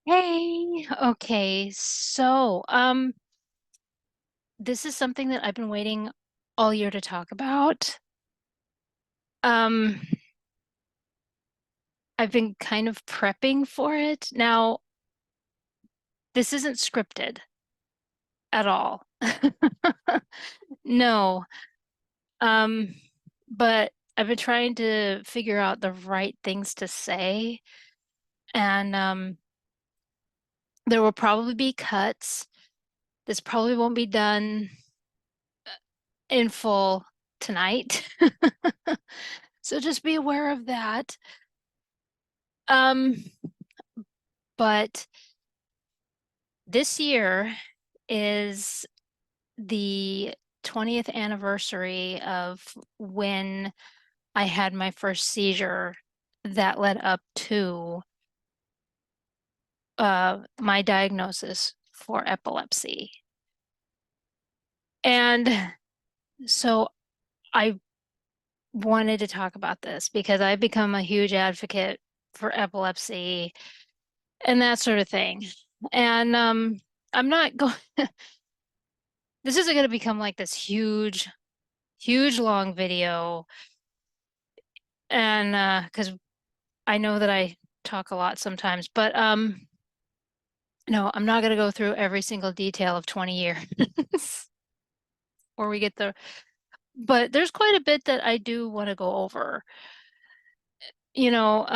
Hey, okay, this is something that I've been waiting all year to talk about. Um, I've been kind of prepping for it. Now, this isn't scripted at all. No. Um, but I've been trying to figure out the right things to say, and there will probably be cuts. This probably won't be done in full tonight. So just be aware of that. Um, but this year is the 20th anniversary of when I had my first seizure that led up to my diagnosis for epilepsy. And so I wanted to talk about this because I've become a huge advocate for epilepsy and that sort of thing. And I'm not going, this isn't going to become like this huge long video. And because I know that I talk a lot sometimes, but no, I'm not going to go through every single detail of 20 years or we get the, but there's quite a bit that I do want to go over, you know,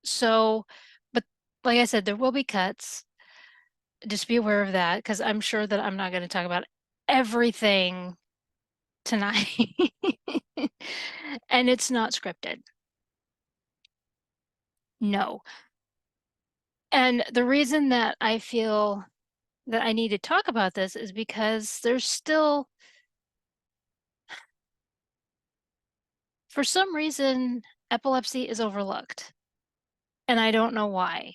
so, but like I said, there will be cuts. Just be aware of that because I'm sure that I'm not going to talk about everything tonight. And it's not scripted. No. And the reason that I feel that I need to talk about this is because there's still, for some reason, epilepsy is overlooked. And I don't know why.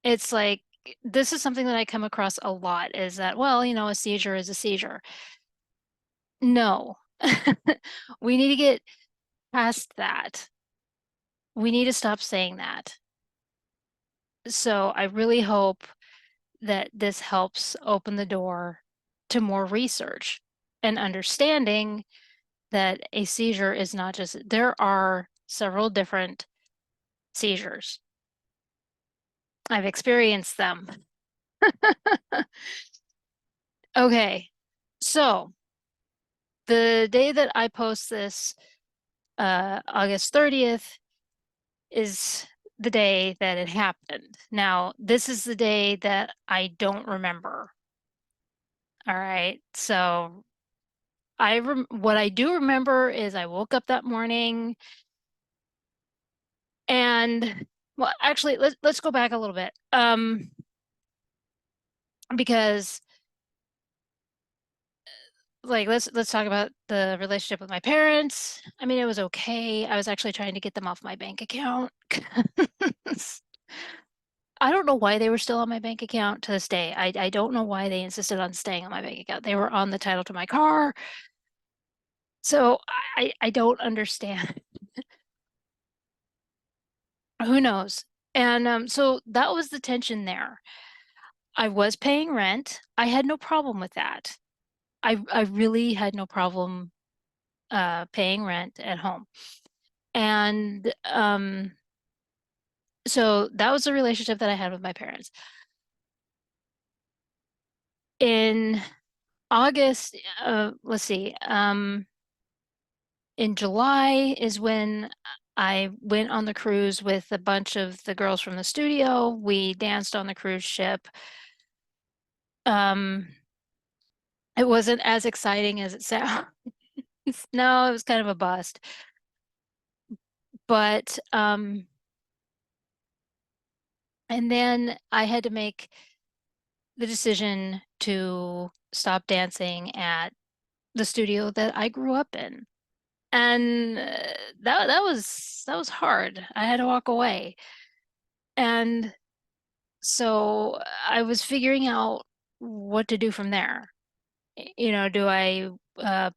It's like, this is something that I come across a lot is that, well, a seizure is a seizure. No. We need to get past that. We need to stop saying that. So I really hope that this helps open the door to more research and understanding that a seizure is not just, there are several different seizures. I've experienced them. Okay, so the day that I post this, August 30th, is the day that it happened. Now, this is the day that I don't remember. All right, so what I do remember is I woke up that morning and well, actually, let's go back a little bit. Because like let's talk about the relationship with my parents. I mean, it was okay. I was actually trying to get them off my bank account. I don't know why they were still on my bank account to this day. I don't know why they insisted on staying on my bank account. They were on the title to my car. So I don't understand. Who knows? And so that was the tension there. I was paying rent. I had no problem with that. I really had no problem paying rent at home. And so that was the relationship that I had with my parents. In August, let's see, in July is when I went on the cruise with a bunch of the girls from the studio. We danced on the cruise ship. Um, it wasn't as exciting as it sounds. No, it was kind of a bust. But and then I had to make the decision to stop dancing at the studio that I grew up in. And that was hard. I had to walk away. And so I was figuring out what to do from there. Do I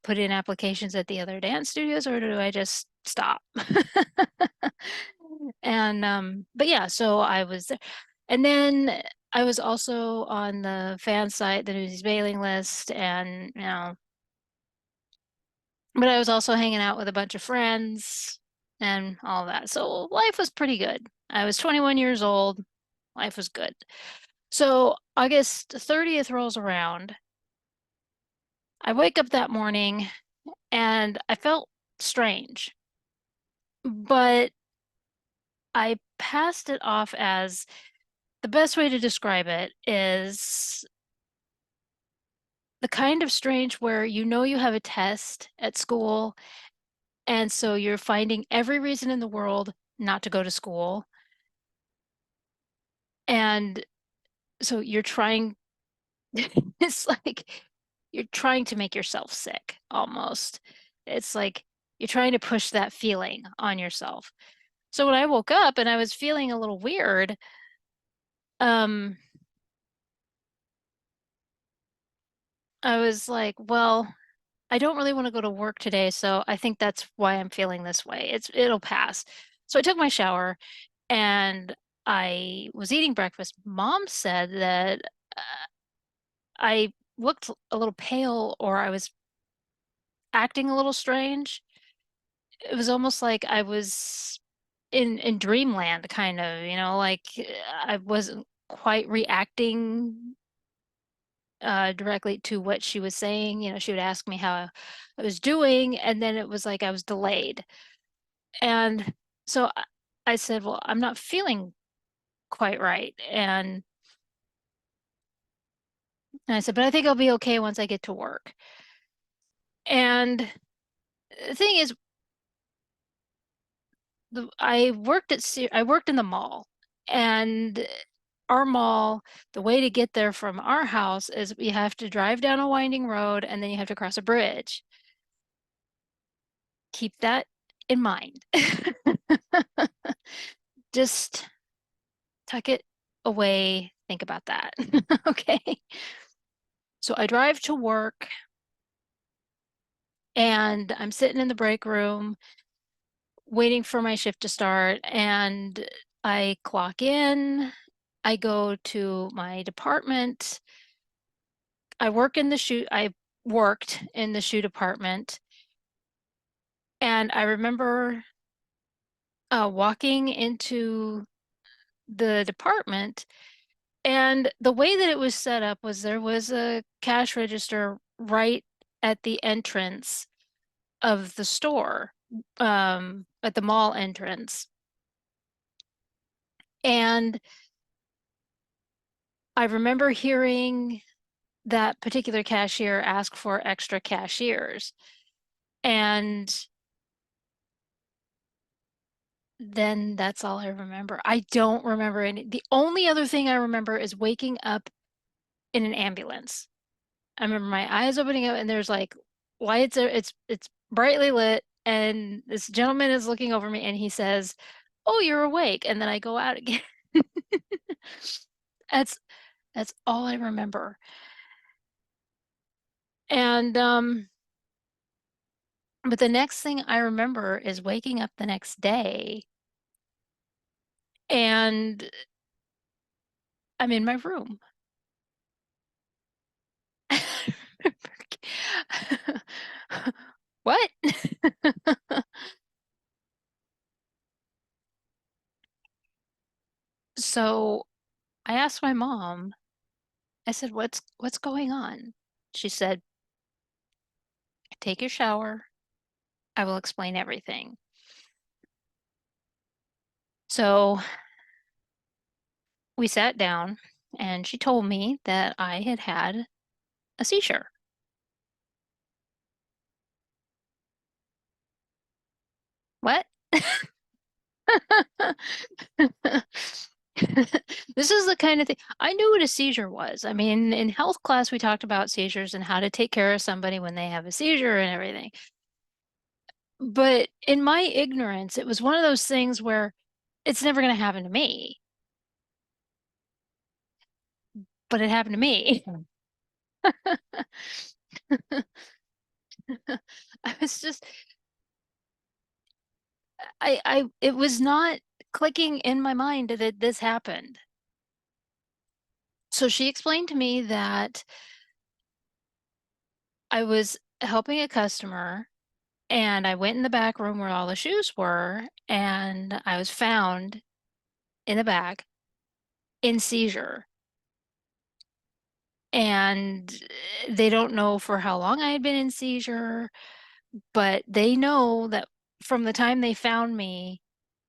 put in applications at the other dance studios or do I just stop? And but yeah, so I was there. And then I was also on the fan site, the Newsies mailing list, and but I was also hanging out with a bunch of friends and all that. So life was pretty good. I was 21 years old. Life was good. So August 30th rolls around. I wake up that morning and I felt strange, but I passed it off as the best way to describe it is the kind of strange where you know you have a test at school, and so you're finding every reason in the world not to go to school. And so you're trying, it's like you're trying to make yourself sick almost. It's like you're trying to push that feeling on yourself. So when I woke up and I was feeling a little weird, um, I was like, well, I don't really want to go to work today, so I think that's why I'm feeling this way. It'll pass. So I took my shower and I was eating breakfast. Mom said that uh, I looked a little pale or I was acting a little strange. It was almost like I was in dreamland, kind of, like I wasn't quite reacting directly to what she was saying. She would ask me how I was doing, and then it was like I was delayed. And so I said, well, I'm not feeling quite right. And I said, but I think I'll be okay once I get to work. And the thing is, I worked in the mall, and our mall, the way to get there from our house is you have to drive down a winding road and then you have to cross a bridge. Keep that in mind. Just tuck it away. Think about that. Okay. So I drive to work and I'm sitting in the break room waiting for my shift to start, and I clock in. I go to my department. I worked in the shoe department, and I remember walking into the department, and the way that it was set up was there was a cash register right at the entrance of the store, at the mall entrance. And I remember hearing that particular cashier ask for extra cashiers. And then that's all I remember. I don't remember any. The only other thing I remember is waking up in an ambulance. I remember my eyes opening up and there's like lights are it's brightly lit, and this gentleman is looking over me and he says, "Oh, you're awake." And then I go out again. That's that's all I remember. And but the next thing I remember is waking up the next day and I'm in my room. What? So I asked my mom, I said, what's going on? She said, take your shower. I will explain everything. So we sat down and she told me that I had had a seizure. What? This is the kind of thing I knew what a seizure was. I mean, in health class, we talked about seizures and how to take care of somebody when they have a seizure and everything. But in my ignorance, it was one of those things where it's never going to happen to me, but it happened to me. I was just, it was not clicking in my mind that this happened. So she explained to me that I was helping a customer and I went in the back room where all the shoes were and I was found in the back in seizure. And they don't know for how long I had been in seizure, but they know that from the time they found me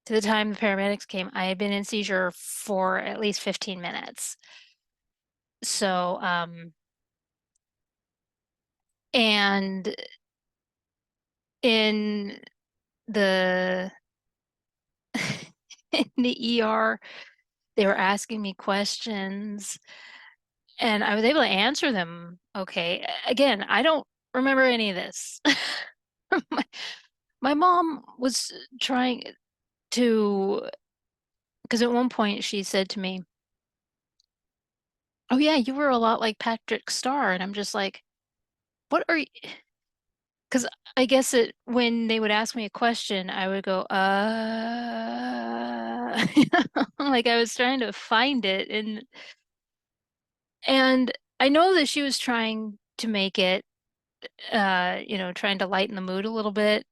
to the time the paramedics came, I had been in seizure for at least 15 minutes. So, and in the in the ER, they were asking me questions and I was able to answer them okay. Again, I don't remember any of this. My, my mom was trying to, because at one point she said to me, "Oh yeah, you were a lot like Patrick Starr," and I'm just like, "What are you?" Because I guess it when they would ask me a question, I would go, like I was trying to find it, and I know that she was trying to make it, trying to lighten the mood a little bit,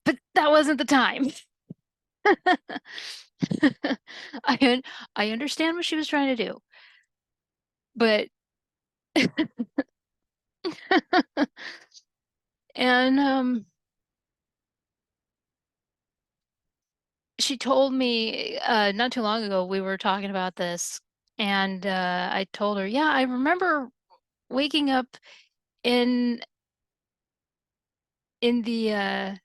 but that wasn't the time. I I understand what she was trying to do, but and she told me not too long ago we were talking about this, and I told her, yeah, I remember waking up in the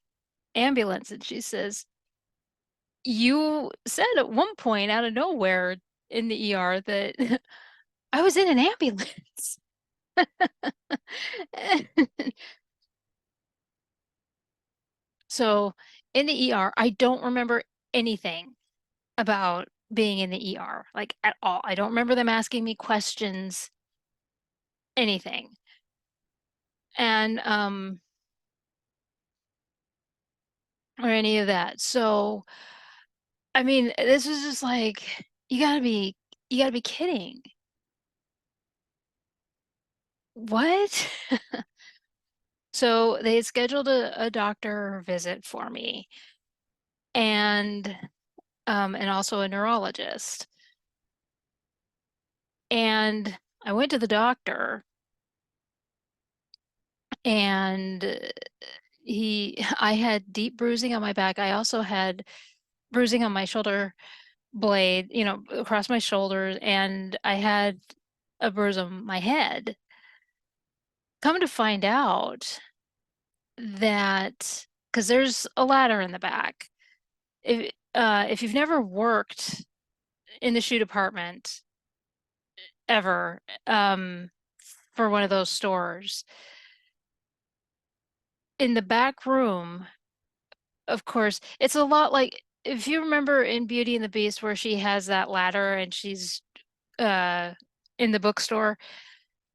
ambulance, and she says, you said at one point out of nowhere in the ER that I was in an ambulance. So in the ER, I don't remember anything about being in the ER, like at all. I don't remember them asking me questions, anything. And or any of that. So, I mean, this is just like you gotta be kidding. What? So they had scheduled a doctor visit for me and also a neurologist. And I went to the doctor and I had deep bruising on my back. I also had bruising on my shoulder blade, across my shoulders, and I had a bruise on my head. Come to find out that because there's a ladder in the back. If you've never worked in the shoe department ever, for one of those stores, in the back room, of course, it's a lot like if you remember in Beauty and the Beast where she has that ladder and she's uh in the bookstore.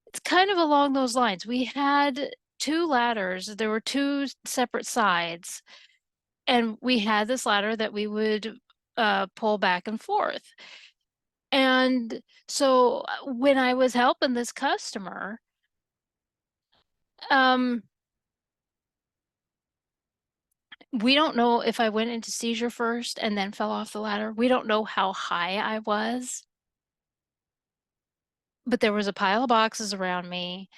It's kind of along those lines. We had two ladders. There were two separate sides, and we had this ladder that we would pull back and forth. And so when I was helping this customer, um, we don't know if I went into seizure first and then fell off the ladder. We don't know how high I was, but there was a pile of boxes around me.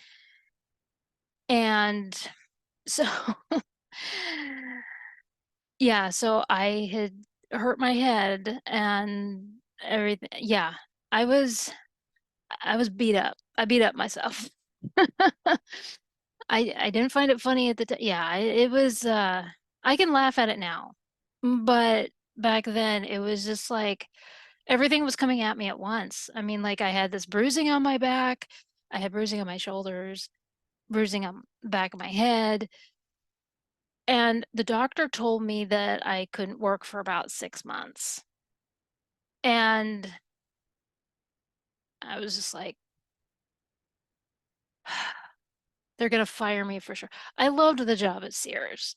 And so yeah, so I had hurt my head and everything. Yeah, I was I was beat up. I beat up myself. I didn't find it funny at the time. Yeah, it was I can laugh at it now. But back then it was just like everything was coming at me at once. I mean, like I had this bruising on my back, I had bruising on my shoulders, bruising on the back of my head. And the doctor told me that I couldn't work for about 6 months. And I was just like, they're gonna fire me for sure. I loved the job at Sears.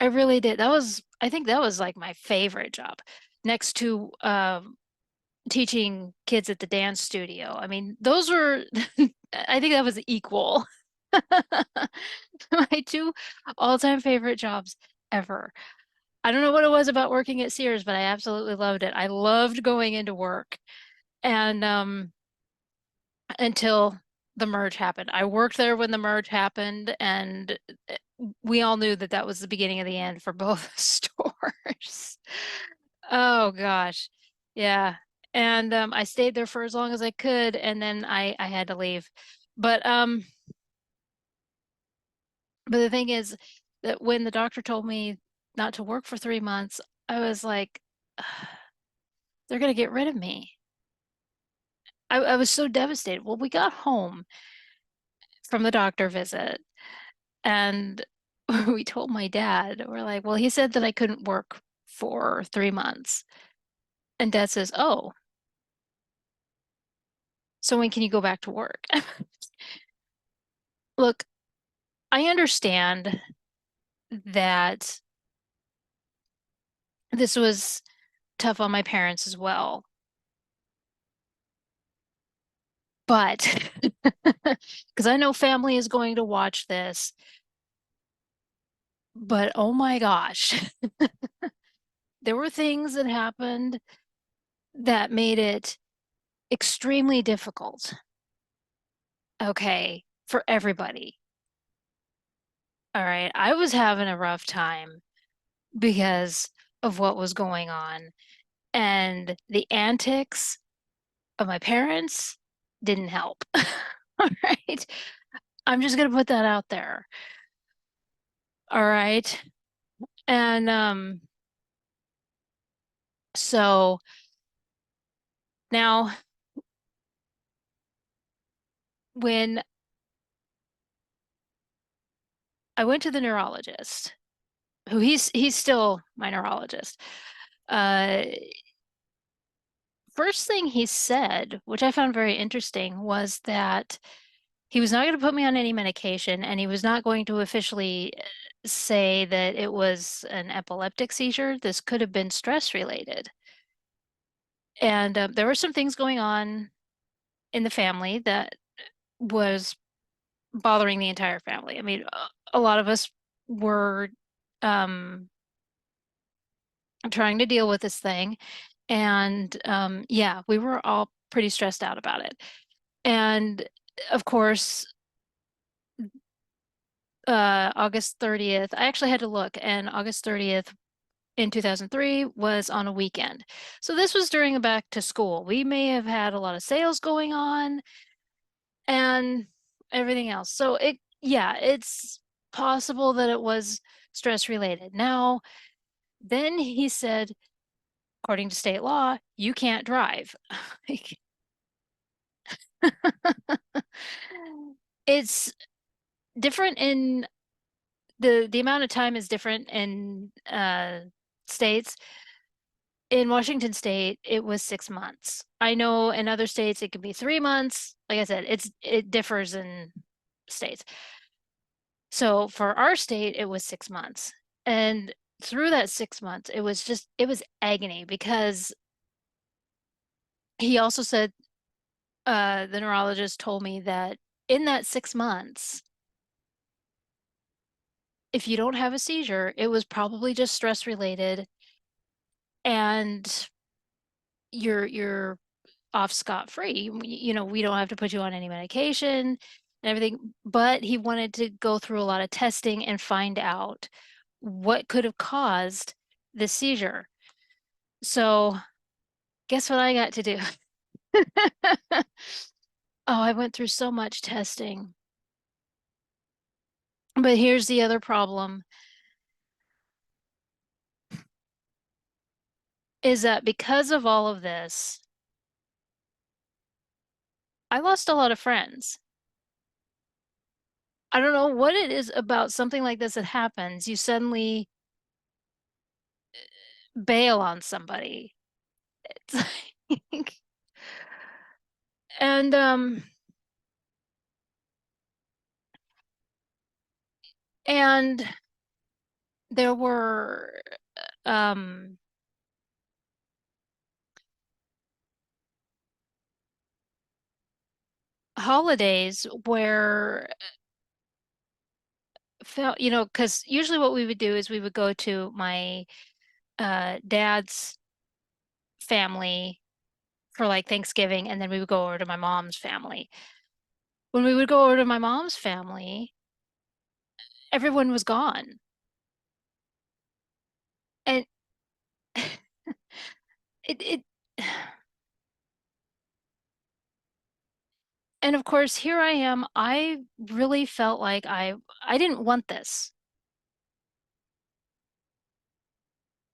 I really did. I think that was like my favorite job next to teaching kids at the dance studio. I mean, those were, I think that was equal. My two all-time favorite jobs ever. I don't know what it was about working at Sears, but I absolutely loved it. I loved going into work. And until the merge happened. I worked there when the merge happened, and we all knew that that was the beginning of the end for both stores. Oh gosh. Yeah. And I stayed there for as long as I could, and then I had to leave. But um but the thing is that when the doctor told me not to work for 3 months, I was like, they're gonna get rid of me. I was so devastated. Well, we got home from the doctor visit, and we told my dad, we're like, well, he said that I couldn't work for 3 months. And dad says, oh, so when can you go back to work? Look, I understand that this was tough on my parents as well, but because I know family is going to watch this, but oh my gosh, there were things that happened that made it extremely difficult, okay, for everybody. All right, I was having a rough time because of what was going on, and the antics of my parents didn't help. All right. I'm just gonna put that out there. All right. And so now when I went to the neurologist, who he's still my neurologist, uh first thing he said, which I found very interesting, was that he was not going to put me on any medication, and he was not going to officially say that it was an epileptic seizure. This could have been stress related. And there were some things going on in the family that was bothering the entire family. I mean, a lot of us were um, trying to deal with this thing. And yeah, we were all pretty stressed out about it. And of course, August 30th, I actually had to look, and August 30th in 2003 was on a weekend. So this was during a back to school. We may have had a lot of sales going on and everything else. So yeah, it's possible that it was stress related. Now, then he said, according to state law, you can't drive. It's different in the amount of time is different in states. In Washington State, it was 6 months. I know in other states it could be 3 months. Like I said, it differs in states. So for our state, it was 6 months. And through that 6 months, it was agony because he also said, the neurologist told me that in that 6 months, if you don't have a seizure, it was probably just stress related, and you're off scot-free. You know, we don't have to put you on any medication and everything, but he wanted to go through a lot of testing and find out what could have caused the seizure. So, guess what I got to do? Oh, I went through so much testing. But here's the other problem is that because of all of this, I lost a lot of friends. I don't know what it is about something like this that happens. You suddenly bail on somebody. It's like, and and there were um holidays where felt, because usually what we would do is we would go to my dad's family for like Thanksgiving, and then we would go over to my mom's family. When we would go over to my mom's family, everyone was gone. And it and of course here I am. I really felt like I didn't want this.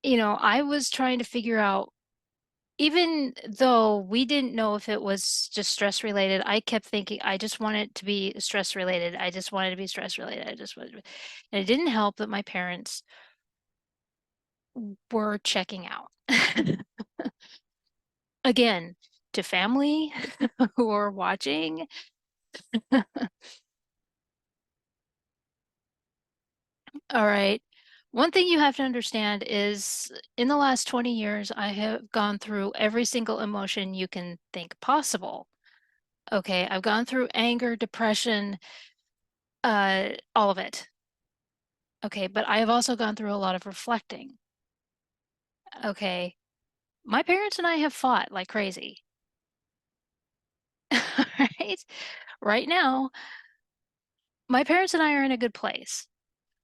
I was trying to figure out, even though we didn't know if it was just stress related, I kept thinking I just want it to be stress related. I just wanted to be stress related. I just wanted to be. And it didn't help that my parents were checking out. Again, to family who are watching. All right. One thing you have to understand is in the last 20 years, I have gone through every single emotion you can think possible. Okay, I've gone through anger, depression, all of it. Okay, but I have also gone through a lot of reflecting. Okay, my parents and I have fought like crazy. Right? Right now, my parents and I are in a good place.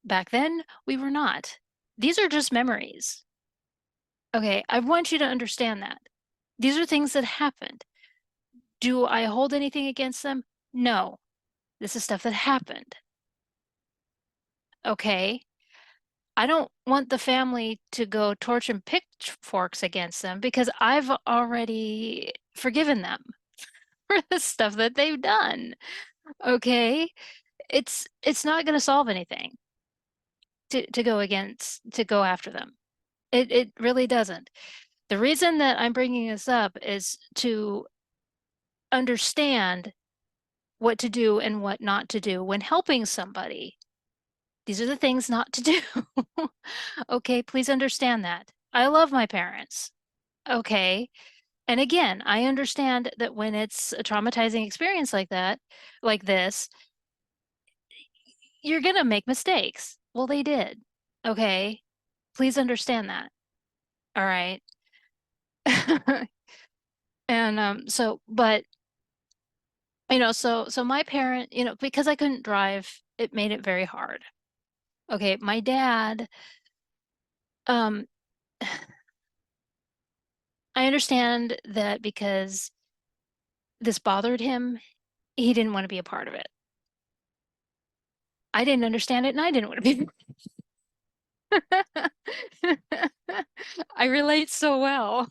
Back then, we were not. These are just memories. Okay, I want you to understand that. These are things that happened. Do I hold anything against them? No. This is stuff that happened. Okay. I don't want the family to go torch and pitchforks against them because I've already forgiven them for the stuff that they've done. Okay. It's not going to solve anything to go after them. It really doesn't. The reason that I'm bringing this up is to understand what to do and what not to do when helping somebody. These are the things not to do. Okay, please understand that. I love my parents. Okay. And again, I understand that when it's a traumatizing experience like that, like this, you're gonna make mistakes. Well, they did. Okay. Please understand that. All right. And but so my parent, because I couldn't drive, it made it very hard. Okay, my dad, um, I understand that because this bothered him, he didn't want to be a part of it. I didn't understand it and I didn't want to be. I relate so well.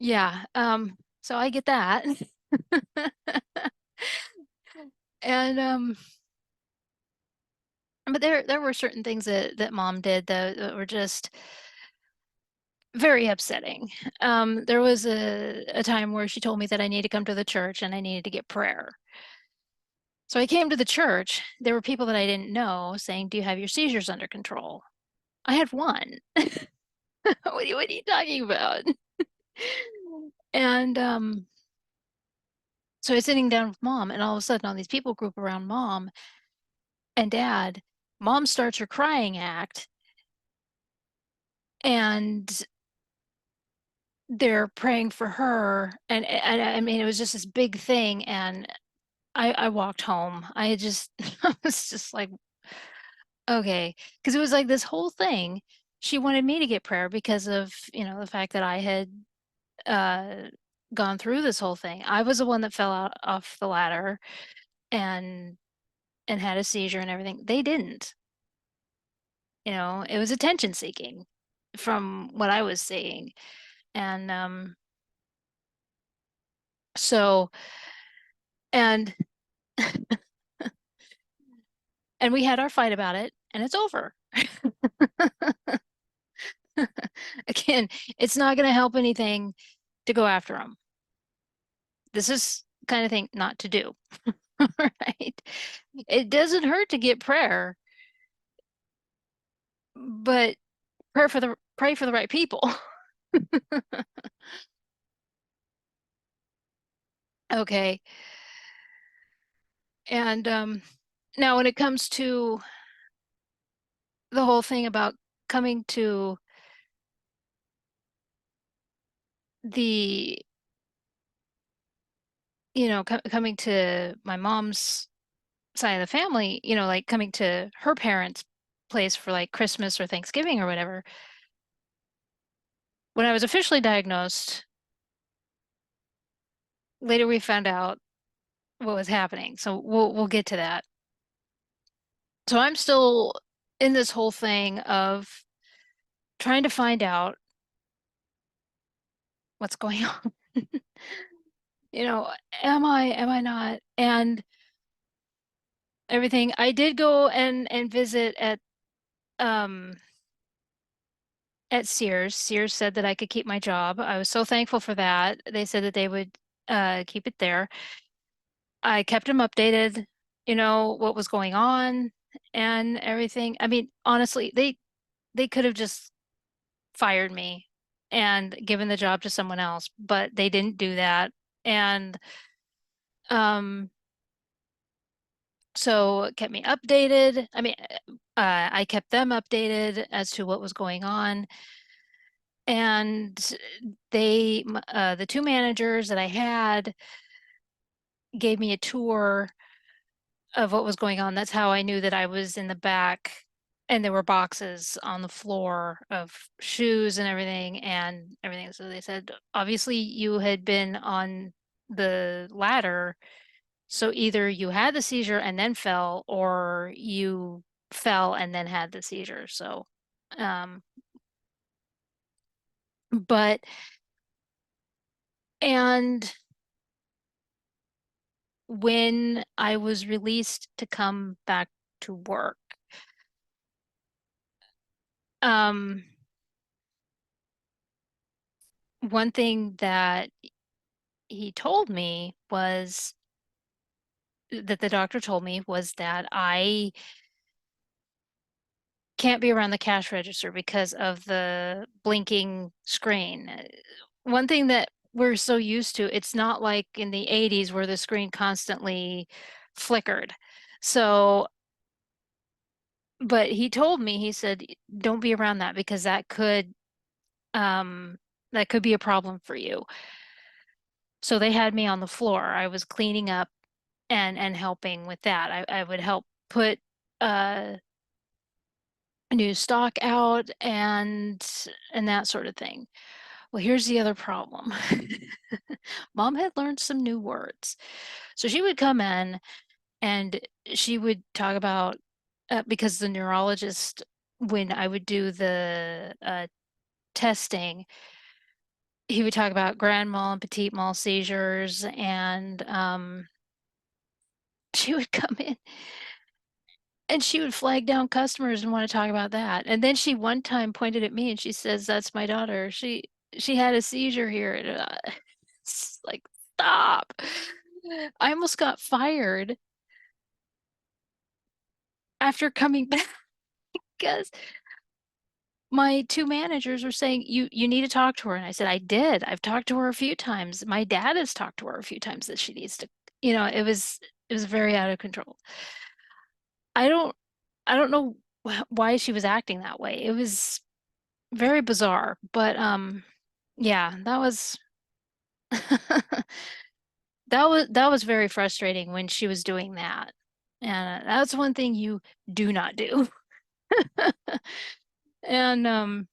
Yeah, so I get that. And but there were certain things that mom did that were just very upsetting. There was a time where she told me that I need to come to the church and I needed to get prayer. So I came to the church. There were people that I didn't know saying, "Do you have your seizures under control?" I had one. What are you talking about? And so I was sitting down with mom, and all of a sudden, all these people group around mom and dad. Mom starts her crying act, and they're praying for her. And I mean, it was just this big thing. And I walked home. I just, I was just like, okay, because it was like this whole thing. She wanted me to get prayer because of, the fact that I had uh gone through this whole thing. I was the one that fell out off the ladder and had a seizure and everything. They didn't. It was attention seeking from what I was seeing. And so and and we had our fight about it and it's over. Again, it's not going to help anything to go after them. This is kind of thing not to do. Right? It doesn't hurt to get prayer, but pray for the right people. Okay. And now when it comes to the whole thing about coming to the, coming to my mom's side of the family, like coming to her parents' place for like Christmas or Thanksgiving or whatever. When I was officially diagnosed, later we found out what was happening. So we'll get to that. So I'm still in this whole thing of trying to find out what's going on. You know, am I not? And everything. I did go and visit um at Sears. Sears said that I could keep my job. I was so thankful for that. They said that they would keep it there. I kept them updated, what was going on and everything. I mean, honestly, they could have just fired me and given the job to someone else, but they didn't do that. And um so it kept me updated. I mean, I kept them updated as to what was going on. And the two managers that I had gave me a tour of what was going on. That's how I knew that I was in the back and there were boxes on the floor of shoes and everything. So they said, obviously you had been on the ladder. So either you had the seizure and then fell, or you fell and then had the seizure. So, um, but, and when I was released to come back to work, um, one thing that he told me was that the doctor told me was that I can't be around the cash register because of the blinking screen. One thing that we're so used to, it's not like in the 80s where the screen constantly flickered. So, but he told me, he said, don't be around that because um, that could be a problem for you. So they had me on the floor. I was cleaning up and helping with that. I would help put uh new stock out and that sort of thing. Well, here's the other problem. Mom had learned some new words. So she would come in and she would talk about because the neurologist, when I would do the testing, he would talk about grand mal and petite mal seizures, and she would come in and she would flag down customers and want to talk about that. And then she one time pointed at me and she says, "That's my daughter. She had a seizure here." And, it's like, stop. I almost got fired after coming back because my two managers were saying, you need to talk to her. And I said, I did. I've talked to her a few times. My dad has talked to her a few times that she needs to, it was very out of control. I don't I don't know why she was acting that way. It was very bizarre, but yeah, that was that was very frustrating when she was doing that. And that's one thing you do not do. And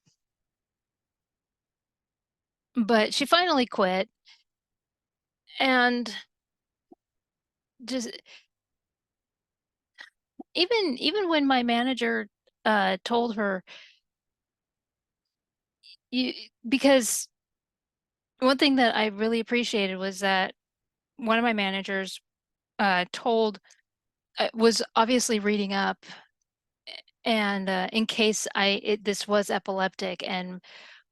but she finally quit, and just even when my manager told her, you because one thing that I really appreciated was that one of my managers told was obviously reading up, and in case this was epileptic, and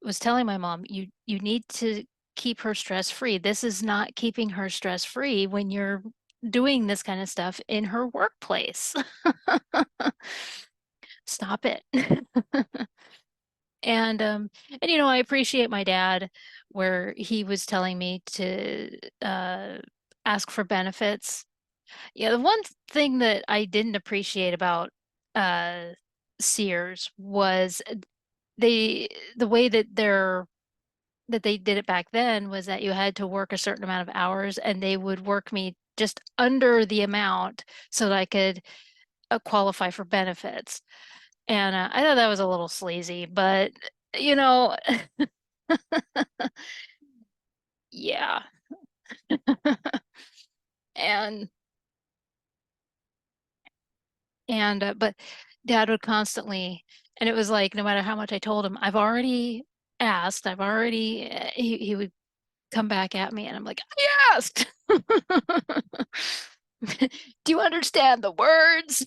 was telling my mom, you need to keep her stress free. This is not keeping her stress free when you're doing this kind of stuff in her workplace. Stop it. And I appreciate my dad where he was telling me to ask for benefits. Yeah, the one thing that I didn't appreciate about uh Sears was they the way that they did it back then was that you had to work a certain amount of hours and they would work me just under the amount so that I could qualify for benefits. And I thought that was a little sleazy, but you know, yeah. And but Dad would constantly, and it was like no matter how much I told him, I've already asked, I've already he would come back at me and I'm like, I asked. Do you understand the words?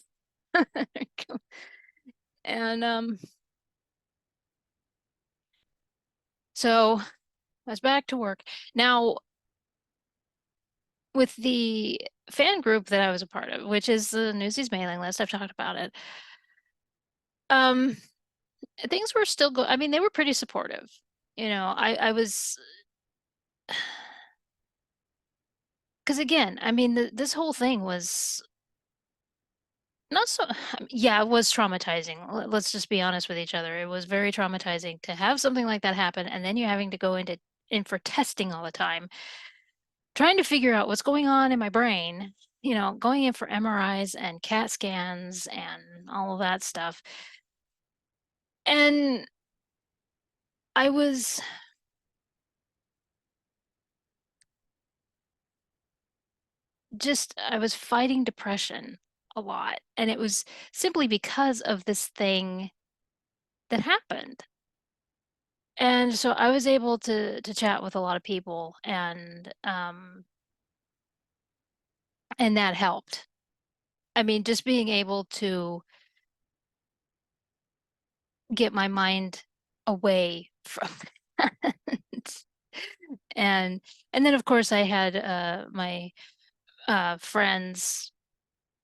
And so I was back to work. Now with the fan group that I was a part of, which is the Newsies mailing list, I've talked about it. Um, things were still I mean, they were pretty supportive. I was because again, I mean, this whole thing was not so, yeah, it was traumatizing. Let's just be honest with each other. It was very traumatizing to have something like that happen, and then you're having to go in for testing all the time, trying to figure out what's going on in my brain, going in for MRIs and CAT scans and all of that stuff. And I was I was fighting depression a lot, and it was simply because of this thing that happened. And so I was able to chat with a lot of people and that helped. I mean, just being able to get my mind away from that. And and then of course I had my friends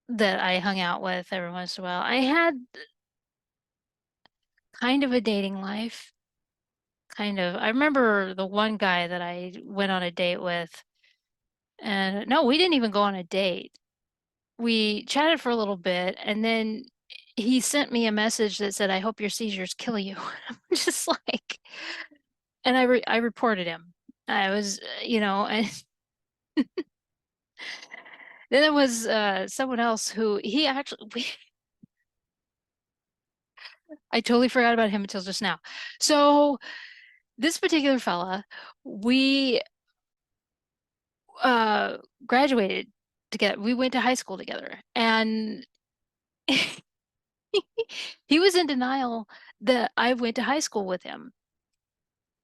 that I hung out with every once in a while. I had kind of a dating life, kind of. I remember the one guy that I went on a date with, and no, we didn't even go on a date. We chatted for a little bit, and then he sent me a message that said, "I hope your seizures kill you." I'm just like, and I reported him. I was, and then there was someone else who he actually I totally forgot about him until just now. So this particular fella, we uh graduated together. We went to high school together, and he was in denial that I went to high school with him.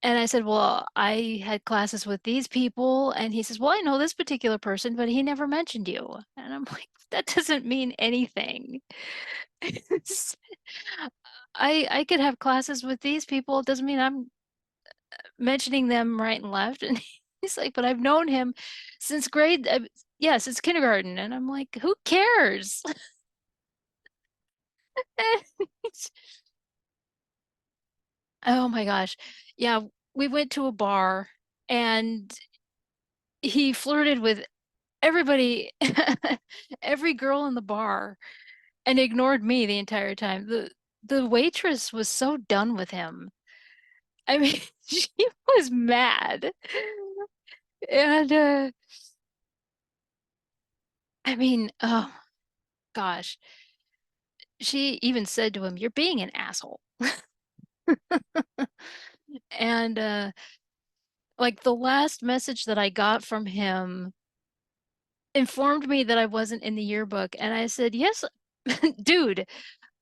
And I said, well, I had classes with these people. And he says, well, I know this particular person, but he never mentioned you. And I'm like, that doesn't mean anything. I could have classes with these people. It doesn't mean I'm mentioning them right and left. And he's like, but I've known him since yeah, since kindergarten. And I'm like, who cares? Oh my gosh. Yeah, we went to a bar and he flirted with everybody, every girl in the bar, and ignored me the entire time. The waitress was so done with him. I mean, she was mad. And I mean, oh gosh. She even said to him, "You're being an asshole." And like the last message that I got from him informed me that I wasn't in the yearbook. And I said, "Yes, dude,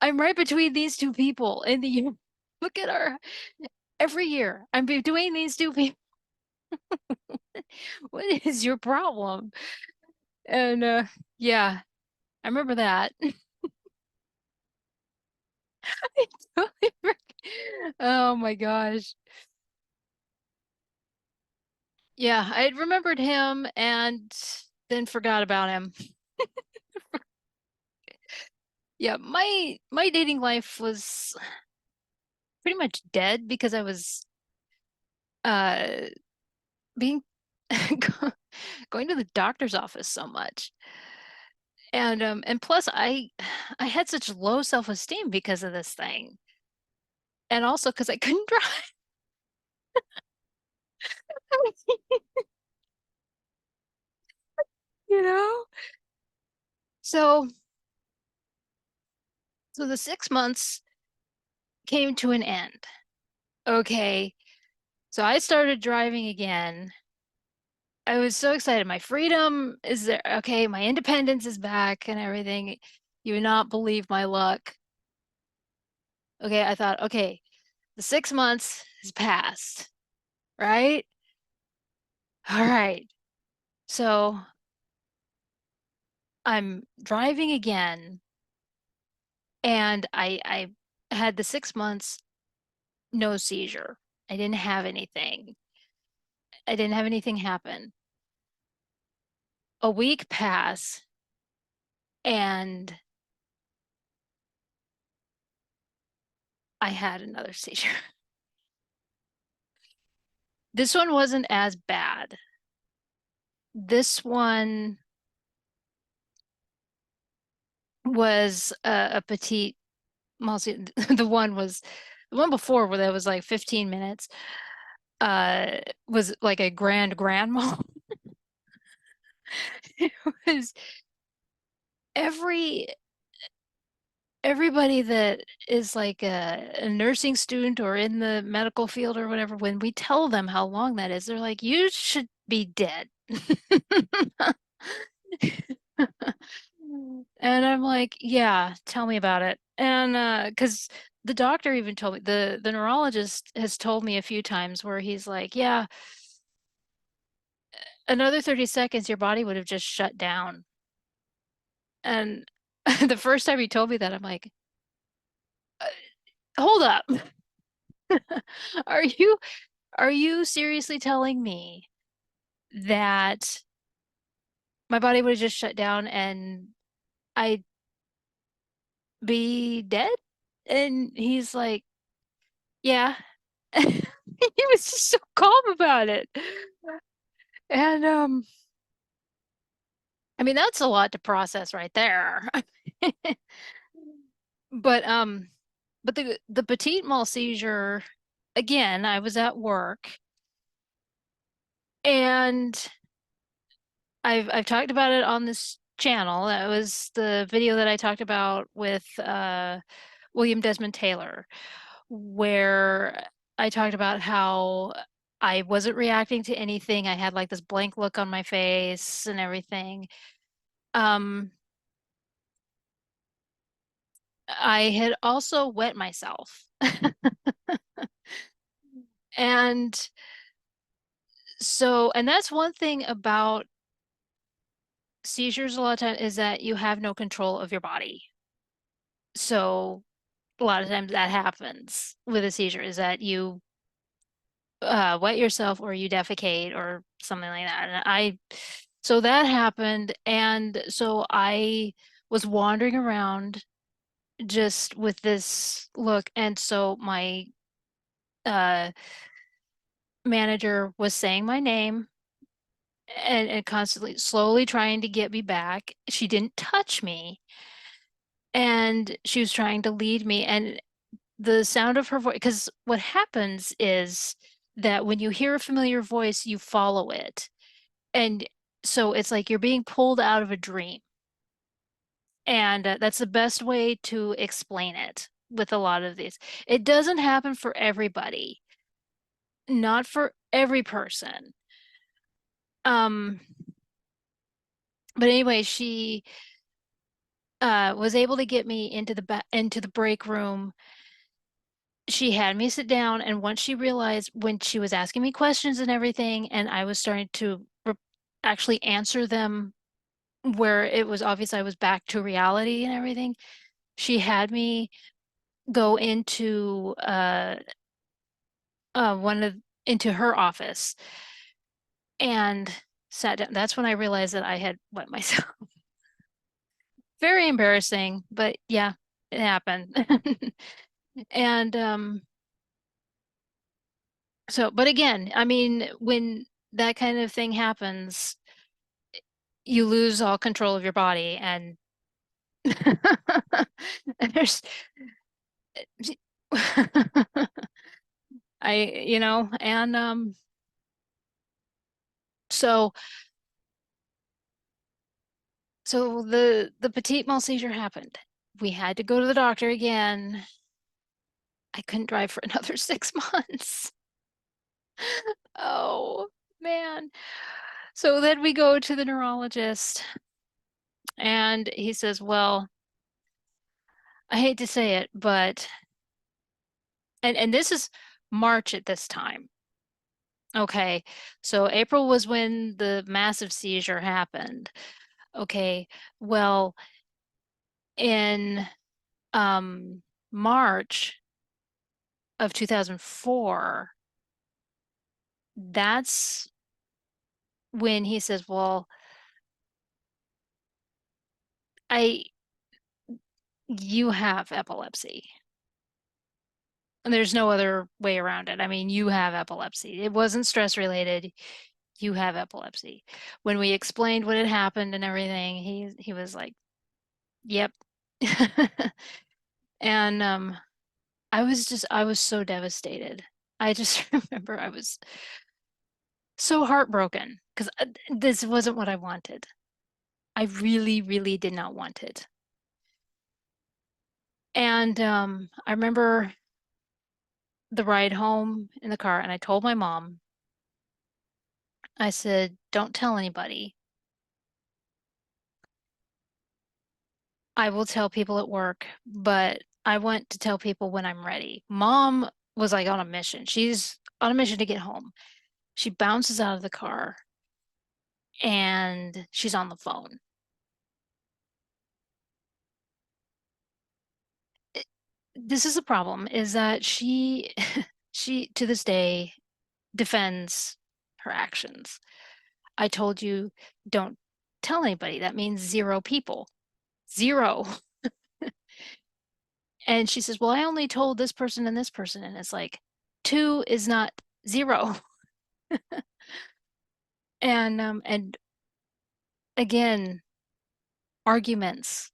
I'm right between these two people in the year. Look at our every year. I'm between these two people. What is your problem?" And yeah, I remember that. I totally Oh my gosh. Yeah, I had remembered him and then forgot about him. Yeah, my dating life was pretty much dead because I was uh being going to the doctor's office so much. And plus I had such low self-esteem because of this thing. And also because I couldn't drive. You know? So so the 6 months came to an end. Okay. So I started driving again. I was so excited. My freedom is there. Okay, my independence is back and everything. You would not believe my luck. Okay, I thought, okay, the 6 months has passed, right? All right. So I'm driving again, and I had the 6 months, no seizure. I didn't have anything. I didn't have anything happen. A week pass, and I had another seizure. This one wasn't as bad. This one was a petite multi. The one before where that was like 15 minutes, was like a grand mal. It was every everybody that is like a nursing student or in the medical field or whatever, when we tell them how long that is, they're like, you should be dead. And I'm like, yeah, tell me about it. And because the doctor even told me, the neurologist has told me a few times where he's like, yeah, another 30 seconds, your body would have just shut down. And the first time he told me that, I'm like, "Uh, hold up. Are you are you seriously telling me that my body would have just shut down and I'd be dead?" And he's like, yeah. He was just so calm about it. And I mean that's a lot to process right there. But the petite mal seizure, again, I was at work, and I've talked about it on this channel. That was the video that I talked about with William Desmond Taylor, where I talked about how I wasn't reacting to anything. I had like this blank look on my face and everything. Um, I had also wet myself. And and that's one thing about seizures a lot of time is that you have no control of your body. So a lot of times that happens with a seizure, is that you wet yourself or you defecate or something like that. And so that happened. And so I was wandering around just with this look. And so my uh, manager was saying my name and constantly, slowly trying to get me back. She didn't touch me, and she was trying to lead me. And the sound of her voice, because what happens is that when you hear a familiar voice, you follow it. And so it's like you're being pulled out of a dream. And that's the best way to explain it with a lot of these. It doesn't happen for everybody, not for every person. Um, but anyway, she was able to get me into the break room. She had me sit down, and once she realized, when she was asking me questions and everything, and I was starting to actually answer them, where it was obvious I was back to reality and everything, she had me go into one of into her office and sat down. That's when I realized that I had wet myself. Very embarrassing, but yeah, it happened. And so, but again, I mean, when that kind of thing happens, you lose all control of your body and there's and so the petite mal seizure happened. We had to go to the doctor again. I couldn't drive for another 6 months. Oh man. So then we go to the neurologist and he says, well, I hate to say it, but and this is March at this time. Okay. So April was when the massive seizure happened. Okay. Well, in um March of 2004, that's when he says, well, I you have epilepsy. And there's no other way around it. I mean, you have epilepsy. It wasn't stress related. You have epilepsy. When we explained what had happened and everything, he was like, "Yep." And I was so devastated. I just remember I was so heartbroken because this wasn't what I wanted. I really, really did not want it. And I remember the ride home in the car, and I told my mom, I said, "Don't tell anybody. I will tell people at work, but I want to tell people when I'm ready." Mom was like on a mission. She's on a mission to get home. She bounces out of the car and she's on the phone. This is a problem, is that she to this day defends her actions. I told you, don't tell anybody. That means zero people. Zero. And she says, well, I only told this person and this person. And it's like, two is not zero. And again, arguments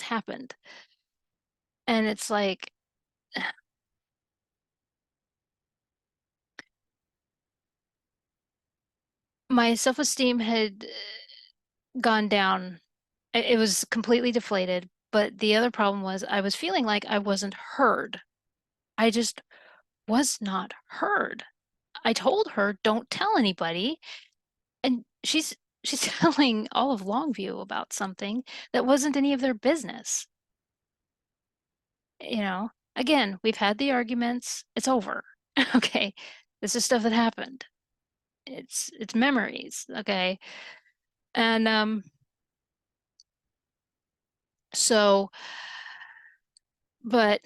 happened. And it's like my self-esteem had gone down. It was completely deflated. But the other problem was I was feeling like I wasn't heard. I just was not heard. I told her, don't tell anybody. And she's telling all of Longview about something that wasn't any of their business. You know, again, we've had the arguments. It's over. Okay. This is stuff that happened. It's memories. Okay. And so, but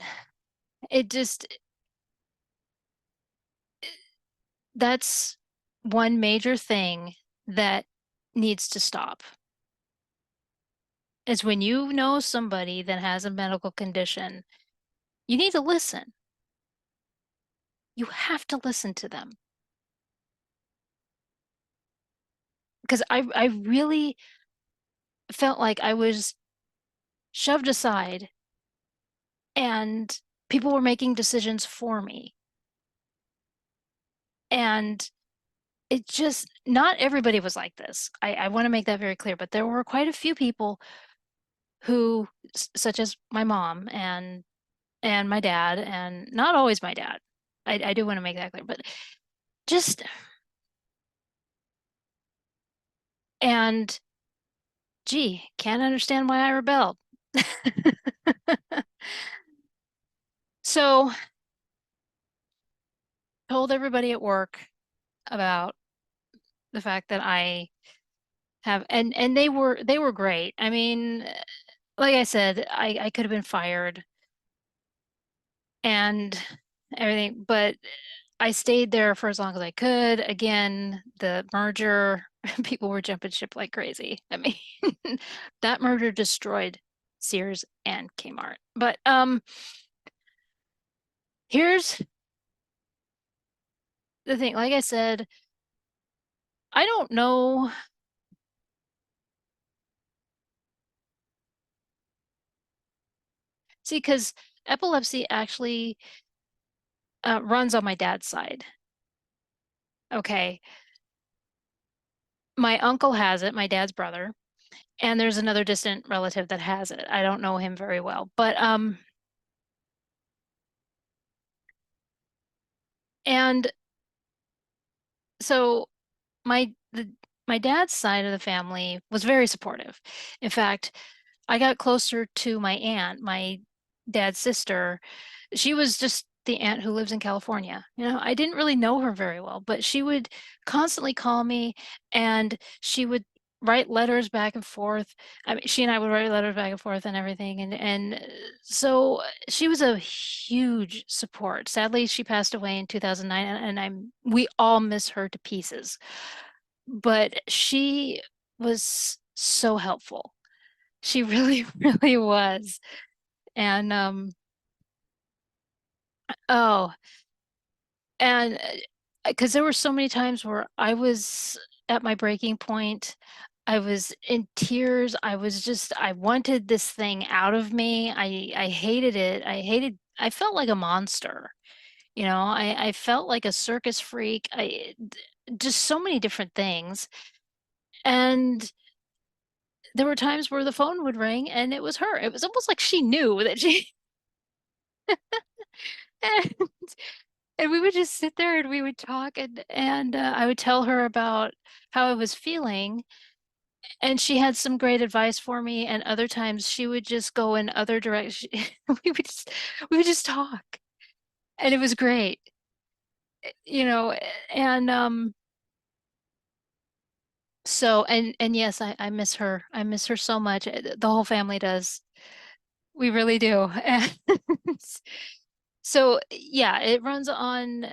it just that's one major thing that needs to stop is when you know somebody that has a medical condition, you need to listen. You have to listen to them. Because I really felt like I was shoved aside and people were making decisions for me. And it just, not everybody was like this. I want to make that very clear, but there were quite a few people who, such as my mom and my dad, and not always my dad. I do want to make that clear, but just, and gee, can't understand why I rebelled. So told everybody at work about the fact that I have, and they were great. I mean, like I said, I could have been fired and everything, but I stayed there for as long as I could. Again, the merger, people were jumping ship like crazy. I mean, that merger destroyed Sears and Kmart. But here's the thing. Like I said, I don't know. See, because epilepsy actually runs on my dad's side. Okay. My uncle has it, my dad's brother, and there's another distant relative that has it. I don't know him very well, but and so my the my dad's side of the family was very supportive. In fact, I got closer to my aunt, my dad's sister. She was just the aunt who lives in California. I didn't really know her very well, but she would constantly call me and she would write letters back and forth. I mean, she and I would write letters back and forth and everything. And so she was a huge support. Sadly, she passed away in 2009 and we all miss her to pieces. But she was so helpful. She really, really was. And oh, and because there were so many times where I was at my breaking point, I was in tears. I wanted this thing out of me. I hated it. I felt like a monster. I felt like a circus freak. Just so many different things. And there were times where the phone would ring and it was her. It was almost like she knew that she and, and we would just sit there and we would talk and I would tell her about how I was feeling and she had some great advice for me and other times she would just go in other directions. We would just talk and it was great. You know, and so and yes, I miss her. I miss her so much. The whole family does. We really do. And so yeah, it runs on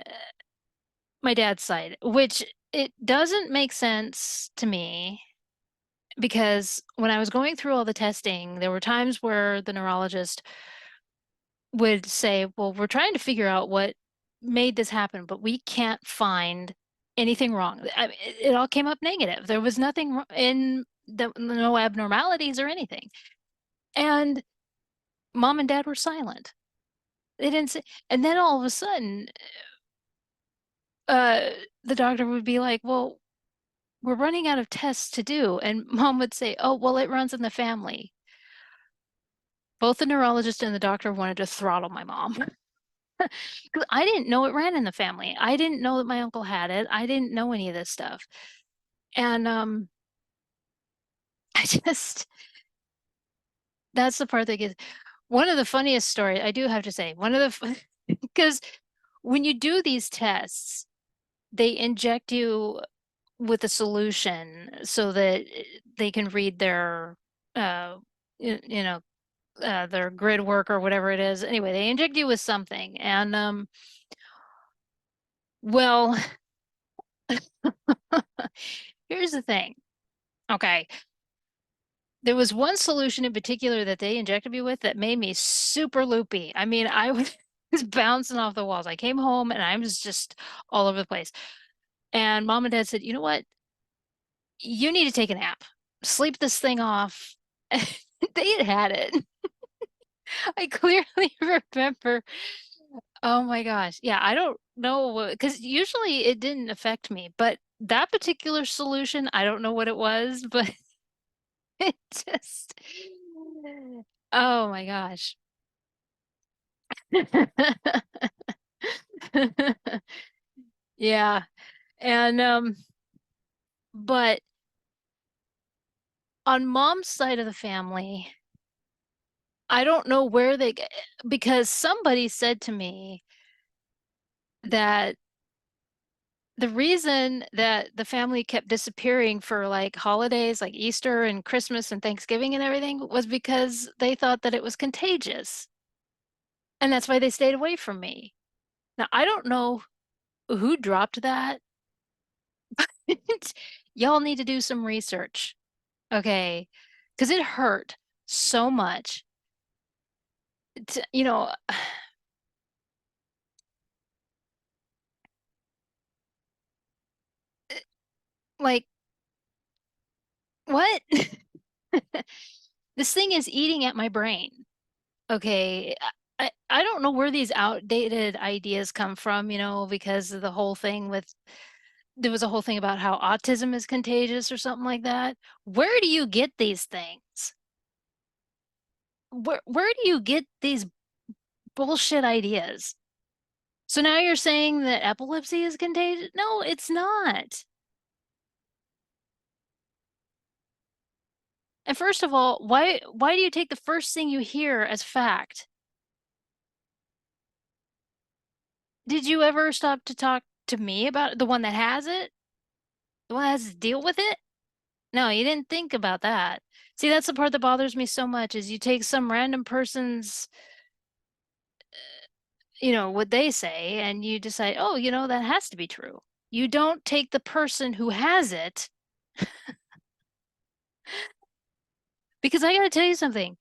my dad's side, which it doesn't make sense to me because when I was going through all the testing, there were times where the neurologist would say, well, we're trying to figure out what made this happen, but we can't find anything wrong. I mean, it all came up negative. There was nothing in no abnormalities or anything. And mom and dad were silent. They didn't say, and then all of a sudden, uh, the doctor would be like, well, we're running out of tests to do. And mom would say, oh, well, it runs in the family. Both the neurologist and the doctor wanted to throttle my mom. Because I didn't know it ran in the family. I didn't know that my uncle had it. I didn't know any of this stuff. And I just that's the part that gets one of the funniest stories, I do have to say, one of the because when you do these tests, they inject you with a solution so that they can read their uh you know their grid work or whatever it is. Anyway, they inject you with something. And well, here's the thing. Okay. There was one solution in particular that they injected me with that made me super loopy. I mean, I was bouncing off the walls. I came home and I was just all over the place. And mom and dad said, you know what? You need to take a nap. Sleep this thing off. They had had it. I clearly remember. Oh my gosh. Yeah, I don't know because usually it didn't affect me, but that particular solution, I don't know what it was, but it just, oh my gosh. Yeah. And but on mom's side of the family, I don't know where because somebody said to me that the reason that the family kept disappearing for like holidays like Easter and Christmas and Thanksgiving and everything was because they thought that it was contagious. And that's why they stayed away from me. Now, I don't know who dropped that. Y'all need to do some research, okay? Because it hurt so much. To, like What? This thing is eating at my brain. Okay. I don't know where these outdated ideas come from, because of the whole thing with there was a whole thing about how autism is contagious or something like that. Where do you get these things? Where do you get these bullshit ideas? So now you're saying that epilepsy is contagious? No, it's not. And first of all, why do you take the first thing you hear as fact? Did you ever stop to talk to me about the one that has it? The one that has to deal with it? No, you didn't think about that. See, that's the part that bothers me so much is you take some random person's, what they say, and you decide, oh, that has to be true. You don't take the person who has it, because I gotta tell you something.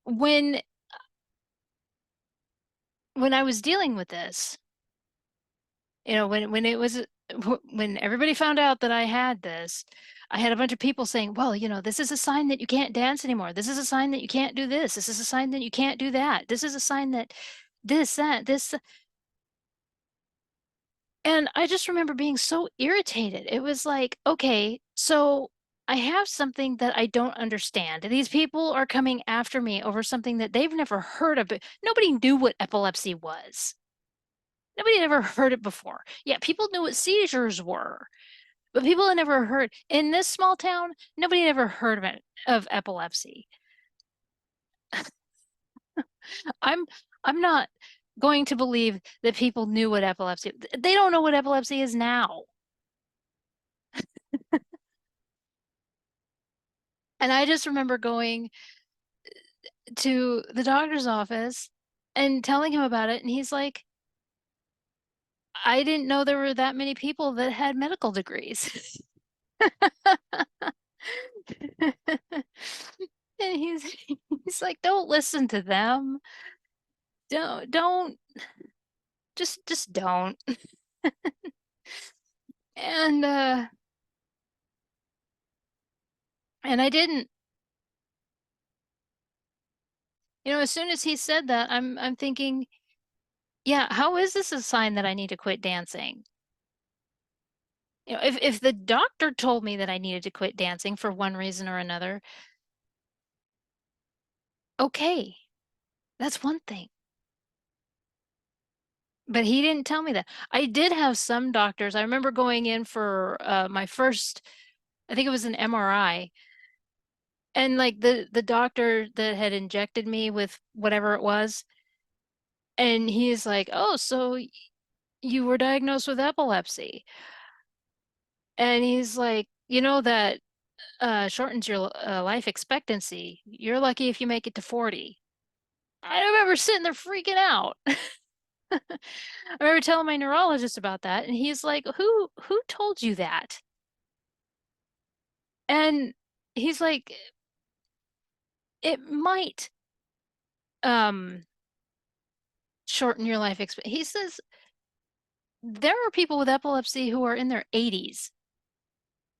When when I was dealing with this, when it was when everybody found out that I had this, I had a bunch of people saying, well, this is a sign that you can't dance anymore. This is a sign that you can't do this. This is a sign that you can't do that. This is a sign that this, that, this. And I just remember being so irritated. It was like, okay, so I have something that I don't understand. These people are coming after me over something that they've never heard of. Nobody knew what epilepsy was. Nobody had ever heard it before. Yeah, people knew what seizures were, but people had never heard in this small town, nobody had ever heard of it, of epilepsy. I'm I'm not going to believe that people knew what epilepsy. They don't know what epilepsy is now. And I just remember going to the doctor's office and telling him about it, and he's like, I didn't know there were that many people that had medical degrees. And he's like, don't listen to them. Don't just don't. And and I didn't. As soon as he said that, I'm thinking, yeah, how is this a sign that I need to quit dancing? If the doctor told me that I needed to quit dancing for one reason or another, okay, that's one thing. But he didn't tell me that. I did have some doctors. I remember going in for my first, I think it was an MRI, and like the doctor that had injected me with whatever it was, and he's like, "Oh, so you were diagnosed with epilepsy." And he's like, that shortens your life expectancy. You're lucky if you make it to 40. I remember sitting there freaking out. I remember telling my neurologist about that, and he's like, "Who told you that?" And he's like, "It might um shorten your life expectancy." He says there are people with epilepsy who are in their 80s.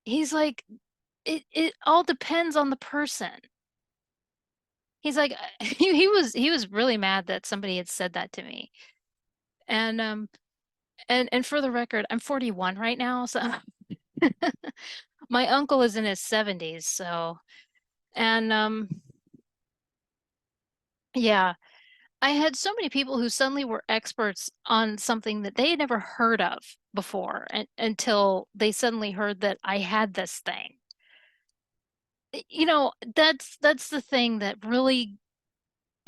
He's like, it all depends on the person. He's like, he was really mad that somebody had said that to me. And and for the record, I'm 41 right now, so my uncle is in his 70s, so and yeah, I had so many people who suddenly were experts on something that they had never heard of before until they suddenly heard that I had this thing. That's the thing that really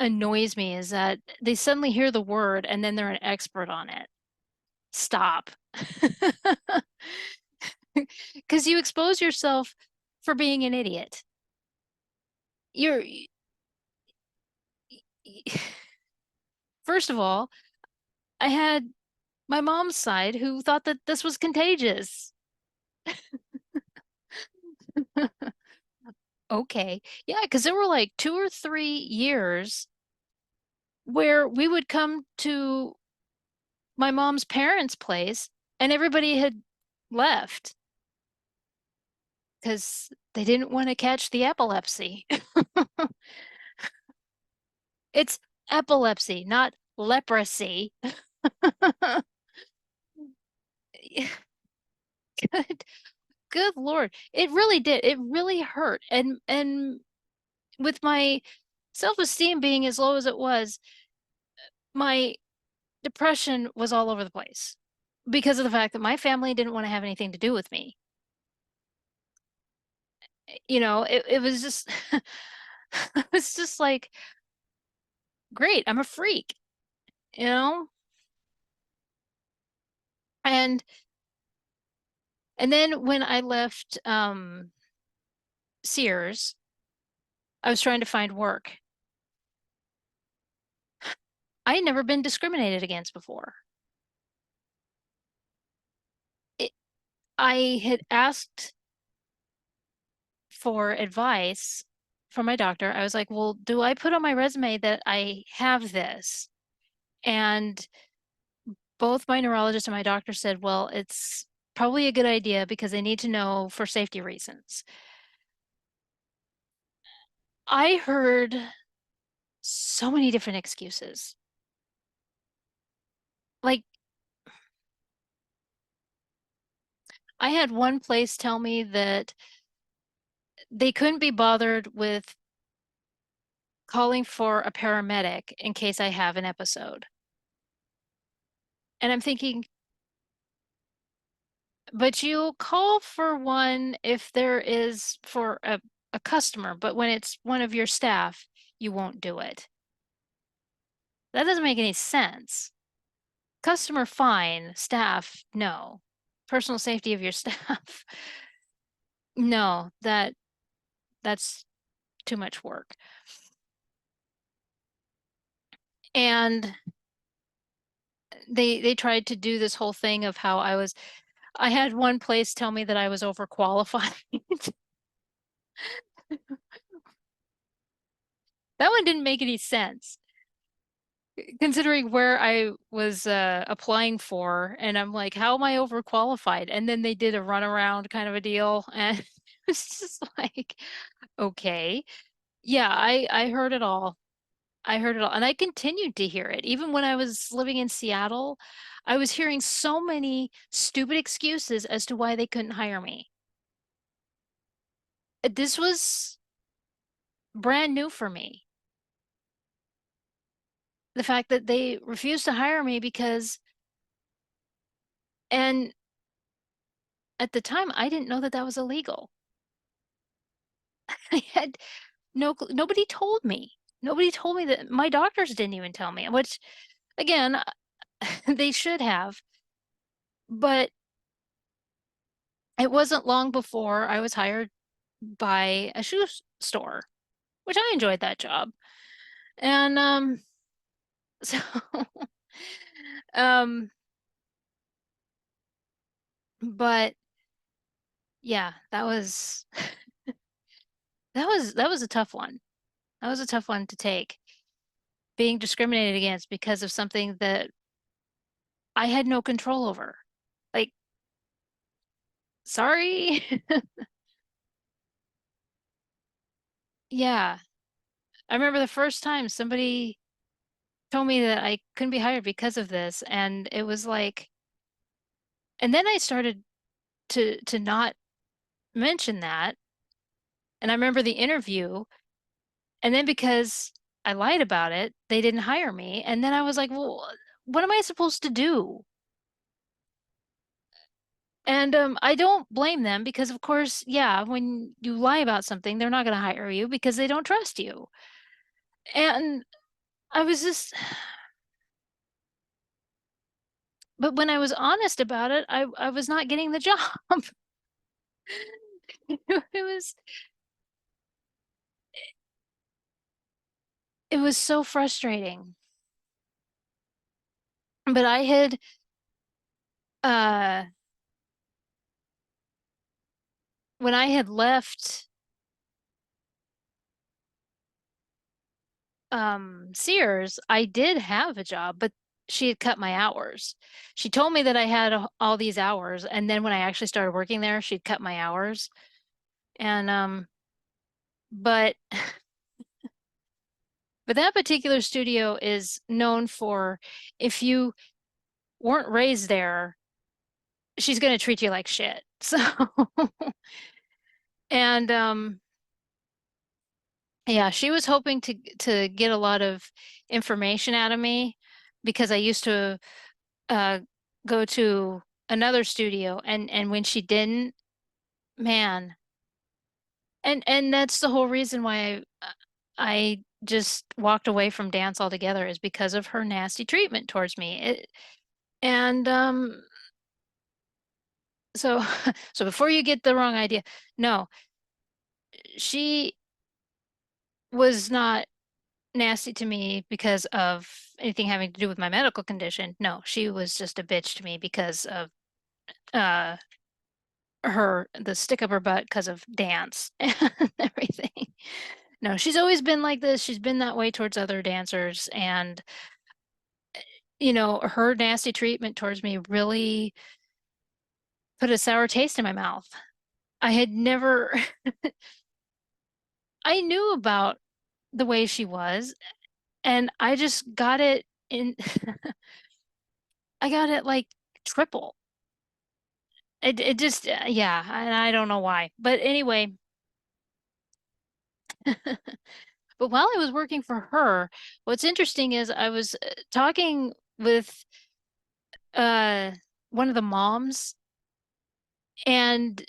annoys me is that they suddenly hear the word and then they're an expert on it. Stop. Because you expose yourself for being an idiot. You're, first of all, I had my mom's side who thought that this was contagious. Okay. Yeah, because there were like 2 or 3 years where we would come to my mom's parents' place and everybody had left. because they didn't want to catch the epilepsy. It's epilepsy, not leprosy. Good, good Lord. It really did. It really hurt. And with my self-esteem being as low as it was, my depression was all over the place because of the fact that my family didn't want to have anything to do with me. It was just it was just like, great, I'm a freak, you know? And and then when I left Sears, I was trying to find work. I had never been discriminated against before. It, I had asked for advice from my doctor. I was like, well, do I put on my resume that I have this? And both my neurologist and my doctor said, well, it's probably a good idea because they need to know for safety reasons. I heard so many different excuses. Like, I had one place tell me that they couldn't be bothered with calling for a paramedic in case I have an episode. And I'm thinking, but you call for one if there is for a customer, but when it's one of your staff, you won't do it. That doesn't make any sense. Customer, fine. Staff, no. Personal safety of your staff. No, that's too much work. And they tried to do this whole thing of how I had one place tell me that I was overqualified. That one didn't make any sense considering where I was applying for, and I'm like, how am I overqualified? And then they did a runaround kind of a deal, and it's just like, okay, yeah, I heard it all. I heard it all, and I continued to hear it. Even when I was living in Seattle, I was hearing so many stupid excuses as to why they couldn't hire me. This was brand new for me. The fact that they refused to hire me because, and at the time, I didn't know that that was illegal. I had nobody told me. Nobody told me that. My doctors didn't even tell me, which again, they should have. But it wasn't long before I was hired by a shoe store, which I enjoyed that job. And so um but yeah, that was a tough one. That was a tough one to take. Being discriminated against because of something that I had no control over. Like, sorry. Yeah. I remember the first time somebody told me that I couldn't be hired because of this, and it was like, and then I started to not mention that. And I remember the interview, and then because I lied about it, they didn't hire me. And then I was like, well, what am I supposed to do? And I don't blame them because, of course, yeah, when you lie about something, they're not going to hire you because they don't trust you. And I was just, but when I was honest about it, I was not getting the job. It was it was so frustrating. But I had uh when I had left Sears, I did have a job, but she had cut my hours. She told me that I had all these hours, and then when I actually started working there, she'd cut my hours. And but but that particular studio is known for, if you weren't raised there, she's going to treat you like shit. So, and yeah, she was hoping to get a lot of information out of me because I used to uh go to another studio, and when she didn't, man, and that's the whole reason why I just walked away from dance altogether, is because of her nasty treatment towards me. And so so before you get the wrong idea, no, she was not nasty to me because of anything having to do with my medical condition. No, she was just a bitch to me because of uh the stick up her butt because of dance and everything. No, she's always been like this. She's been that way towards other dancers, and her nasty treatment towards me really put a sour taste in my mouth. I had never I knew about the way she was, and I just got it in I got it like triple. It just yeah, and I don't know why. But anyway, but while I was working for her, what's interesting is I was talking with uh one of the moms and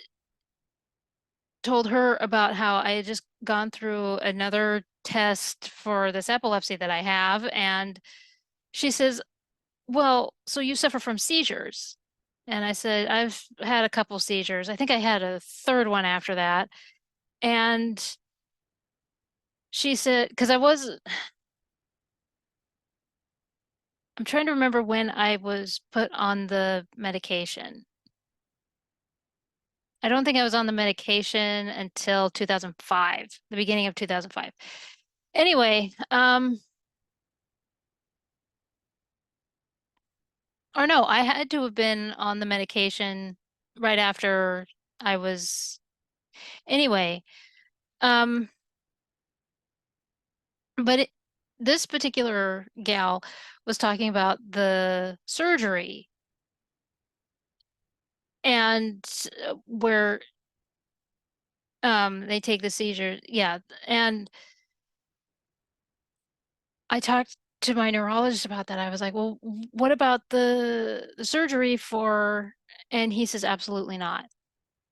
told her about how I had just gone through another test for this epilepsy that I have, and she says, "Well, so you suffer from seizures?" And I said, "I've had a couple seizures. I think I had a third one after that." And she said, because I'm trying to remember when I was put on the medication. I don't think I was on the medication until 2005, the beginning of 2005. Anyway, or no, I had to have been on the medication right after I was, anyway, um, but this particular gal was talking about the surgery and where they take the seizure. Yeah, and I talked to my neurologist about that. I was like, "Well, what about the surgery for?" And he says, "Absolutely not.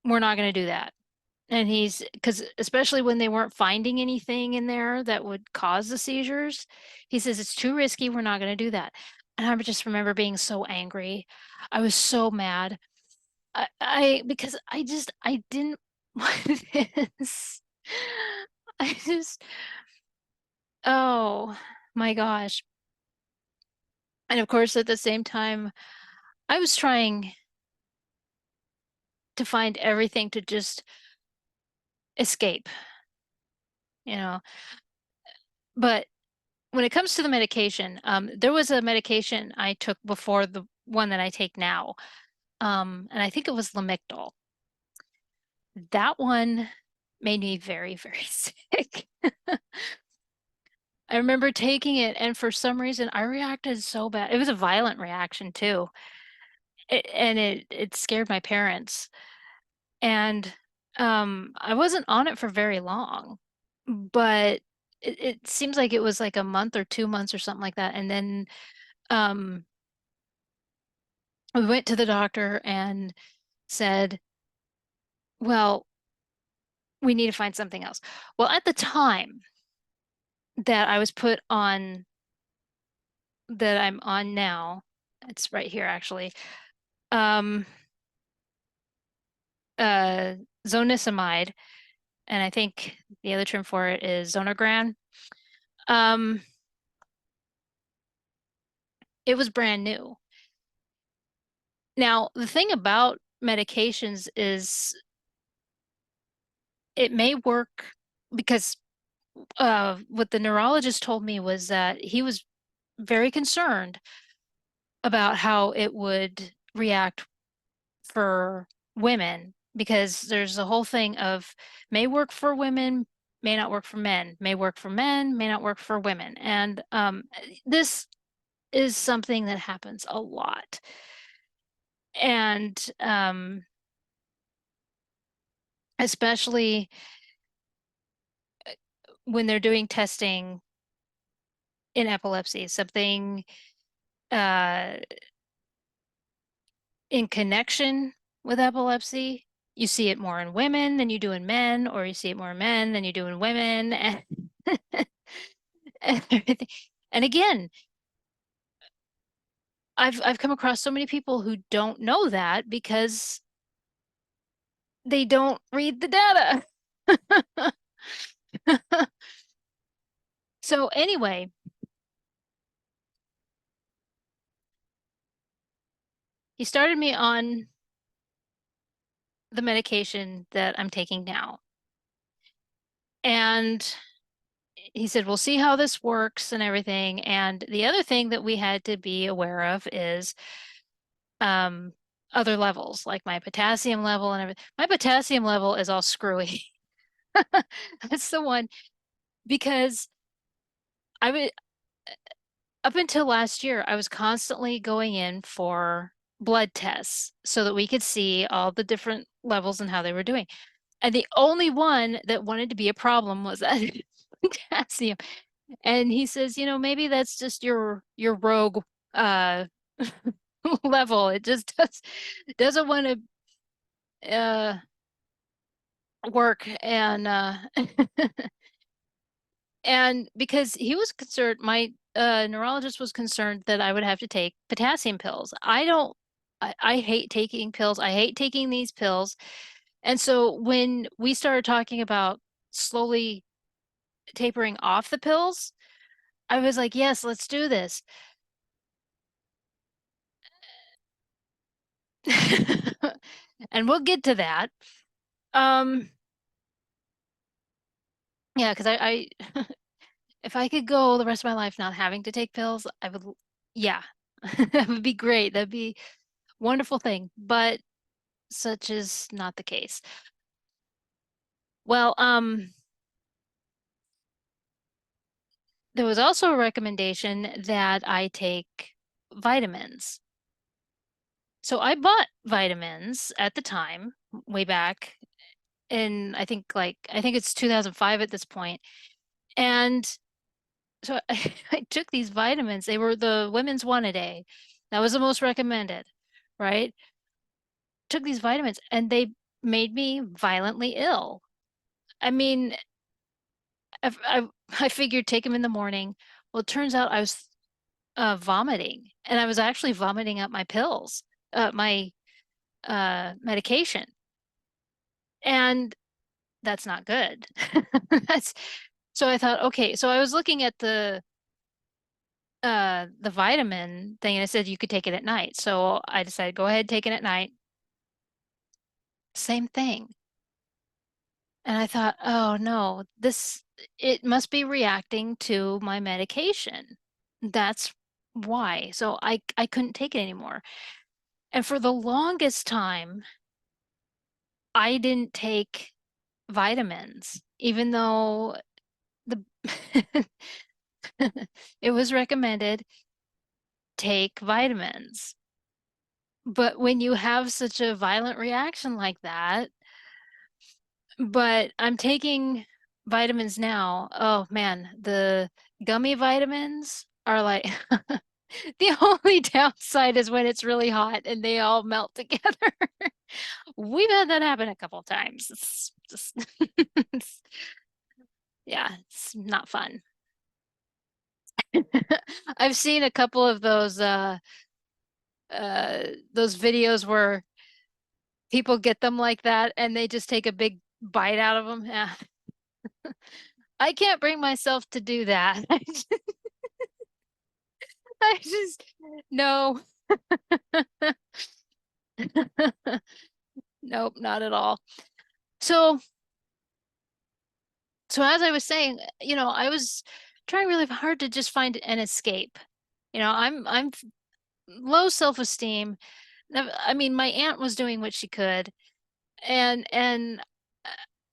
We're not going to do that." And because especially when they weren't finding anything in there that would cause the seizures, he says it's too risky. We're not going to do that. And I just remember being so angry. I was so mad. Because I didn't want this. I just, oh my gosh. And of course, at the same time, I was trying to find everything to just escape, you know. But when it comes to the medication, there was a medication I took before the one that I take now, and I think it was Lamictal. That one made me very, very sick. I remember taking it, and for some reason, I reacted so bad. It was a violent reaction too, and it scared my parents. And I wasn't on it for very long, but it seems like it was like a month or 2 months or something like that. And then um, we went to the doctor and said, well, we need to find something else. Well, at the time that I was put on, that I'm on now, it's right here actually, um, uh, zonisamide, and I think the other term for it is Zonogran. Um, it was brand new. Now, the thing about medications is it may work because what the neurologist told me was that he was very concerned about how it would react for women. because there's a whole thing of may work for women, may not work for men, may work for men, may not work for women. And this is something that happens a lot. And especially when they're doing testing in epilepsy, something uh, in connection with epilepsy, you see it more in women than you do in men, or you see it more in men than you do in women. And, and everything. And again, I've come across so many people who don't know that because they don't read the data. So anyway, he started me on the medication that I'm taking now. And he said, we'll see how this works and everything. And the other thing that we had to be aware of is um, other levels, like my potassium level and everything. My potassium level is all screwy. That's the one because I would up until last year, I was constantly going in for blood tests so that we could see all the different levels and how they were doing. And the only one that wanted to be a problem was that potassium. And he says, maybe that's just your rogue uh level. It just doesn't want to work and and because he was concerned, my neurologist was concerned that I would have to take potassium pills. I hate taking pills. I hate taking these pills. And so when we started talking about slowly tapering off the pills, I was like, yes, let's do this. And we'll get to that. Um, yeah, because I if I could go the rest of my life not having to take pills, I would, yeah, that would be great. That'd be a wonderful thing. But such is not the case. Well, there was also a recommendation that I take vitamins. So I bought vitamins at the time, way back in, I think it's 2005 at this point. And so I took these vitamins. They were the women's one a day. That was the most recommended, right? Took these vitamins and they made me violently ill. I mean, I figured take them in the morning. Well, it turns out I was vomiting, and I was actually vomiting up my pills, my medication, and that's not good. That's so I thought, okay, so I was looking at the vitamin thing, and it said you could take it at night. So I decided go ahead, take it at night. Same thing. And I thought, oh no, it must be reacting to my medication. That's why. So I couldn't take it anymore. And for the longest time, I didn't take vitamins, even though the it was recommended take vitamins. But when you have such a violent reaction like that, but I'm taking vitamins now. Oh man, the gummy vitamins are like the only downside is when it's really hot and they all melt together. We've had that happen a couple of times. It's just yeah, it's not fun. I've seen a couple of those videos where people get them like that and they just take a big bite out of them. Yeah. I can't bring myself to do that. I just no. Nope, not at all. So so as I was saying, I was trying really hard to just find an escape. I'm low self-esteem. I mean, my aunt was doing what she could, And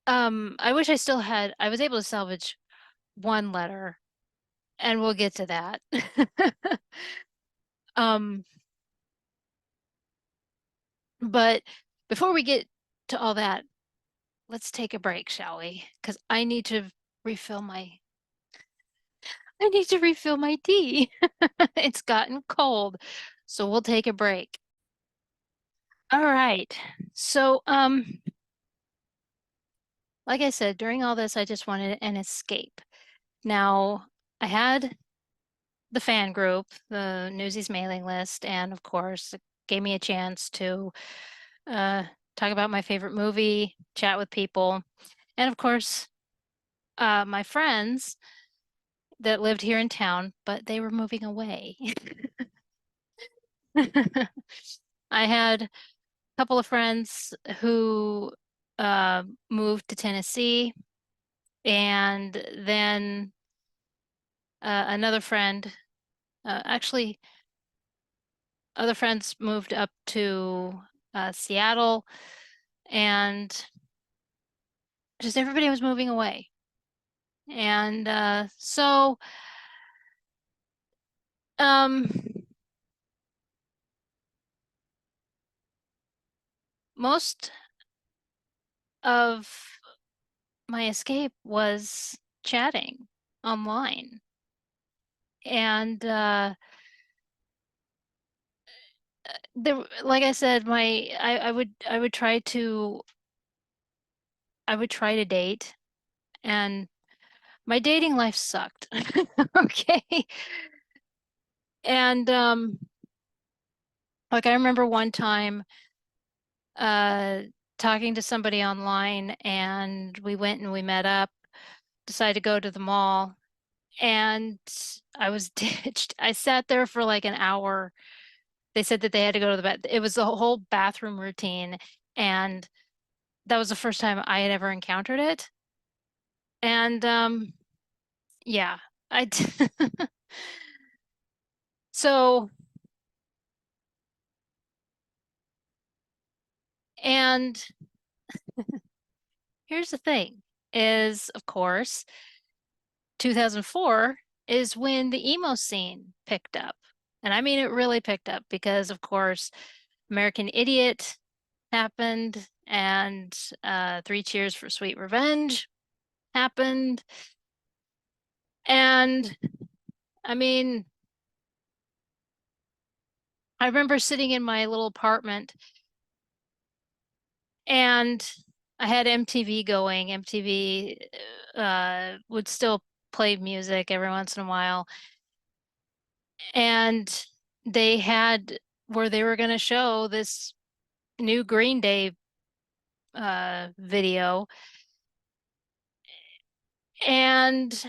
I wish I was able to salvage one letter, and we'll get to that. Um, but before we get to all that, let's take a break, shall we? Because refill my I need to refill my tea. It's gotten cold. So we'll take a break. All right. So, like I said, during all this, I just wanted an escape. Now, I had the fan group, the Newsies mailing list, and of course, it gave me a chance to uh, talk about my favorite movie, chat with people, and of course, my friends that lived here in town, but they were moving away. I had a couple of friends who moved to Tennessee, and then another friend, actually, other friends moved up to Seattle, and just everybody was moving away. And so um, most of my escape was chatting online. And like I said, I would try to date, and my dating life sucked. Okay. And like I remember one time uh talking to somebody online, and we went and we met up, decided to go to the mall, and I was ditched. I sat there for like an hour. They said that they had to go to the bath. It was a whole bathroom routine, and that was the first time I had ever encountered it. And yeah, I d- so and here's the thing is, of course, 2004 is when the emo scene picked up. And I mean it really picked up because of course American Idiot happened, and Three Cheers for Sweet Revenge happened. And I mean, I remember sitting in my little apartment, and I had MTV going. MTV would still play music every once in a while. And they had where they were going to show this new Green Day video. And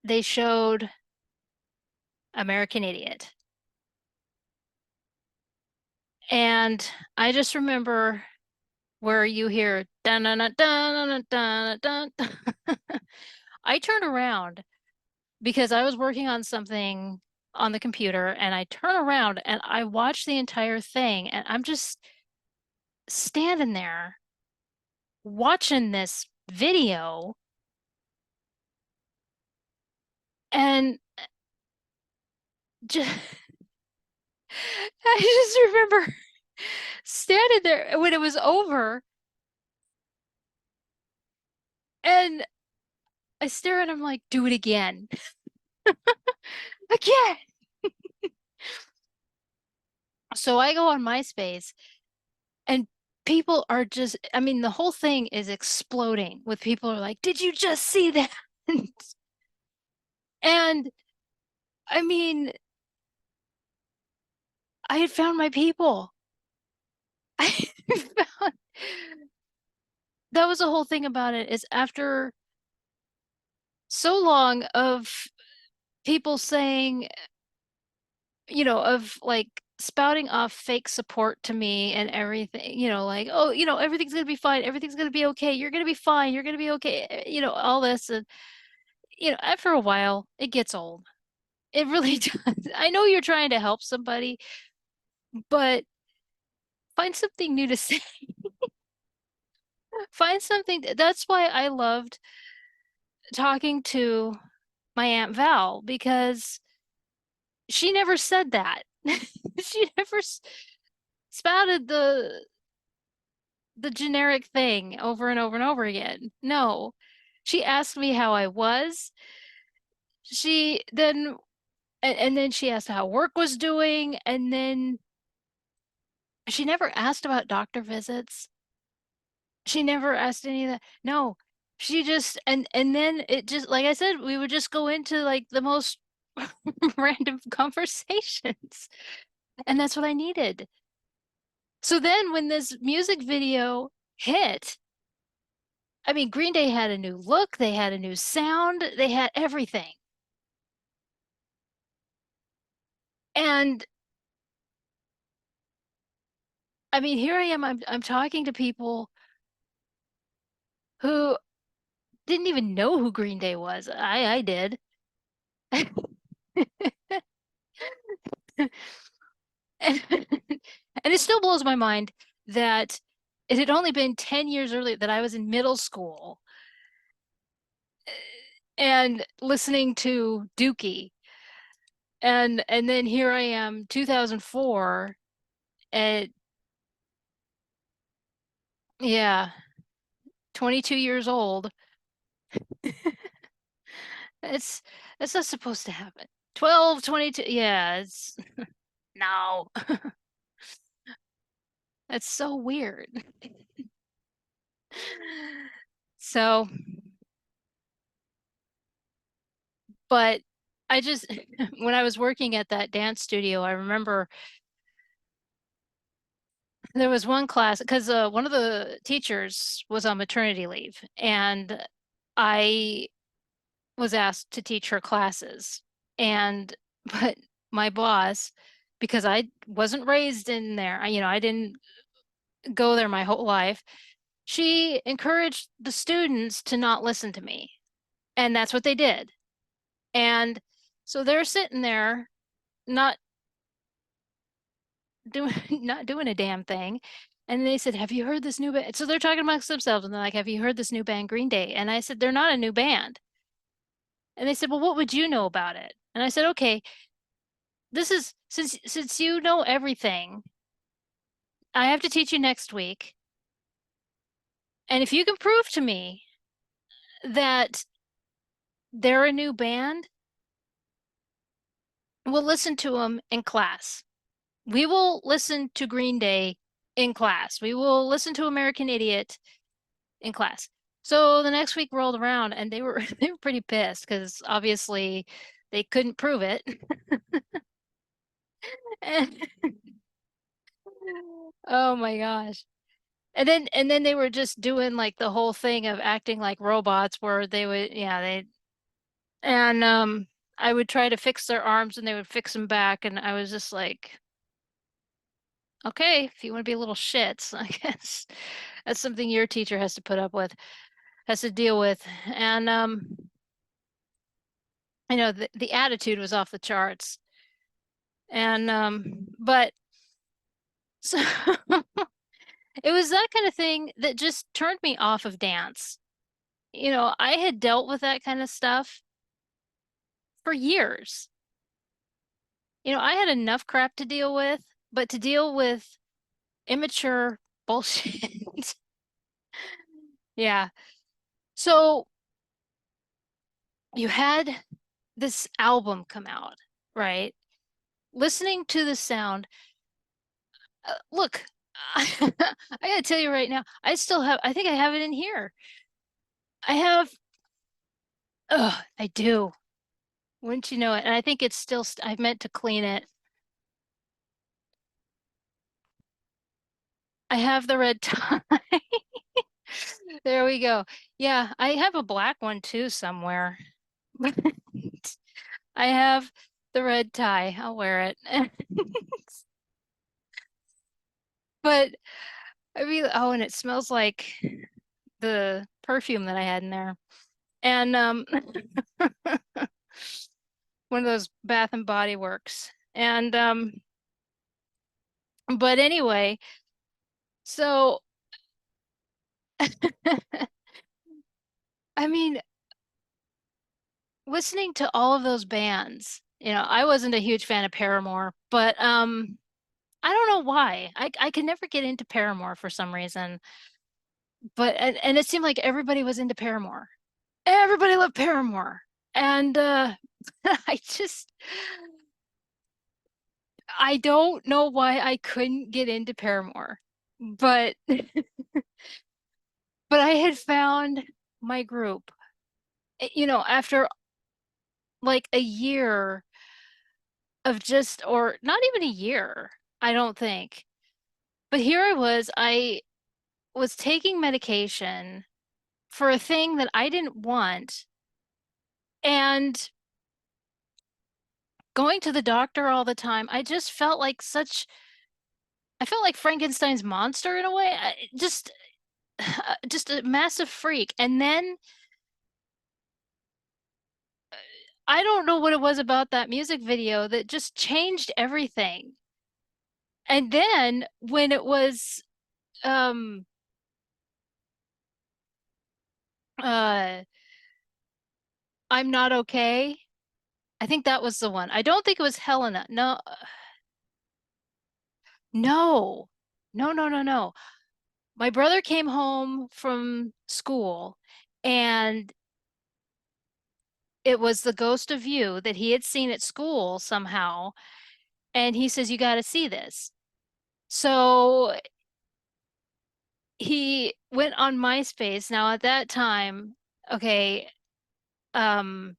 they showed American Idiot. And I just remember where you hear dun dun dun dun dun dun dun. I turned around because I was working on something on the computer, and I turn around and I watch the entire thing, and I'm just standing there watching this video, and just I just remember standing there when it was over, and I stare at him like, do it again. Again. So I go on MySpace, and people are just, I mean, the whole thing is exploding with people are like, did you just see that? And I mean, I had found my people. I found that was the whole thing about it is after so long of people saying, of like spouting off fake support to me and everything, like, oh, everything's gonna be fine, everything's gonna be okay, you're gonna be fine, you're gonna be okay, all this. And, after a while, it gets old. It really does. I know you're trying to help somebody, but Find something new to say. Find something. That's why I loved talking to my Aunt Val because she never said that. She never spouted the generic thing over and over and over again. No. She asked me how I was. She then and then she asked how work was doing, and then she never asked about doctor visits. She never asked any of that. No. She just and then it just like I said, we would just go into like the most random conversations. And that's what I needed. So then when this music video hit, I mean, Green Day had a new look, they had a new sound, they had everything. And I mean, here I am, I'm talking to people who didn't even know who Green Day was. I did. And it still blows my mind that it had only been 10 years earlier that I was in middle school and listening to Dookie. And then here I am, 2004, at yeah, 22 years old. It's that's not supposed to happen. 12, 22. Yeah, it's no. That's so weird. So, but I just when I was working at that dance studio, I remember there was one class because one of the teachers was on maternity leave, and I was asked to teach her classes. And but my boss, because I wasn't raised in there, I didn't go there my whole life, she encouraged the students to not listen to me. And that's what they did. And so they're sitting there not doing not doing a damn thing. And they said, "Have you heard this new band?" So they're talking amongst themselves and they're like, "Have you heard this new band Green Day?" And I said, "They're not a new band." And they said, "Well, what would you know about it?" And I said, "Okay, this is since you know everything, I have to teach you next week. And if you can prove to me that they're a new band, we'll listen to them in class. We will listen to Green Day in class. We will listen to American Idiot in class." So the next week rolled around and they were they were pretty pissed because obviously they couldn't prove it. And, oh my gosh. And then they were just doing like the whole thing of acting like robots where they would yeah, they and I would try to fix their arms and they would fix them back and I was just like, okay, if you want to be a little shits, I guess that's something your teacher has to put up with, has to deal with. And the attitude was off the charts. And but so it was that kind of thing that just turned me off of dance. I had dealt with that kind of stuff for years. I had enough crap to deal with, but to deal with immature bullshit. Yeah. So you had this album come out, right? Listening to the sound, look, I gotta tell you right now, I think I have it in here. I have, I do. Wouldn't you know it? And I think it's still, I meant to clean it. I have the red tie. There we go. Yeah, I have a black one too somewhere. I have the red tie. I'll wear it. But I mean, oh, and it smells like the perfume that I had in there. And one of those Bath and Body Works. And but anyway, So, I mean, listening to all of those bands, I wasn't a huge fan of Paramore, but I don't know why. I could never get into Paramore for some reason. But and it seemed like everybody was into Paramore. Everybody loved Paramore. And I just I don't know why I couldn't get into Paramore. But but I had found my group. After like a year of just, or not even a year, I don't think. But here I was taking medication for a thing that I didn't want and going to the doctor all the time. I felt like Frankenstein's monster in a way. Just a massive freak. And then I don't know what it was about that music video that just changed everything. And then when it was um uh I'm not okay. I think that was the one. I don't think it was Helena. No, no, no, no, no, no. My brother came home from school and it was the Ghost of You that he had seen at school somehow. And he says, "You got to see this." So he went on MySpace. Now at that time, okay, um,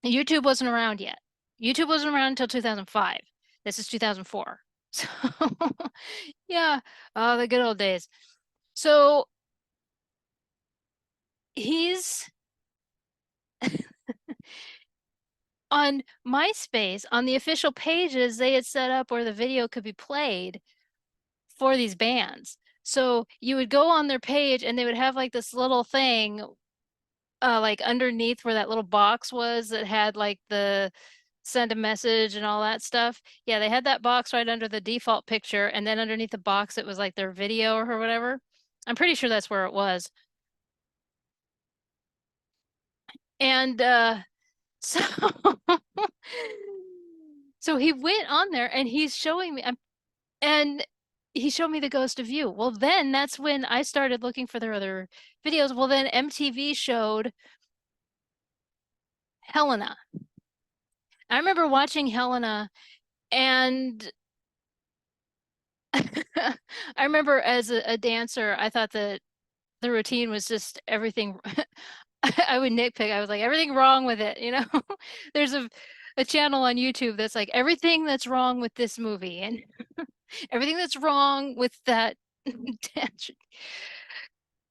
YouTube wasn't around yet. YouTube wasn't around until 2005. This is 2004. So yeah, oh, the good old days. So he's on MySpace, on the official pages, they had set up where the video could be played for these bands. So you would go on their page and they would have like this little thing, like underneath where that little box was that had like the send a message and all that stuff. Yeah, they had that box right under the default picture, and then underneath the box it was like their video or whatever. I'm pretty sure that's where it was. And so so he went on there and he's showing me and he showed me the Ghost of You. Well, then that's when I started looking for their other videos. Well, then MTV showed Helena. I remember watching Helena and I remember as a dancer, I thought that the routine was just everything. I would nitpick. I was like, everything wrong with it, you know? There's a channel on YouTube that's like everything that's wrong with this movie and everything that's wrong with that dance.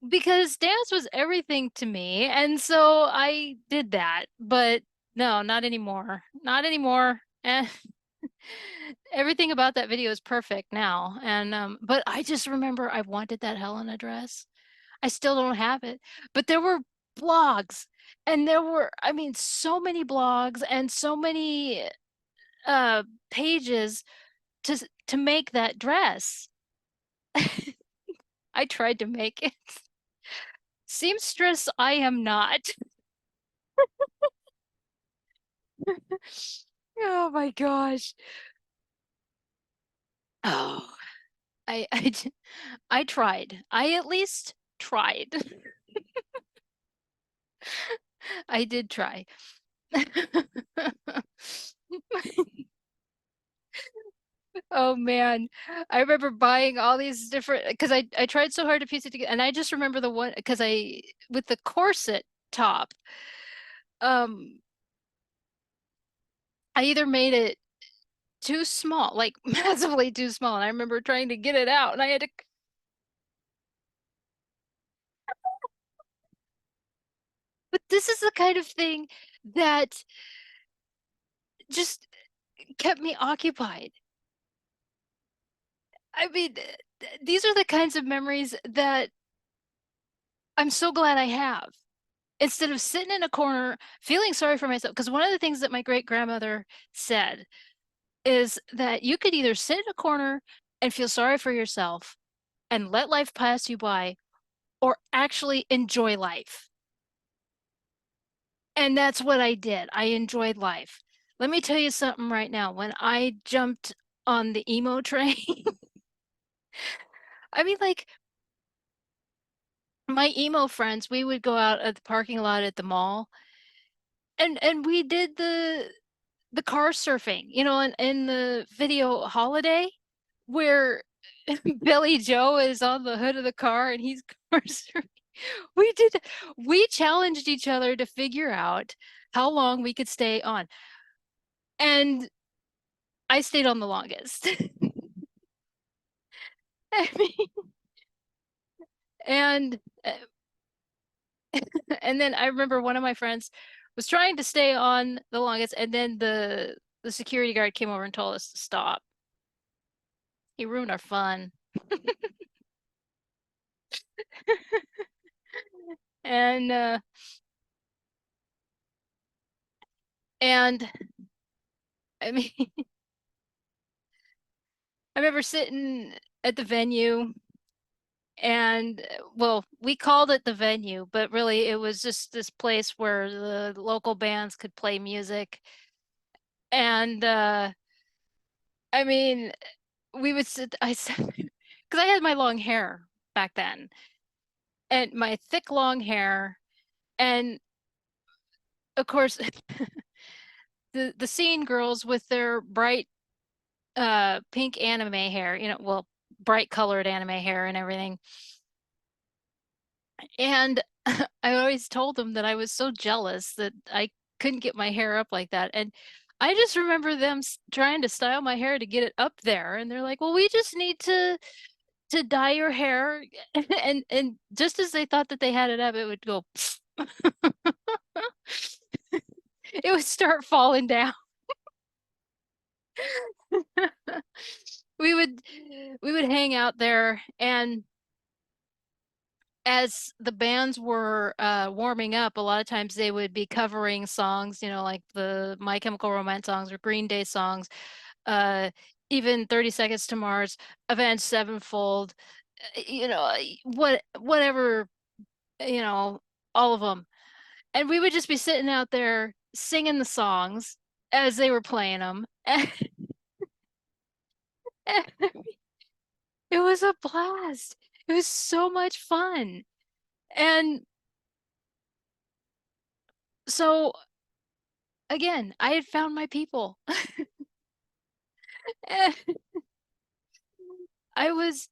Because dance was everything to me, and so I did that. But no, not anymore. Not anymore. And everything about that video is perfect now. And but I just remember I wanted that Helena dress. I still don't have it. But there were blogs and there were, I mean, so many blogs and so many pages to make that dress. I tried to make it. Seamstress, I am not. Oh my gosh. Oh, I tried. I at least tried. I did try. Oh man. I remember buying all these different because I tried so hard to piece it together and I just remember the one because I with the corset top um I either made it too small, like massively too small, and I remember trying to get it out and I had to, but this is the kind of thing that just kept me occupied. I mean, these are the kinds of memories that I'm so glad I have. Instead of sitting in a corner feeling sorry for myself, because one of the things that my great grandmother said is that you could either sit in a corner and feel sorry for yourself and let life pass you by, or actually enjoy life. And that's what I did. I enjoyed life. Let me tell you something right now. When I jumped on the emo train, I mean, like, my emo friends, we would go out at the parking lot at the mall, and we did the car surfing, in the video Holiday, where Billy Joe is on the hood of the car and he's car surfing. We did, we challenged each other to figure out how long we could stay on. And I stayed on the longest. I mean, and uh, and then I remember one of my friends was trying to stay on the longest, and then the security guard came over and told us to stop. He ruined our fun. And and I mean, I remember sitting at the venue, and well, we called it the venue, but really it was just this place where the local bands could play music. And I mean, we would sit, I said, because I had my long hair back then, and my thick long hair, and of course the scene girls with their bright pink anime hair, well, bright colored anime hair and everything. And I always told them that I was so jealous that I couldn't get my hair up like that. And I just remember them trying to style my hair to get it up there, and they're like, "Well, we just need to dye your hair." And just as they thought that they had it up, it would go it would start falling down. We would we would hang out there, and as the bands were warming up, a lot of times they would be covering songs, like the My Chemical Romance songs or Green Day songs, uh, even 30 Seconds to Mars, Avenged Sevenfold, whatever, you know, all of them. And we would just be sitting out there singing the songs as they were playing them. It was a blast. It was so much fun. And so again, I had found my people. I was,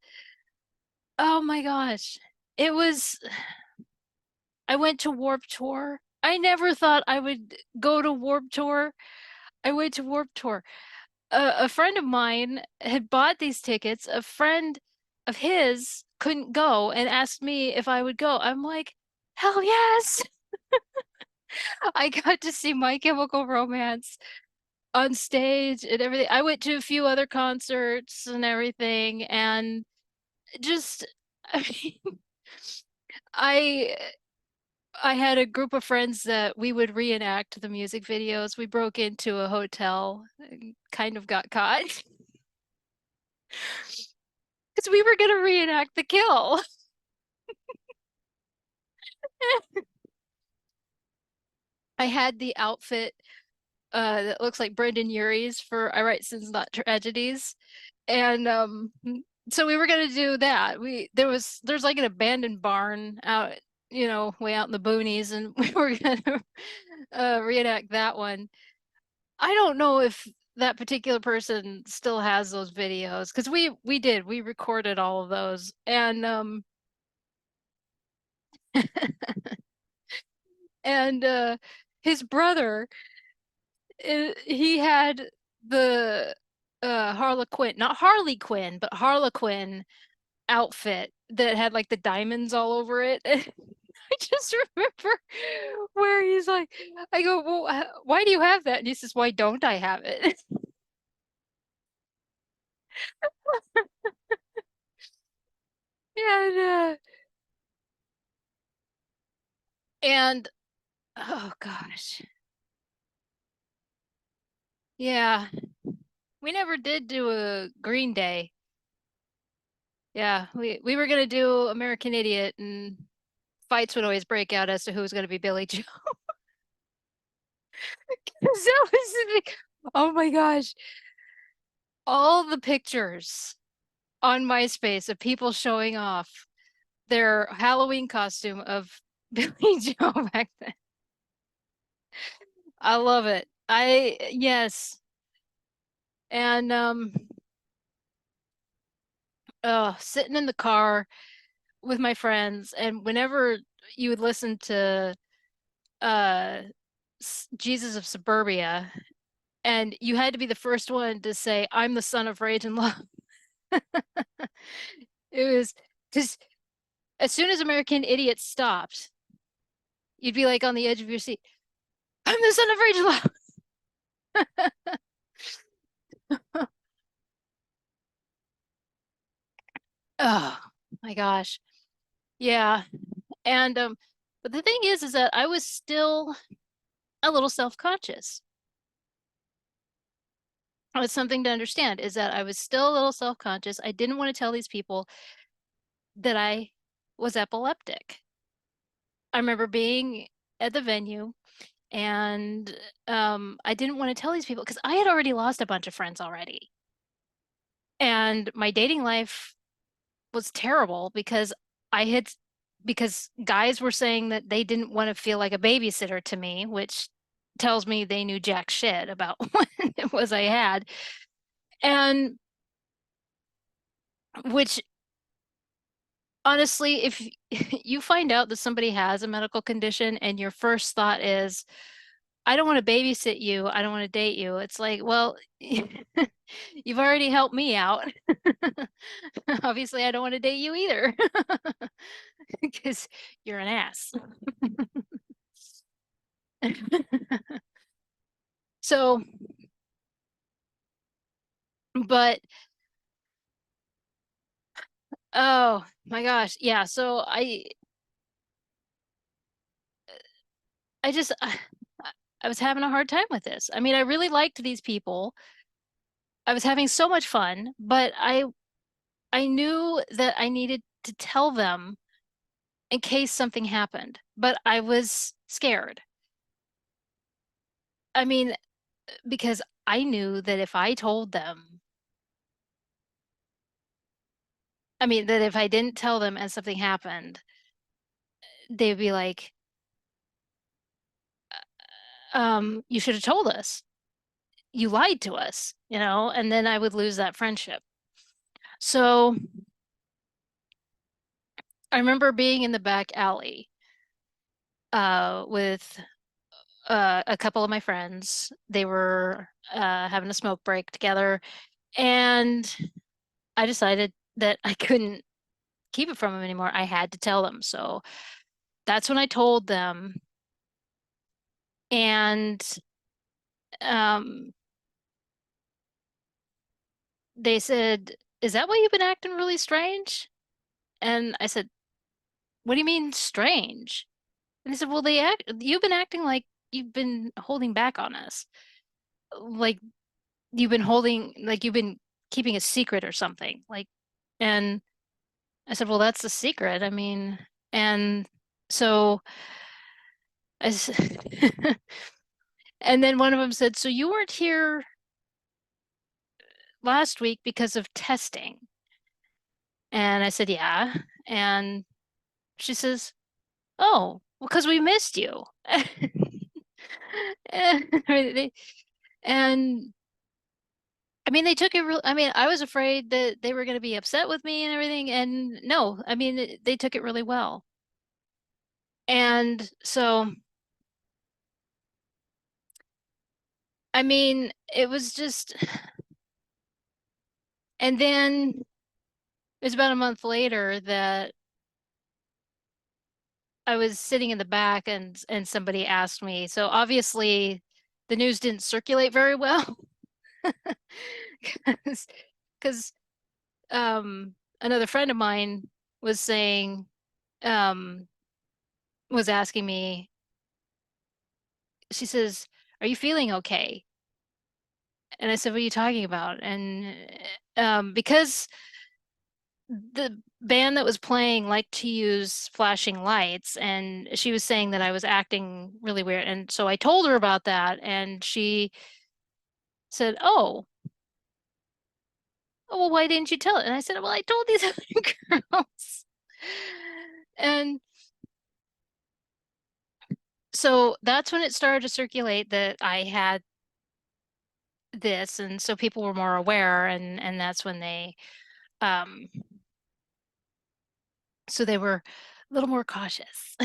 oh my gosh. It was, I went to Warp Tour. I never thought I would go to Warp Tour. I went to Warp Tour. A friend of mine had bought these tickets. A friend of his couldn't go and asked me if I would go. I'm like, hell yes. I got to see My Chemical Romance on stage and everything. I went to a few other concerts and everything, and just, I mean, I I had a group of friends that we would reenact the music videos. We broke into a hotel and kind of got caught because we were going to reenact the kill. I had the outfit that looks like Brendan Urie's for I Write Sins Not Tragedies. And so we were gonna do that. There's like an abandoned barn out, way out in the boonies, and we were gonna reenact that one. I don't know if that particular person still has those videos, because we recorded all of those. And and his brother, he had the Harlequin, not Harley Quinn, but Harlequin outfit that had like the diamonds all over it. I just remember where he's like, I go, well, why do you have that? And he says, why don't I have it? And and oh gosh, yeah, we never did do a Green Day. Yeah, we were gonna do American Idiot, and fights would always break out as to who was gonna be Billy Joe. That was the big, oh my gosh. All the pictures on MySpace of people showing off their Halloween costume of Billy Joe back then. I love it. Yes. And sitting in the car with my friends, and whenever you would listen to uh Jesus of Suburbia, and you had to be the first one to say, "I'm the son of rage and love." It was because as soon as American Idiot stopped, you'd be like on the edge of your seat. I'm the son of rage and love. Oh my gosh. Yeah. And but the thing is that I was still a little self-conscious. It's something to understand is that I was still a little self-conscious. I didn't want to tell these people that I was epileptic. I remember being at the venue, and I didn't want to tell these people because I had already lost a bunch of friends already. And my dating life was terrible I had because guys were saying that they didn't want to feel like a babysitter to me, which tells me they knew jack shit about what it was I had. And which honestly, if you find out that somebody has a medical condition and your first thought is, I don't want to babysit you, I don't want to date you, it's like, well, you've already helped me out. Obviously, I don't want to date you either because you're an ass. So, but oh my gosh, yeah. So I just I was having a hard time with this. I mean, I really liked these people. I was having so much fun, but I knew that I needed to tell them in case something happened, but I was scared. I mean, because I knew that if I told them, I mean, that if I didn't tell them and something happened, they'd be like, you should have told us. You lied to us, and then I would lose that friendship. So I remember being in the back alley with a couple of my friends. They were having a smoke break together, and I decided that I couldn't keep it from them anymore. I had to tell them. So that's when I told them. And um, they said, "Is that why you've been acting really strange?" And I said, "What do you mean strange?" And they said, "Well, you've been acting like you've been holding back on us. Like like you've been keeping a secret or something." And I said, "Well, that's the secret. I mean," and so I s- and then one of them said, "So you weren't here last week because of testing?" And I said, "Yeah." And she says, "Oh, well, because we missed you." And and I mean, they took it real. I mean, I was afraid that they were going to be upset with me and everything. And no, I mean, they took it really well. And so, I mean, it was just, and then it was about a month later that I was sitting in the back, and somebody asked me. So obviously, the news didn't circulate very well because another friend of mine was saying um was asking me, she says, "Are you feeling okay?" And I said, "What are you talking about?" And because the band that was playing liked to use flashing lights, and she was saying that I was acting really weird. And so I told her about that, and she said, oh, well, why didn't you tell it? And I said, well, I told these other girls. And so that's when it started to circulate that I had this, and so people were more aware, and that's when um they were a little more cautious.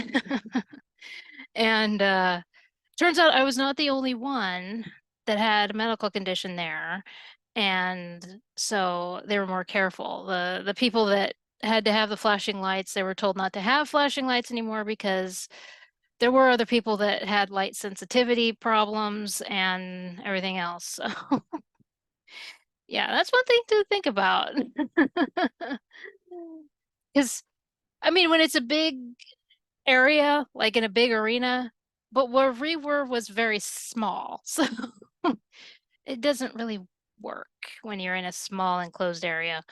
And turns out I was not the only one that had a medical condition there. And so they were more careful. The people that had to have the flashing lights, they were told not to have flashing lights anymore because there were other people that had light sensitivity problems and everything else. So yeah, that's one thing to think about. Because I mean, when it's a big area, like in a big arena, but where we were was very small. So it doesn't really work when you're in a small enclosed area.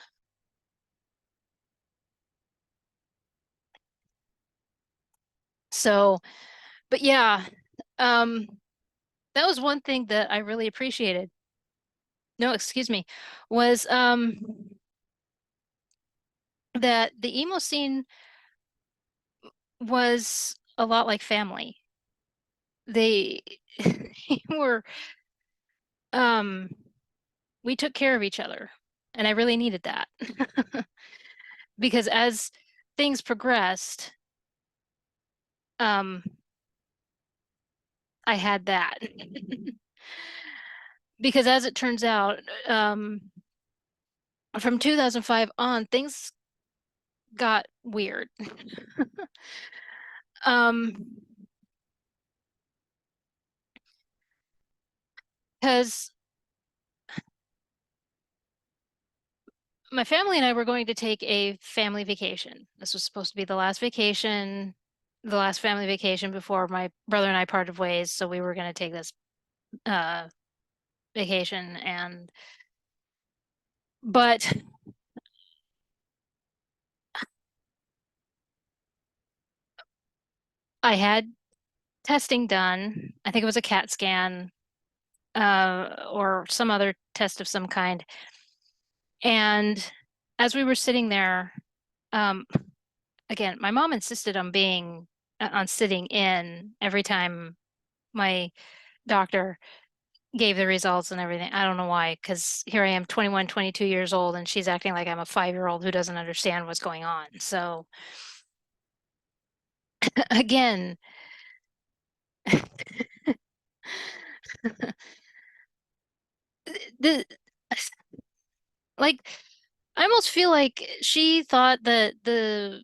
So, but yeah, um, that was one thing that I really appreciated. No, excuse me, was that the emo scene was a lot like family. They were um we took care of each other, and I really needed that. Because as things progressed, um I had that. Because as it turns out, from 2005 on, things got weird. Um, because my family and I were going to take a family vacation. This was supposed to be the last family vacation before my brother and I parted ways. So we were going to take this uh vacation, and but I had testing done. I think it was a CAT scan, or some other test of some kind. And as we were sitting there, um, again, my mom insisted on on sitting in every time my doctor gave the results and everything. I don't know why, because here I am, 21, 22 years old, and she's acting like I'm a 5-year-old who doesn't understand what's going on. So again, the like I almost feel like she thought that the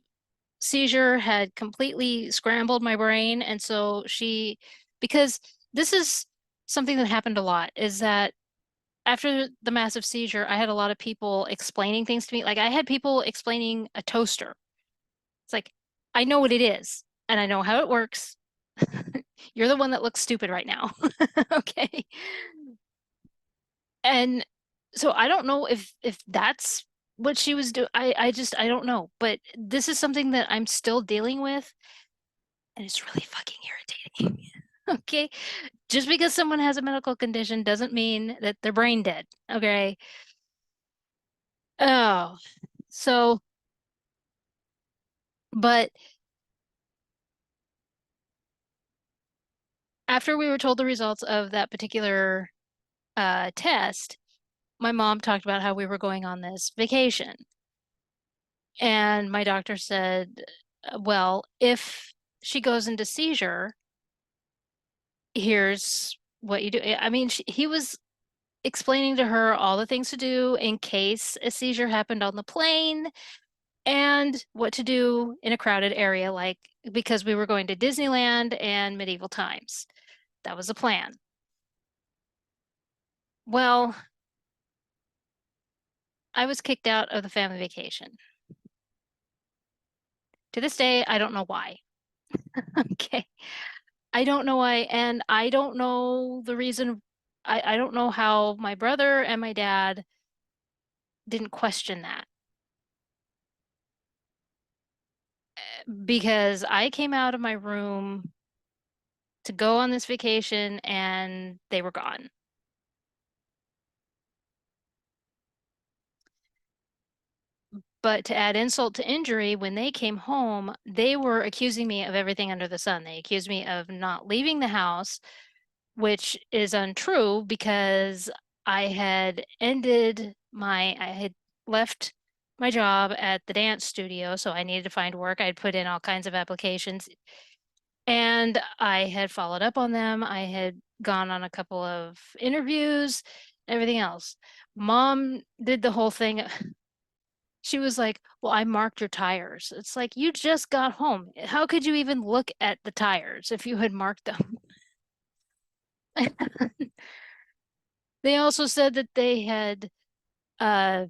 seizure had completely scrambled my brain. And so because this is something that happened a lot, is that after the massive seizure, I had a lot of people explaining things to me. Like I had people explaining a toaster. It's like, I know what it is and I know how it works. You're the one that looks stupid right now. Okay. And so I don't know if that's what she was doing. I don't know. But this is something that I'm still dealing with, and it's really fucking irritating. Okay. Just because someone has a medical condition doesn't mean that they're brain dead. Okay. Oh, so, but after we were told the results of that particular test, my mom talked about how we were going on this vacation. And my doctor said, well, if she goes into seizure, here's what you do. I mean, he was explaining to her all the things to do in case a seizure happened on the plane, and what to do in a crowded area, like because we were going to Disneyland and medieval times. That was the plan. Well, I was kicked out of the family vacation. To this day, I don't know why. Okay. I don't know why, and I don't know the reason. I don't know how my brother and my dad didn't question that. because I came out of my room to go on this vacation and they were gone. But to add insult to injury, when they came home, they were accusing me of everything under the sun. They accused me of not leaving the house, which is untrue because I had left my job at the dance studio, so I needed to find work. I'd put in all kinds of applications and I had followed up on them. I had gone on a couple of interviews, everything else. Mom did the whole thing. She was like, "Well, I marked your tires." It's like, you just got home. How could you even look at the tires if you had marked them? They also said that they had uh,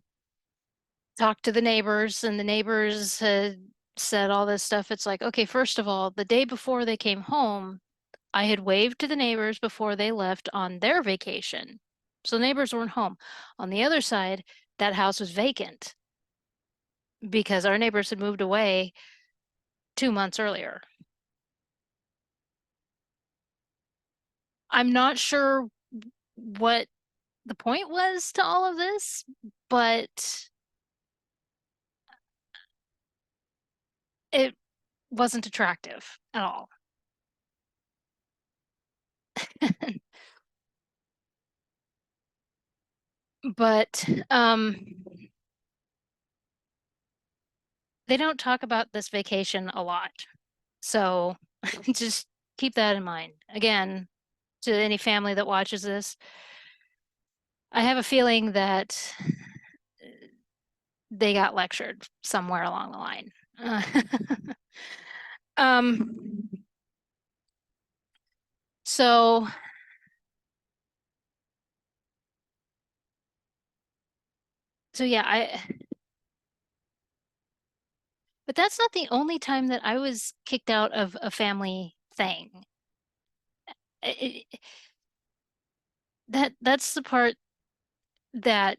talked to the neighbors, and the neighbors had said all this stuff. It's like, okay, first of all, the day before they came home, I had waved to the neighbors before they left on their vacation. So the neighbors weren't home. On the other side, that house was vacant because our neighbors had moved away 2 months earlier. I'm not sure what the point was to all of this, but it wasn't attractive at all. But they don't talk about this vacation a lot. So just keep that in mind. Again, to any family that watches this, I have a feeling that they got lectured somewhere along the line. Uh, um, so so yeah, but that's not the only time that I was kicked out of a family thing. It, that's the part that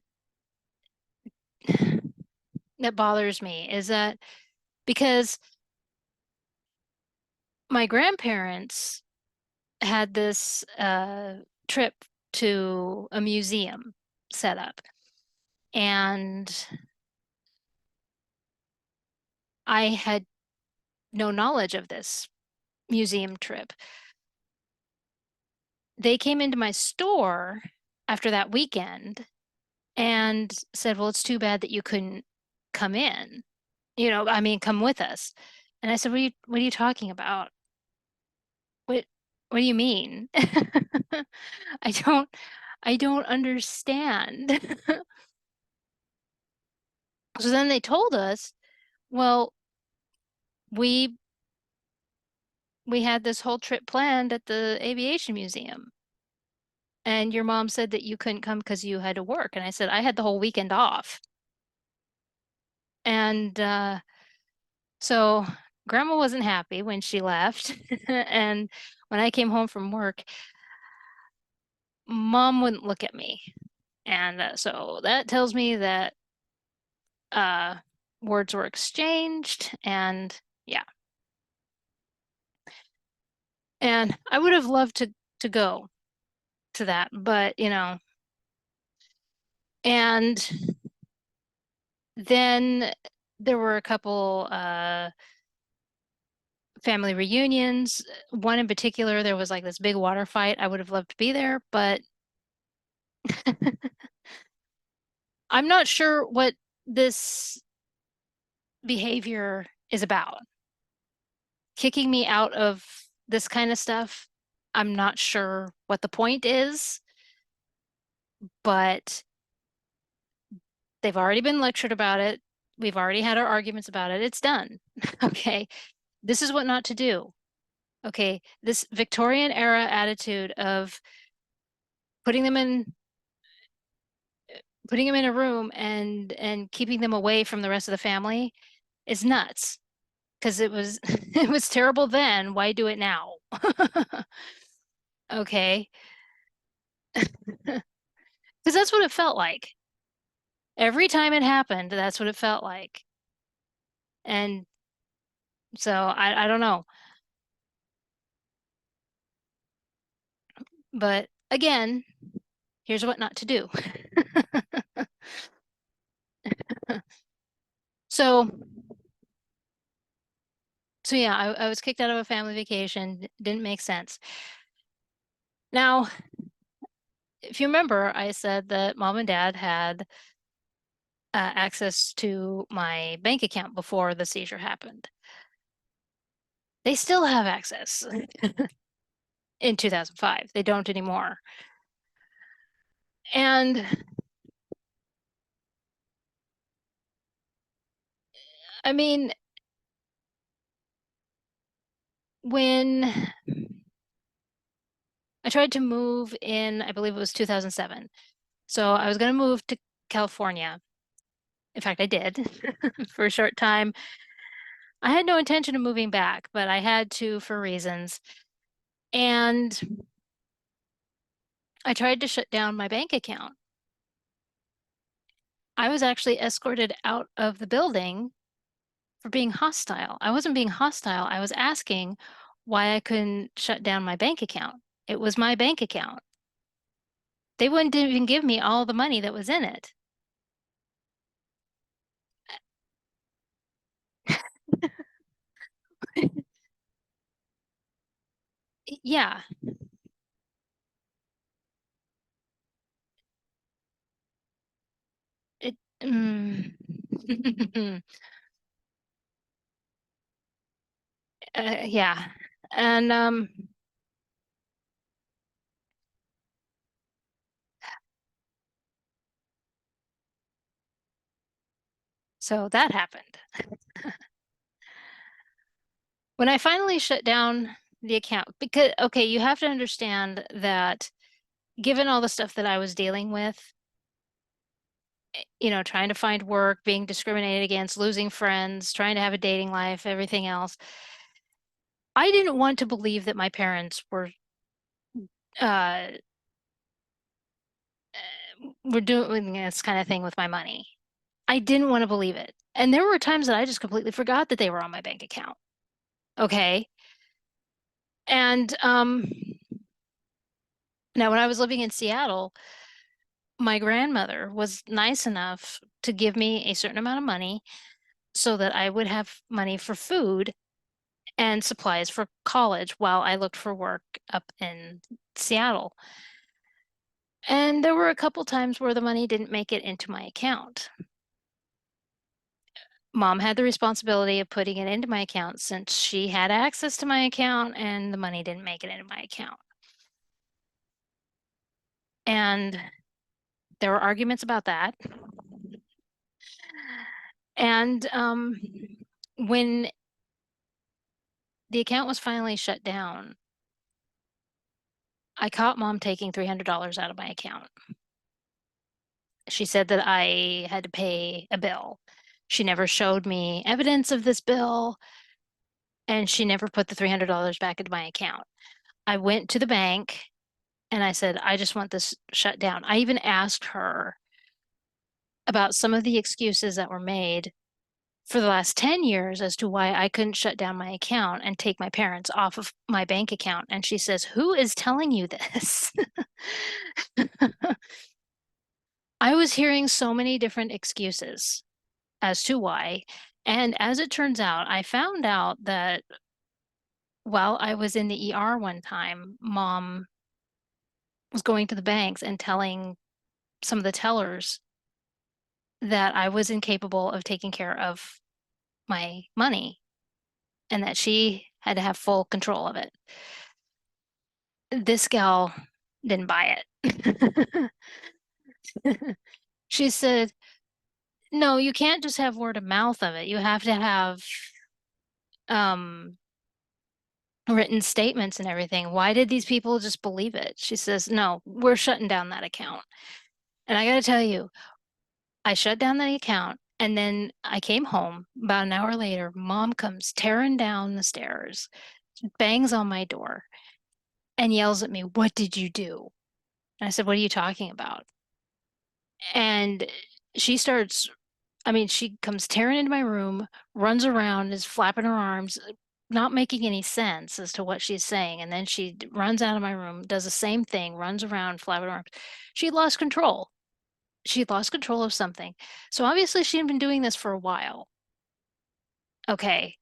that bothers me is that because my grandparents had this trip to a museum set up, and I had no knowledge of this museum trip. They came into my store after that weekend and said, "Well, it's too bad that you couldn't come in. I mean, come with us." And I said, what are you talking about? What what do you mean?" I don't I don't understand. So then they told us, "Well, we we had this whole trip planned at the aviation museum, and your mom said that you couldn't come because you had to work." And I said, "I had the whole weekend off." And so grandma wasn't happy when she left. And when I came home from work, mom wouldn't look at me. And so that tells me that uh, words were exchanged. And yeah, and I would have loved to go to that, but and then there were a couple family reunions. One in particular, there was like this big water fight. I would have loved to be there, but I'm not sure what this behavior is about. Kicking me out of this kind of stuff, I'm not sure what the point is, but they've already been lectured about it. We've already had our arguments about it. It's done. Okay. This is what not to do. Okay. This Victorian era attitude of putting them in putting them in a room and keeping them away from the rest of the family is nuts because it was it was terrible then. Why do it now? Okay. Because that's what it felt like. Every time it happened, that's what it felt like. And So I don't know. But again, here's what not to do. So so yeah, I was kicked out of a family vacation. Didn't make sense. Now, if you remember, I said that mom and dad had access to my bank account before the seizure happened. They still have access in 2005. They don't anymore. And I mean, when I tried to move in, I believe it was 2007. So I was going to move to California. In fact, I did for a short time. I had no intention of moving back, but I had to for reasons. And I tried to shut down my bank account. I was actually escorted out of the building for being hostile. I wasn't being hostile. I was asking why I couldn't shut down my bank account. It was my bank account. They wouldn't even give me all the money that was in it. Yeah. It, mm. Yeah. And so that happened. When I finally shut down the account, because, okay, you have to understand that given all the stuff that I was dealing with, trying to find work, being discriminated against, losing friends, trying to have a dating life, everything else, I didn't want to believe that my parents uh were doing this kind of thing with my money. I didn't want to believe it. And there were times that I just completely forgot that they were on my bank account. Okay. And now when I was living in Seattle, my grandmother was nice enough to give me a certain amount of money so that I would have money for food and supplies for college while I looked for work up in Seattle. And there were a couple times where the money didn't make it into my account. Mom had the responsibility of putting it into my account since she had access to my account and the money didn't make it into my account. And there were arguments about that. And when the account was finally shut down, I caught mom taking $300 out of my account. She said that I had to pay a bill. She never showed me evidence of this bill, and she never put the $300 back into my account. I went to the bank and I said, I just want this shut down. I even asked her about some of the excuses that were made for the last 10 years as to why I couldn't shut down my account and take my parents off of my bank account. And she says, who is telling you this? I was hearing so many different excuses as to why. And as it turns out, I found out that while I was in the ER one time, mom was going to the banks and telling some of the tellers that I was incapable of taking care of my money and that she had to have full control of it. This gal didn't buy it. She said, no, you can't just have word of mouth of it. You have to have um, written statements and everything. Why did these people just believe it? She says, no, we're shutting down that account. And I got to tell you, I shut down the account and then I came home about an hour later. Mom comes tearing down the stairs, bangs on my door, and yells at me, what did you do? And I said, what are you talking about? And she starts I mean, she comes tearing into my room, runs around, is flapping her arms, not making any sense as to what she's saying. And then she runs out of my room, does the same thing, runs around, flapping her arms. She lost control. She lost control of something. So obviously she had been doing this for a while. Okay.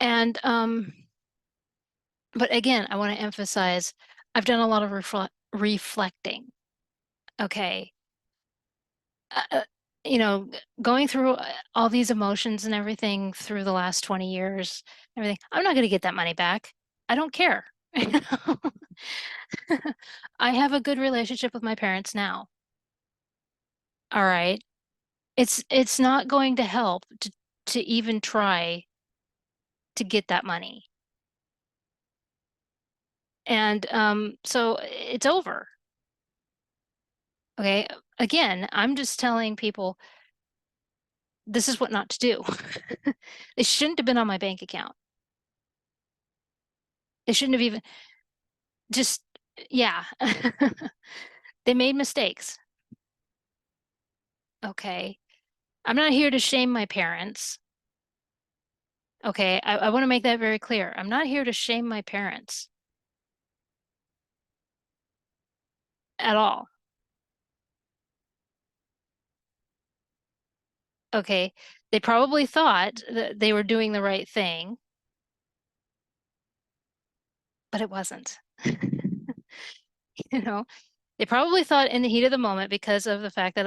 And but again, I want to emphasize I've done a lot of reflecting. Okay. Uh, uh, you know, going through all these emotions and everything through the last 20 years, everything, I'm not going to get that money back. I don't care. You know? I have a good relationship with my parents now. All right. It's not going to help to even try to get that money. And so it's over. Okay. Again, I'm just telling people this is what not to do. It shouldn't have been on my bank account. It shouldn't have even just, yeah. They made mistakes. Okay. I'm not here to shame my parents. Okay. I want to make that very clear. I'm not here to shame my parents at all. Okay. They probably thought that they were doing the right thing, but it wasn't. You know, they probably thought in the heat of the moment because of the fact that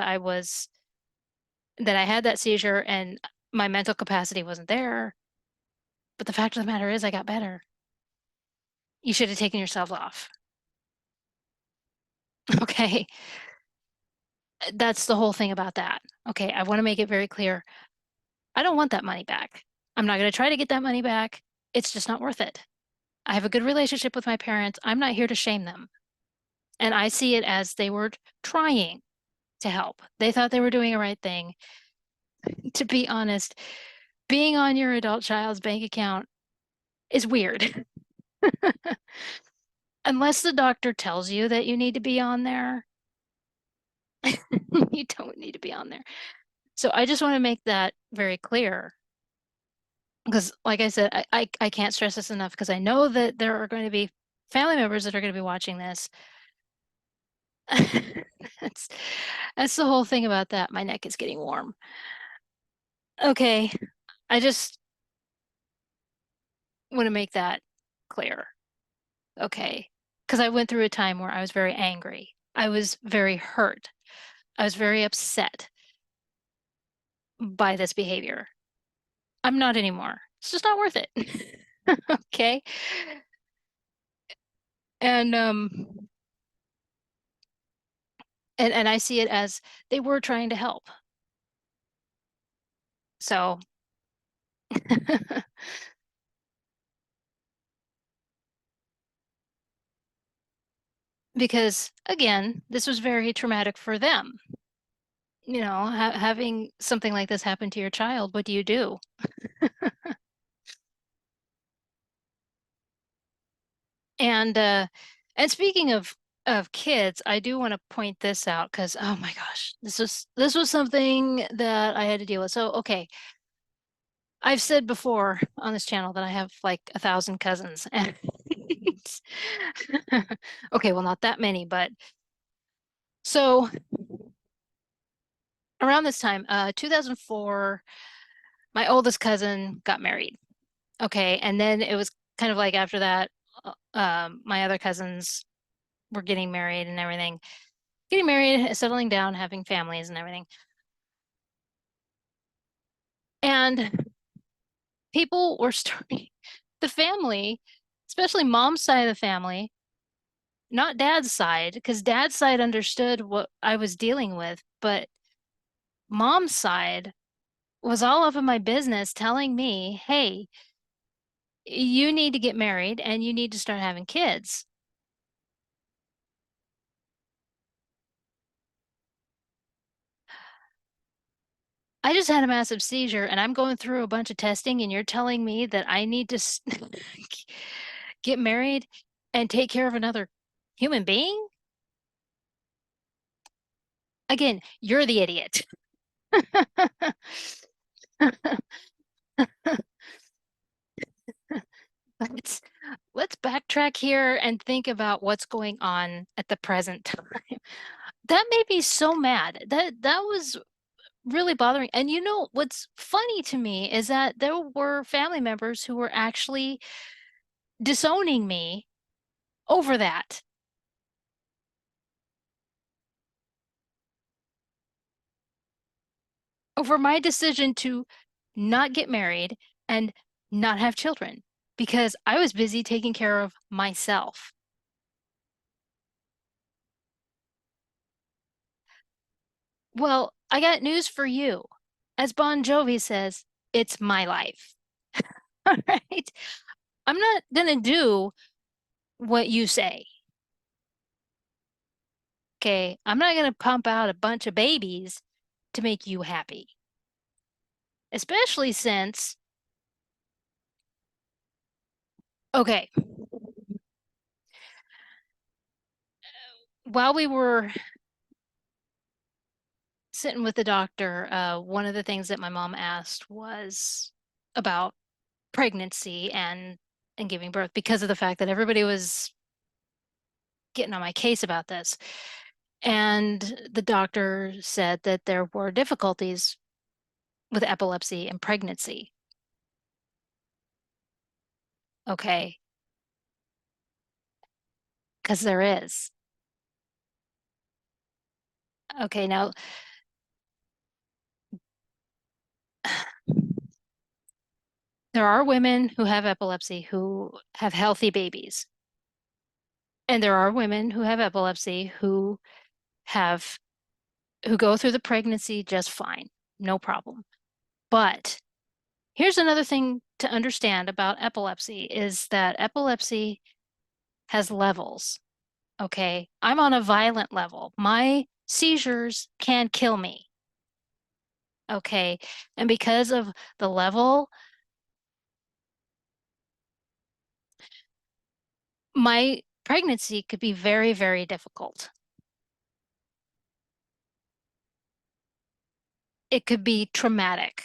that I had that seizure and my mental capacity wasn't there. But the fact of the matter is, I got better. You should have taken yourself off. Okay. That's the whole thing about that. Okay. I want to make it very clear. I don't want that money back. I'm not going to try to get that money back. It's just not worth it. I have a good relationship with my parents. I'm not here to shame them. And I see it as they were trying to help. They thought they were doing a right thing. To be honest, being on your adult child's bank account is weird. Unless the doctor tells you that you need to be on there, you don't need to be on there. So I just want to make that very clear because, like I said, I can't stress this enough because I know that there are going to be family members that are going to be watching this. That's that's the whole thing about that. My neck is getting warm. Okay, I just want to make that clear. Okay, because I went through a time where I was very angry. I was very hurt. I was very upset by this behavior. I'm not anymore. It's just not worth it. Okay. And and I see it as they were trying to help. So because again, this was very traumatic for them. You know, having something like this happen to your child, what do you do? And and speaking of kids, I do want to point this out because oh my gosh, this was something that I had to deal with. So okay, I've said before on this channel that I have like 1,000 cousins and okay, well not that many, but so around this time, 2004, my oldest cousin got married. Okay, and then it was kind of like after that, my other cousins were getting married and everything, getting married, settling down, having families and everything. And people were starting, the family, especially mom's side of the family, not dad's side, because dad's side understood what I was dealing with, but mom's side was all up in my business telling me, hey, you need to get married and you need to start having kids. I just had a massive seizure and I'm going through a bunch of testing, and you're telling me that I need to get married and take care of another human being? Again, you're the idiot. Let's let's backtrack here and think about what's going on at the present time. That made me so mad. That was really bothering. And you know what's funny to me is that there were family members who were actually disowning me over that, over my decision to not get married and not have children because I was busy taking care of myself. Well, I got news for you. As Bon Jovi says, it's my life. All right. I'm not gonna do what you say. Okay. I'm not gonna pump out a bunch of babies to make you happy. Especially since, okay, while we were sitting with the doctor, one of the things that my mom asked was about pregnancy and giving birth because of the fact that everybody was getting on my case about this. And the doctor said that there were difficulties with epilepsy and pregnancy. Okay, because there is. Okay, now there are women who have epilepsy who have healthy babies. And there are women who have epilepsy have who go through the pregnancy just fine, no problem. But here's another thing to understand about epilepsy is that epilepsy has levels. Okay, I'm on a violent level. My seizures can kill me. Okay, and because of the level, my pregnancy could be very, very difficult. It could be traumatic.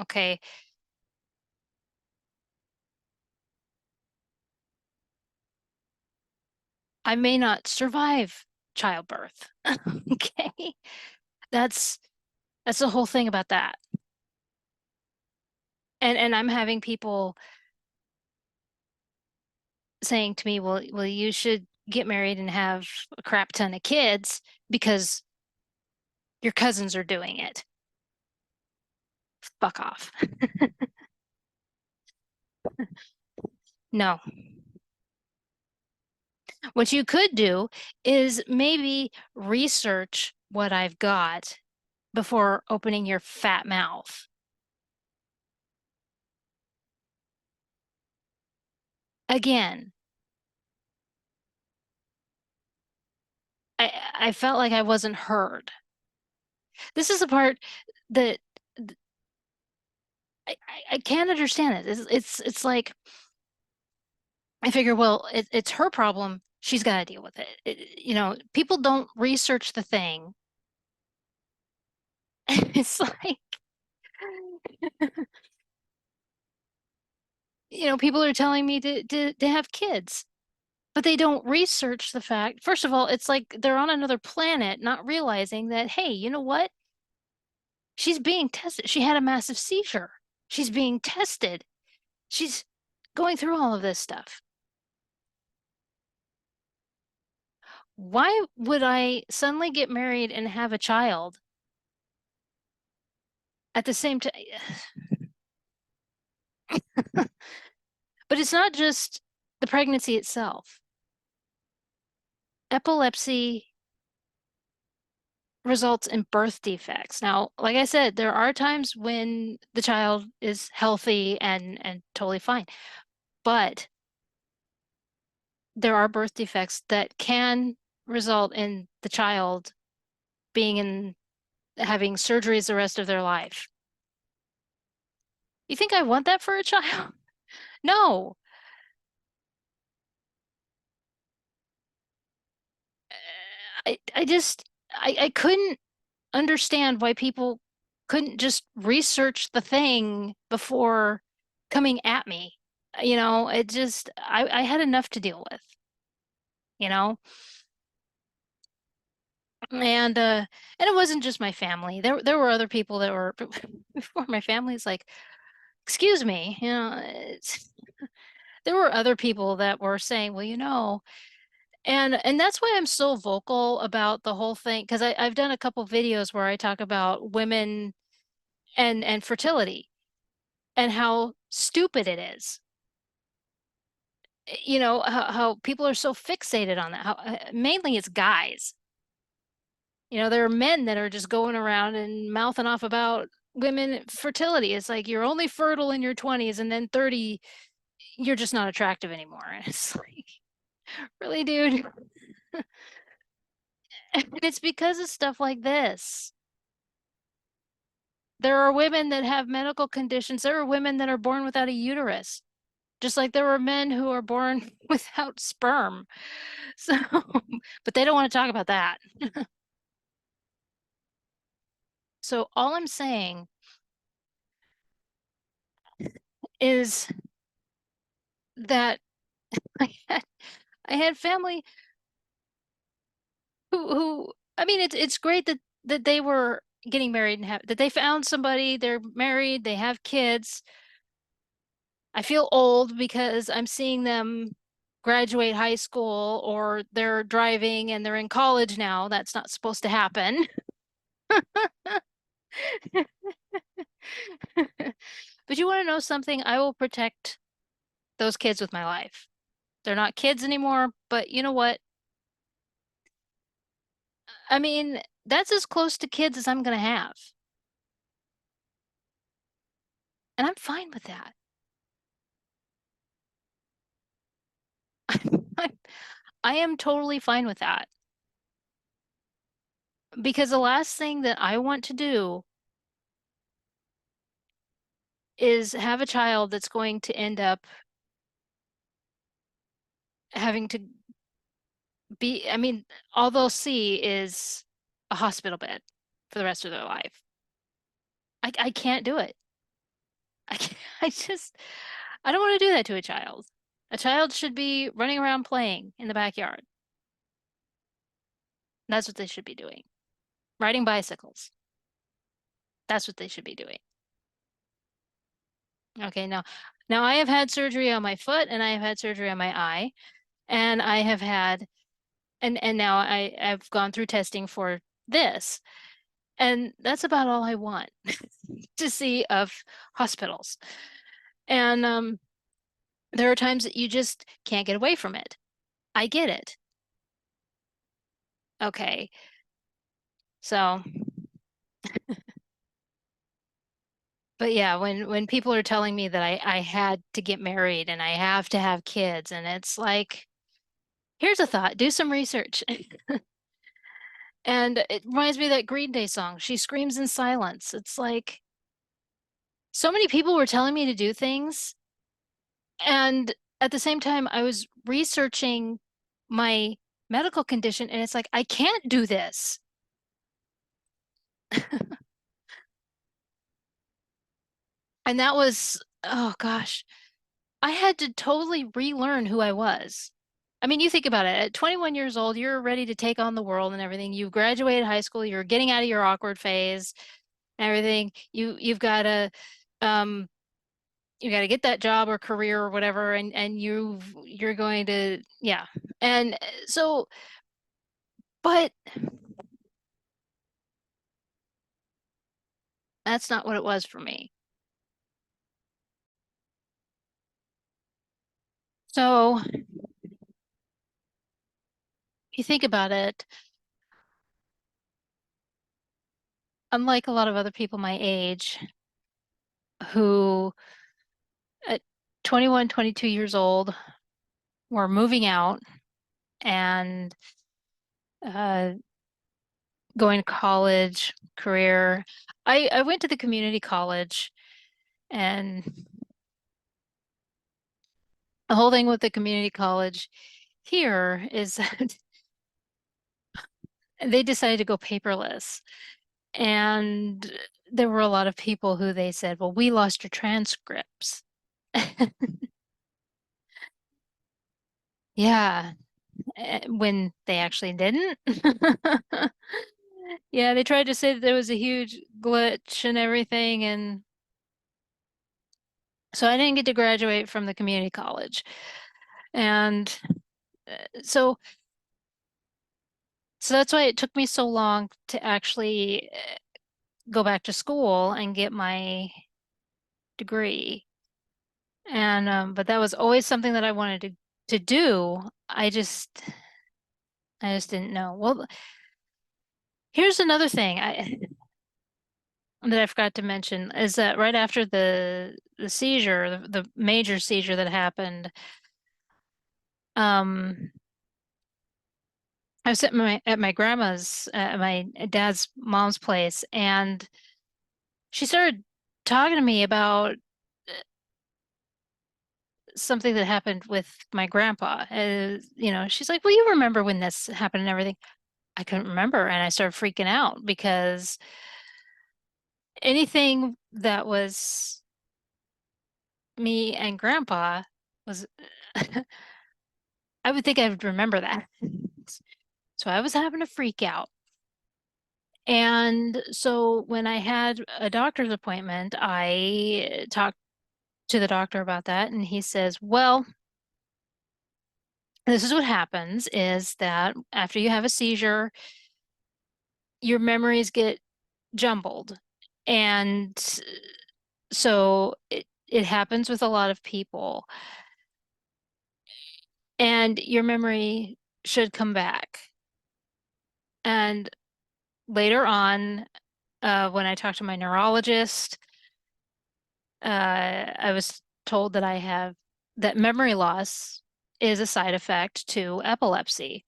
Okay, I may not survive childbirth. Okay, that's that's the whole thing about that. And I'm having people saying to me, well, you should get married and have a crap ton of kids because your cousins are doing it. Fuck off. No. What you could do is maybe research what I've got before opening your fat mouth. Again, I felt like I wasn't heard. This is the part that I can't understand it. It's like I figure, well, it's her problem. She's got to deal with it. People don't research the thing. It's like, people are telling me to have kids, but they don't research the fact. First of all, it's like they're on another planet, not realizing that, hey, you know what? She's being tested. She had a massive seizure. She's being tested. She's going through all of this stuff. Why would I suddenly get married and have a child at the same time? But it's not just the pregnancy itself. Epilepsy results in birth defects. Now, like I said, there are times when the child is healthy and totally fine, but there are birth defects that can result in the child being in having surgeries the rest of their life. You think I want that for a child? No. I couldn't understand why people couldn't just research the thing before coming at me. It just I had enough to deal with, you know? And it wasn't just my family. There were other people that were before my family. It's like, excuse me, there were other people that were saying, well, and that's why I'm so vocal about the whole thing, because I've done a couple videos where I talk about women and fertility and how stupid it is. How people are so fixated on that. How mainly it's guys. There are men that are just going around and mouthing off about women fertility. It's like you're only fertile in your 20s, and then 30, you're just not attractive anymore. And it's like, really, dude? And it's because of stuff like this. There are women that have medical conditions. There are women that are born without a uterus, just like there were men who are born without sperm. So, but they don't want to talk about that. So all I'm saying is that I had, I had family who I mean it's great that they were getting married and have that they found somebody, they're married, they have kids. I feel old because I'm seeing them graduate high school or they're driving and they're in college now. That's not supposed to happen. But you want to know something? I will protect those kids with my life. They're not kids anymore, but you know what? I mean, that's as close to kids as I'm going to have. And I'm fine with that. I'm, I am totally fine with that because the last thing that I want to do is have a child that's going to end up having to I mean, all they'll see is a hospital bed for the rest of their life. I can't do it. I can't, I don't want to do that to a child. A child should be running around playing in the backyard. That's what they should be doing. Riding bicycles. That's what they should be doing. Okay, now I have had surgery on my foot and I have had surgery on my eye and I have had and now I've gone through testing for this. And that's about all I want to see of hospitals. And there are times that you just can't get away from it. I get it. Okay. So, but yeah, when people are telling me that I had to get married and I have to have kids, and it's like, here's a thought, do some research. And it reminds me of that Green Day song, She Screams in Silence. It's like so many people were telling me to do things, and at the same time, I was researching my medical condition, and it's like, I can't do this. And that was, oh gosh, I had to totally relearn who I was. I mean, you think about it, at 21 years old, you're ready to take on the world and everything. You've graduated high school, you're getting out of your awkward phase and everything. Um you got to get that job or career or whatever, and you're going to, yeah. And so, but that's not what it was for me. So if you think about it, unlike a lot of other people my age who at 21, 22 years old were moving out and uh, going to college, career. I went to the community college, and the whole thing with the community college here is that they decided to go paperless. And there were a lot of people who they said, well, we lost your transcripts. Yeah, when they actually didn't. Yeah, they tried to say that there was a huge glitch and everything, and so I didn't get to graduate from the community college. And so that's why it took me so long to actually go back to school and get my degree. And but that was always something that I wanted to do. I just didn't know. Well, here's another thing that I forgot to mention is that right after the seizure, the major seizure that happened, um, I was at my grandma's, at my dad's mom's place, and she started talking to me about something that happened with my grandpa. She's like, "Well, you remember when this happened and everything?" I couldn't remember, and I started freaking out because anything that was me and grandpa was I would think I would remember that. So I was having a freak out. And so when I had a doctor's appointment, I talked to the doctor about that, and he says, "Well, this is what happens is that after you have a seizure, your memories get jumbled." And so it happens with a lot of people, and your memory should come back. And later on, when I talked to my neurologist, I was told that I have that memory loss is a side effect to epilepsy.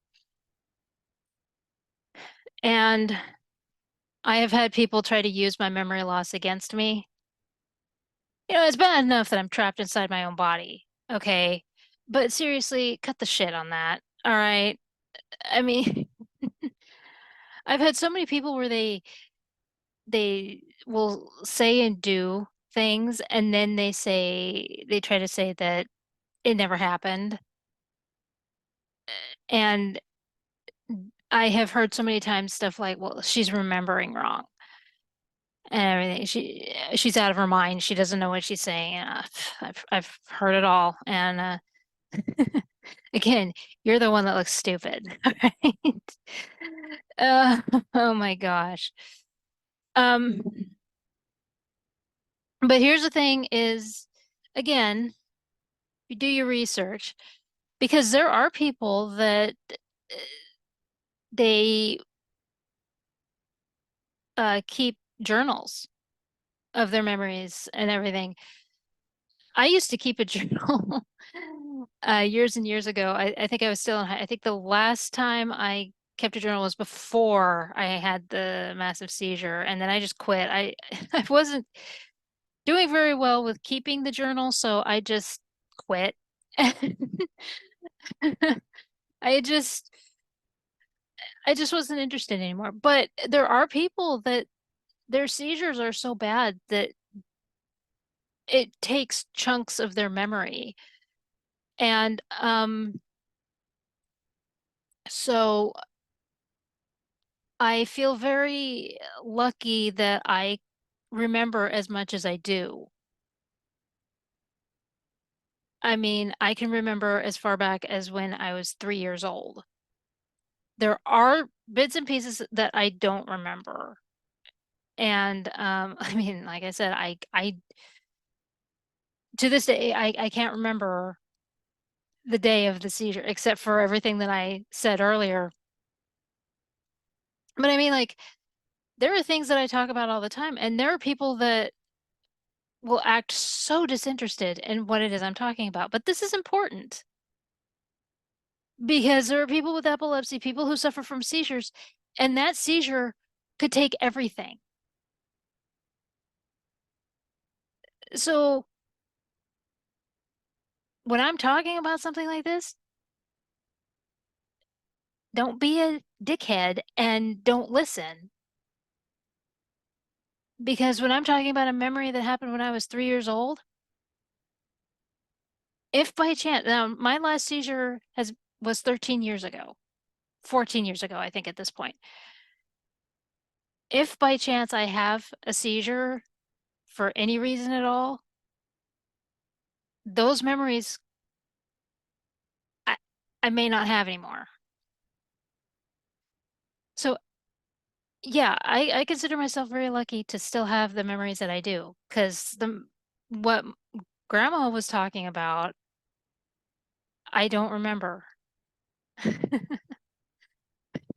And I have had people try to use my memory loss against me. It's bad enough that I'm trapped inside my own body. Okay. But seriously, cut the shit on that. All right. I mean, I've had so many people where they will say and do things, and then they try to say that it never happened. And I have heard so many times stuff like, well, she's remembering wrong and everything. She's out of her mind. She doesn't know what she's saying. I've heard it all. And again, you're the one that looks stupid, right? Uh, oh my gosh. Um, but here's the thing is, again, you do your research because there are people that they keep journals of their memories and everything. I used to keep a journal years and years ago. I think I was still in high. I think the last time I kept a journal was before I had the massive seizure, and then I just quit. I wasn't doing very well with keeping the journal, so I just quit. I just I just wasn't interested anymore. But there are people that their seizures are so bad that it takes chunks of their memory. And so I feel very lucky that I remember as much as I do. I mean, I can remember as far back as when I was 3 years old. There are bits and pieces that I don't remember. And I mean, like I said, I to this day I can't remember the day of the seizure except for everything that I said earlier. But I mean, like, there are things that I talk about all the time, and there are people that will act so disinterested in what it is I'm talking about. But this is important because there are people with epilepsy, people who suffer from seizures, and that seizure could take everything. So when I'm talking about something like this, don't be a dickhead and don't listen. Because when I'm talking about a memory that happened when I was 3 years old, if by chance, now my last seizure was 13 years ago, 14 years ago, I think at this point. If by chance I have a seizure for any reason at all, those memories I, I may not have anymore. So yeah, I consider myself very lucky to still have the memories that I do, because the what grandma was talking about, I don't remember.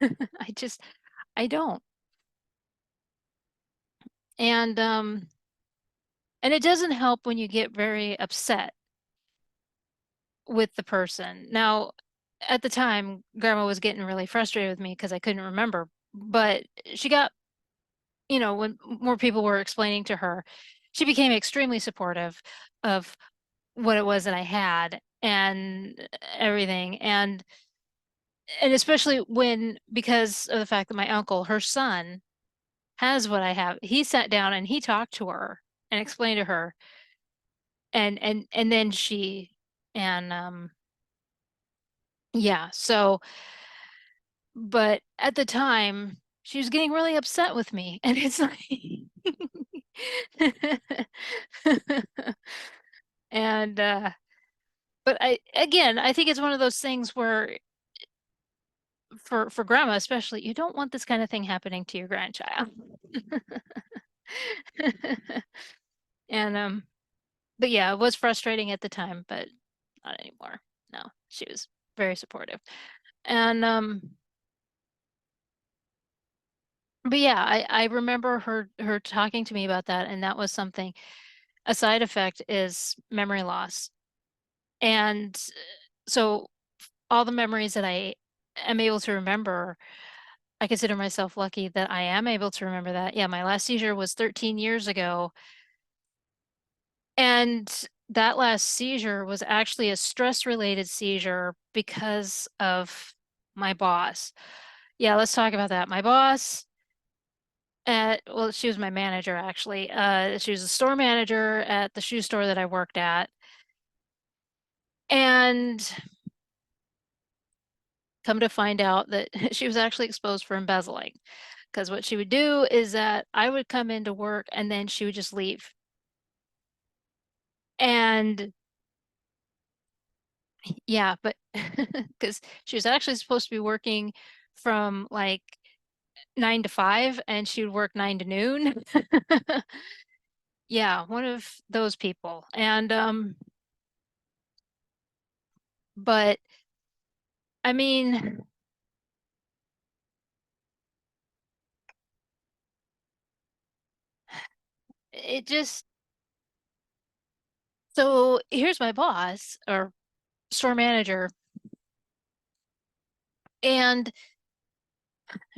I just I don't. And and it doesn't help when you get very upset with the person. Now, at the time, grandma was getting really frustrated with me because I couldn't remember, but she got, when more people were explaining to her, she became extremely supportive of what it was that I had and everything. And especially when, because of the fact that my uncle, her son, has what I have, he sat down and he talked to her and explained to her, and then she, and yeah, so, but at the time she was getting really upset with me, and it's like and but I think it's one of those things where, for grandma especially, you don't want this kind of thing happening to your grandchild. And but yeah, it was frustrating at the time, but not anymore. No, she was very supportive. And but yeah, I remember her talking to me about that, and that was something. A side effect is memory loss. And so all the memories that I am able to remember, I consider myself lucky that I am able to remember that. Yeah, my last seizure was 13 years ago, and that last seizure was actually a stress-related seizure because of my boss. Yeah, let's talk about that. My boss, well, she was my manager actually. She was a store manager at the shoe store that I worked at. And come to find out that she was actually exposed for embezzling. Because what she would do is that I would come into work and then she would just leave. And yeah, but because she was actually supposed to be working from like 9 to 5, and she would work 9 to noon. Yeah, one of those people. And but I mean, it just, so here's my boss or store manager, and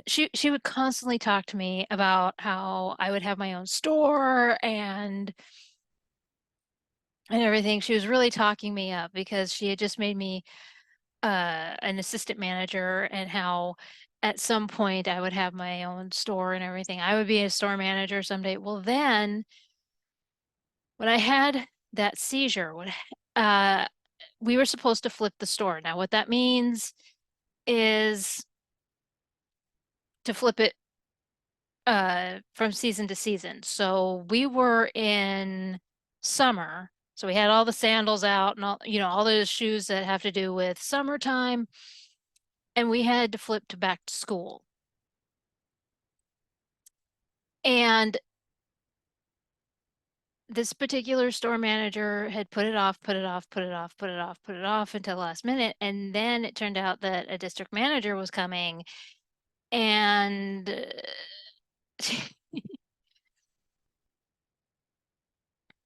she would constantly talk to me about how I would have my own store and everything. She was really talking me up because she had just made me an assistant manager, and how at some point I would have my own store and everything. I would be a store manager someday. Well, then when I had that seizure, uh we were supposed to flip the store. Now, what that means is to flip it from season to season. So we were in summer. So we had all the sandals out and all those shoes that have to do with summertime. And we had to flip to back to school. And this particular store manager had put it off, put it off, put it off, put it off, put it off until the last minute. And then it turned out that a district manager was coming, and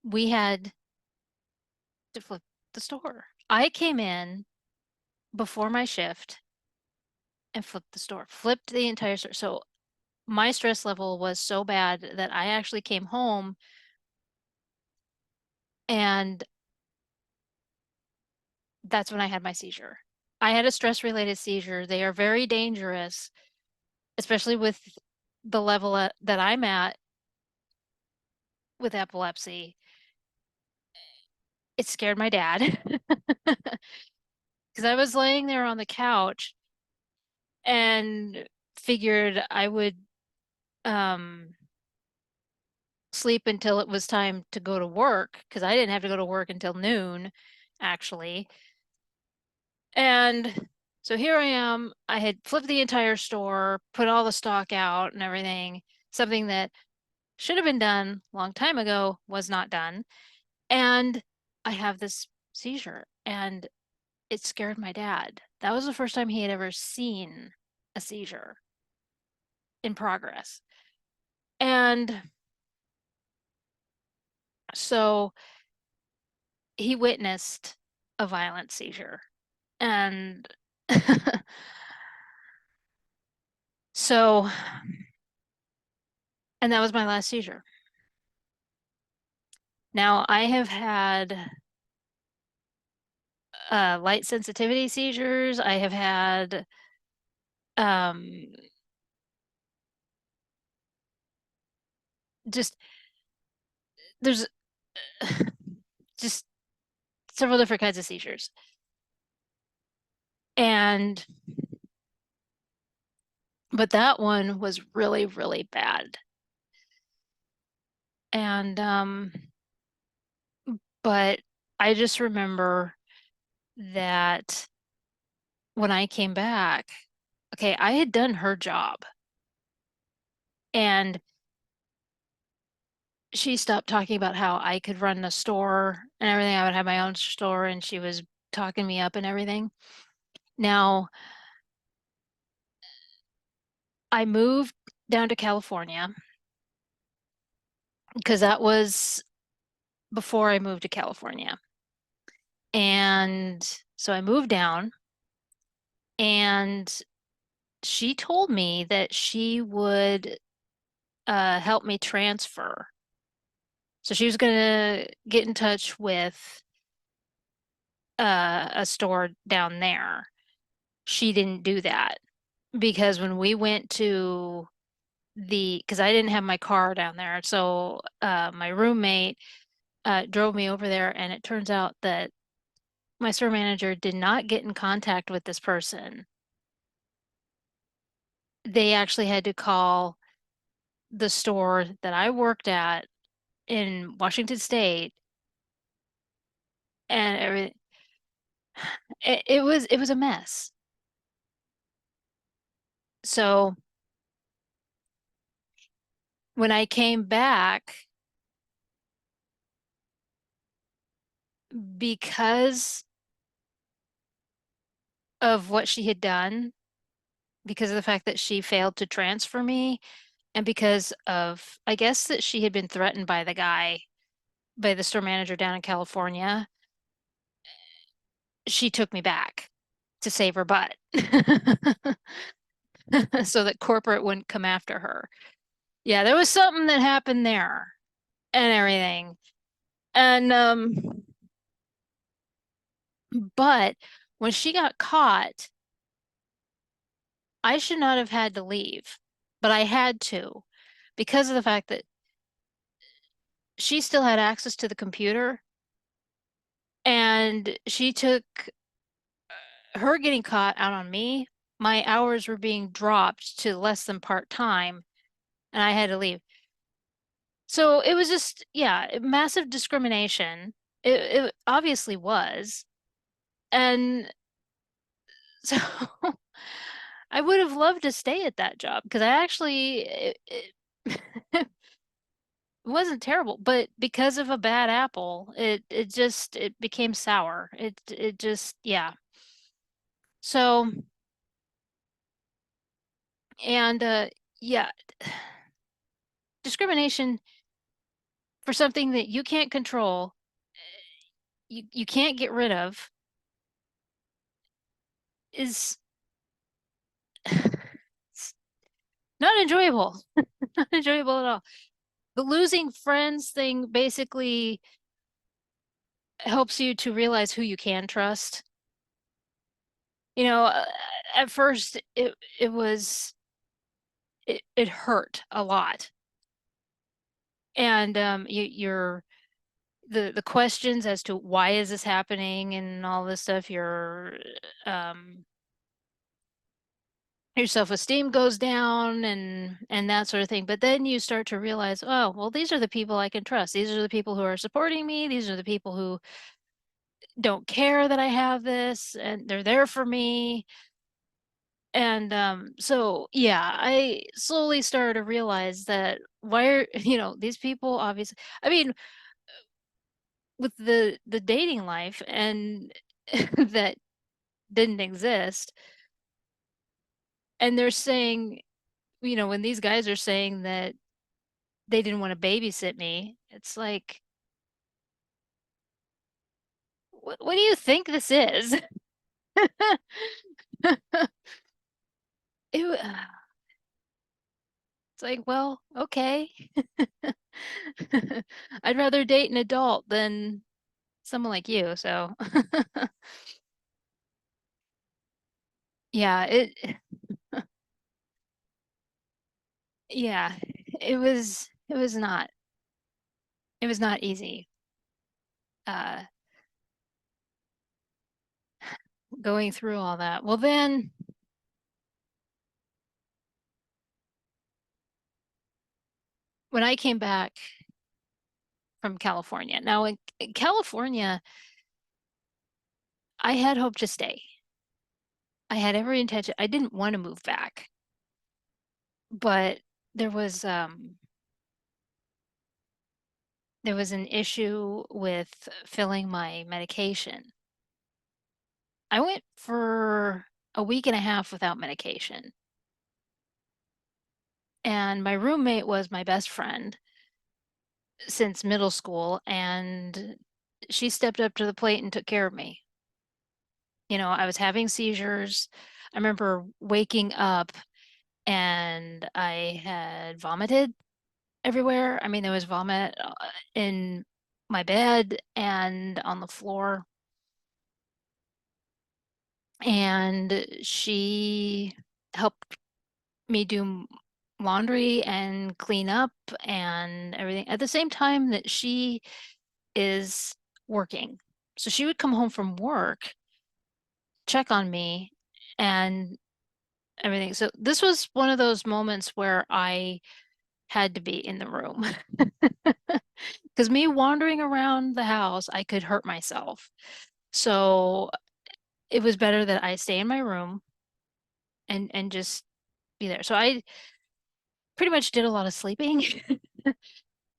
we had to flip the store. I came in before my shift and flipped the store, flipped the entire store. So my stress level was so bad that I actually came home, and that's when I had my seizure. I had a stress related seizure. They are very dangerous, especially with the level that I'm at. with epilepsy. It scared my dad because I was laying there on the couch and figured I would um, sleep until it was time to go to work because I didn't have to go to work until noon, actually. And so here I am. I had flipped the entire store, put all the stock out and everything, something that should have been done a long time ago, was not done. And I have this seizure, and it scared my dad. That was the first time he had ever seen a seizure in progress. And so he witnessed a violent seizure. And so, and that was my last seizure. Now, I have had light sensitivity seizures. I have had um, just, there's just several different kinds of seizures. And, but that one was really, really bad. And, but I just remember that when I came back, okay, I had done her job and she stopped talking about how I could run a store and everything. I would have my own store and she was talking me up and everything. Now, I moved down to California because that was before I moved to California. And so I moved down and she told me that she would help me transfer. So she was going to get in touch with a store down there. She didn't do that because when we went to because I didn't have my car down there, so my roommate drove me over there, and it turns out that my store manager did not get in contact with this person. They actually had to call the store that I worked at in Washington State, and it was a mess. So when I came back, because of what she had done, because of the fact that she failed to transfer me, and because of, I guess that she had been threatened by by the store manager down in California, she took me back to save her butt so that corporate wouldn't come after her. Yeah, there was something that happened there and everything. And but when she got caught, I should not have had to leave, but I had to because of the fact that she still had access to the computer and she took her getting caught out on me. My hours were being dropped to less than part-time and I had to leave. So it was just, yeah, massive discrimination. It obviously was. And so I would have loved to stay at that job because I actually, it wasn't terrible, but because of a bad apple, it just it became sour. It just yeah. So and yeah, discrimination for something that you can't control, you can't get rid of is it's not enjoyable. Not enjoyable at all. The losing friends thing basically helps you to realize who you can trust. You know, at first it was it hurt a lot. And you're the questions as to why is this happening and all this stuff, um your self-esteem goes down and that sort of thing. But then you start to realize, oh, well, these are the people I can trust. These are the people who are supporting me. These are the people who don't care that I have this and they're there for me. And so yeah, I slowly started to realize that why are, these people obviously, I mean, with the dating life and that didn't exist, and they're saying, when these guys are saying that they didn't want to babysit me, it's like, what do you think this is? It, it's like, well, okay. I'd rather date an adult than someone like you, so yeah, yeah, it was not easy uh going through all that. Well, then when I came back from California, now in California, I had hoped to stay. I had every intention. I didn't want to move back, but there was um there was an issue with filling my medication. I went for a week and a half without medication. And my roommate was my best friend since middle school, and she stepped up to the plate and took care of me. I was having seizures. I remember waking up and I had vomited everywhere. I mean, there was vomit in my bed and on the floor. And she helped me do laundry and clean up and everything at the same time that she is working. So she would come home from work, check on me, and everything. So this was one of those moments where I had to be in the room because me wandering around the house, I could hurt myself. So it was better that I stay in my room and just be there. So I pretty much did a lot of sleeping.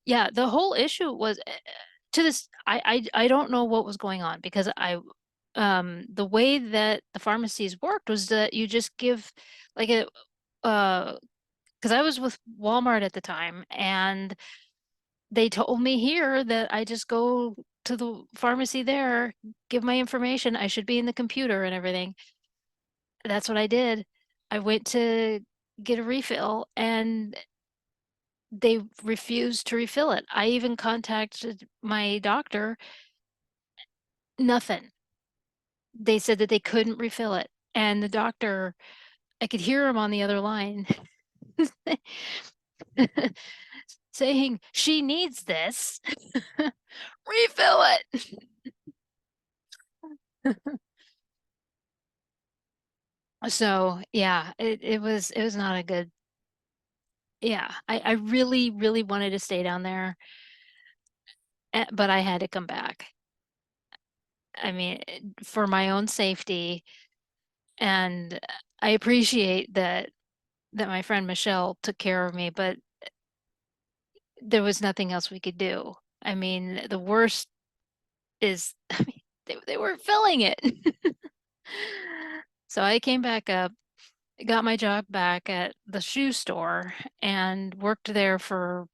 Yeah, the whole issue was to this I don't know what was going on because the way that the pharmacies worked was that you just give like a because I was with Walmart at the time and they told me here that I just go to the pharmacy there, give my information, I should be in the computer and everything. That's what I did. I went to get a refill and they refused to refill it. I even contacted my doctor, nothing. They said that they couldn't refill it. And the doctor, I could hear him on the other line saying, she needs this. Refill it. So yeah, it was not a good, yeah. I really, really wanted to stay down there, but I had to come back. I mean, for my own safety, and I appreciate that my friend Michelle took care of me, but there was nothing else we could do. I mean, the worst is, I mean, they were filling it. So I came back up, got my job back at the shoe store, and worked there for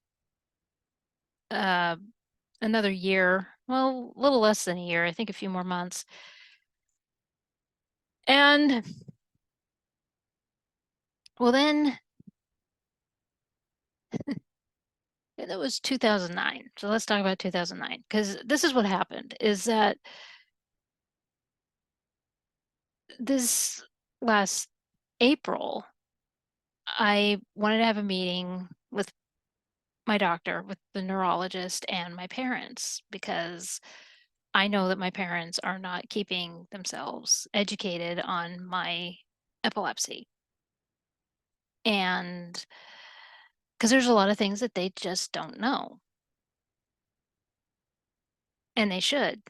uh, another year. Well, a little less than a year, I think a few more months. And well, then it was 2009. So let's talk about 2009 because this is what happened is that this last April, I wanted to have a meeting with my doctor, with the neurologist, and my parents because I know that my parents are not keeping themselves educated on my epilepsy. And because there's a lot of things that they just don't know, and they should.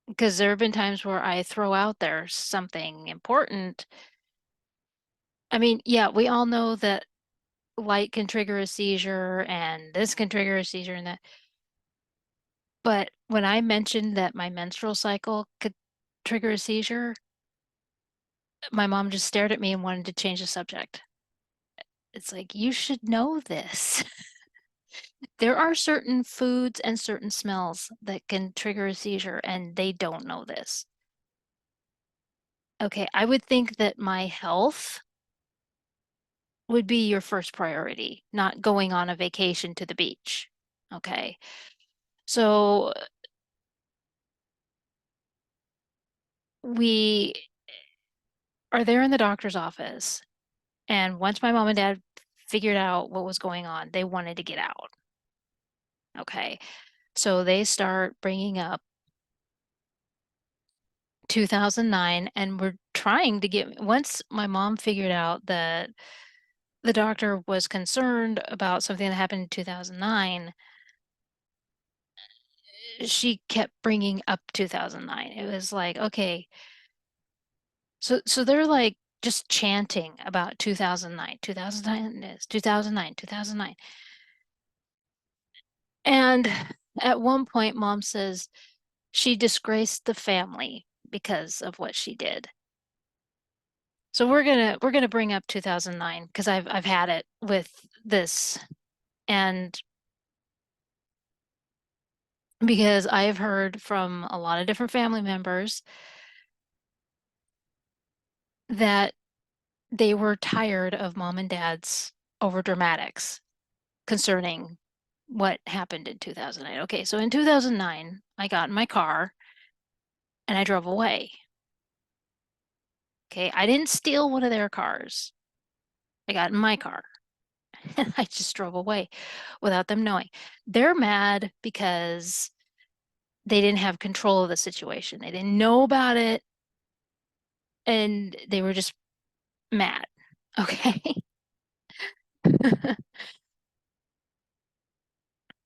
Because there have been times where I throw out there something important. I mean, yeah, we all know that light can trigger a seizure and this can trigger a seizure and that. But when I mentioned that my menstrual cycle could trigger a seizure, my mom just stared at me and wanted to change the subject. It's like, you should know this. There are certain foods and certain smells that can trigger a seizure, and they don't know this. Okay, I would think that my health would be your first priority, not going on a vacation to the beach. Okay. So we are there in the doctor's office. And once my mom and dad figured out what was going on, they wanted to get out. Okay. So they start bringing up 2009, and we're trying to get, once my mom figured out that the doctor was concerned about something that happened in 2009, she kept bringing up 2009. It was like, okay, so they're like just chanting about 2009, 2009 is 2009, 2009. And at one point, mom says she disgraced the family because of what she did. So we're gonna bring up 2009 because I've had it with this, and because I've heard from a lot of different family members that they were tired of mom and dad's overdramatics concerning what happened in 2009. Okay, so in 2009, I got in my car and I drove away. Okay, I didn't steal one of their cars. I got in my car and I just drove away without them knowing. They're mad because they didn't have control of the situation. They didn't know about it and they were just mad. Okay.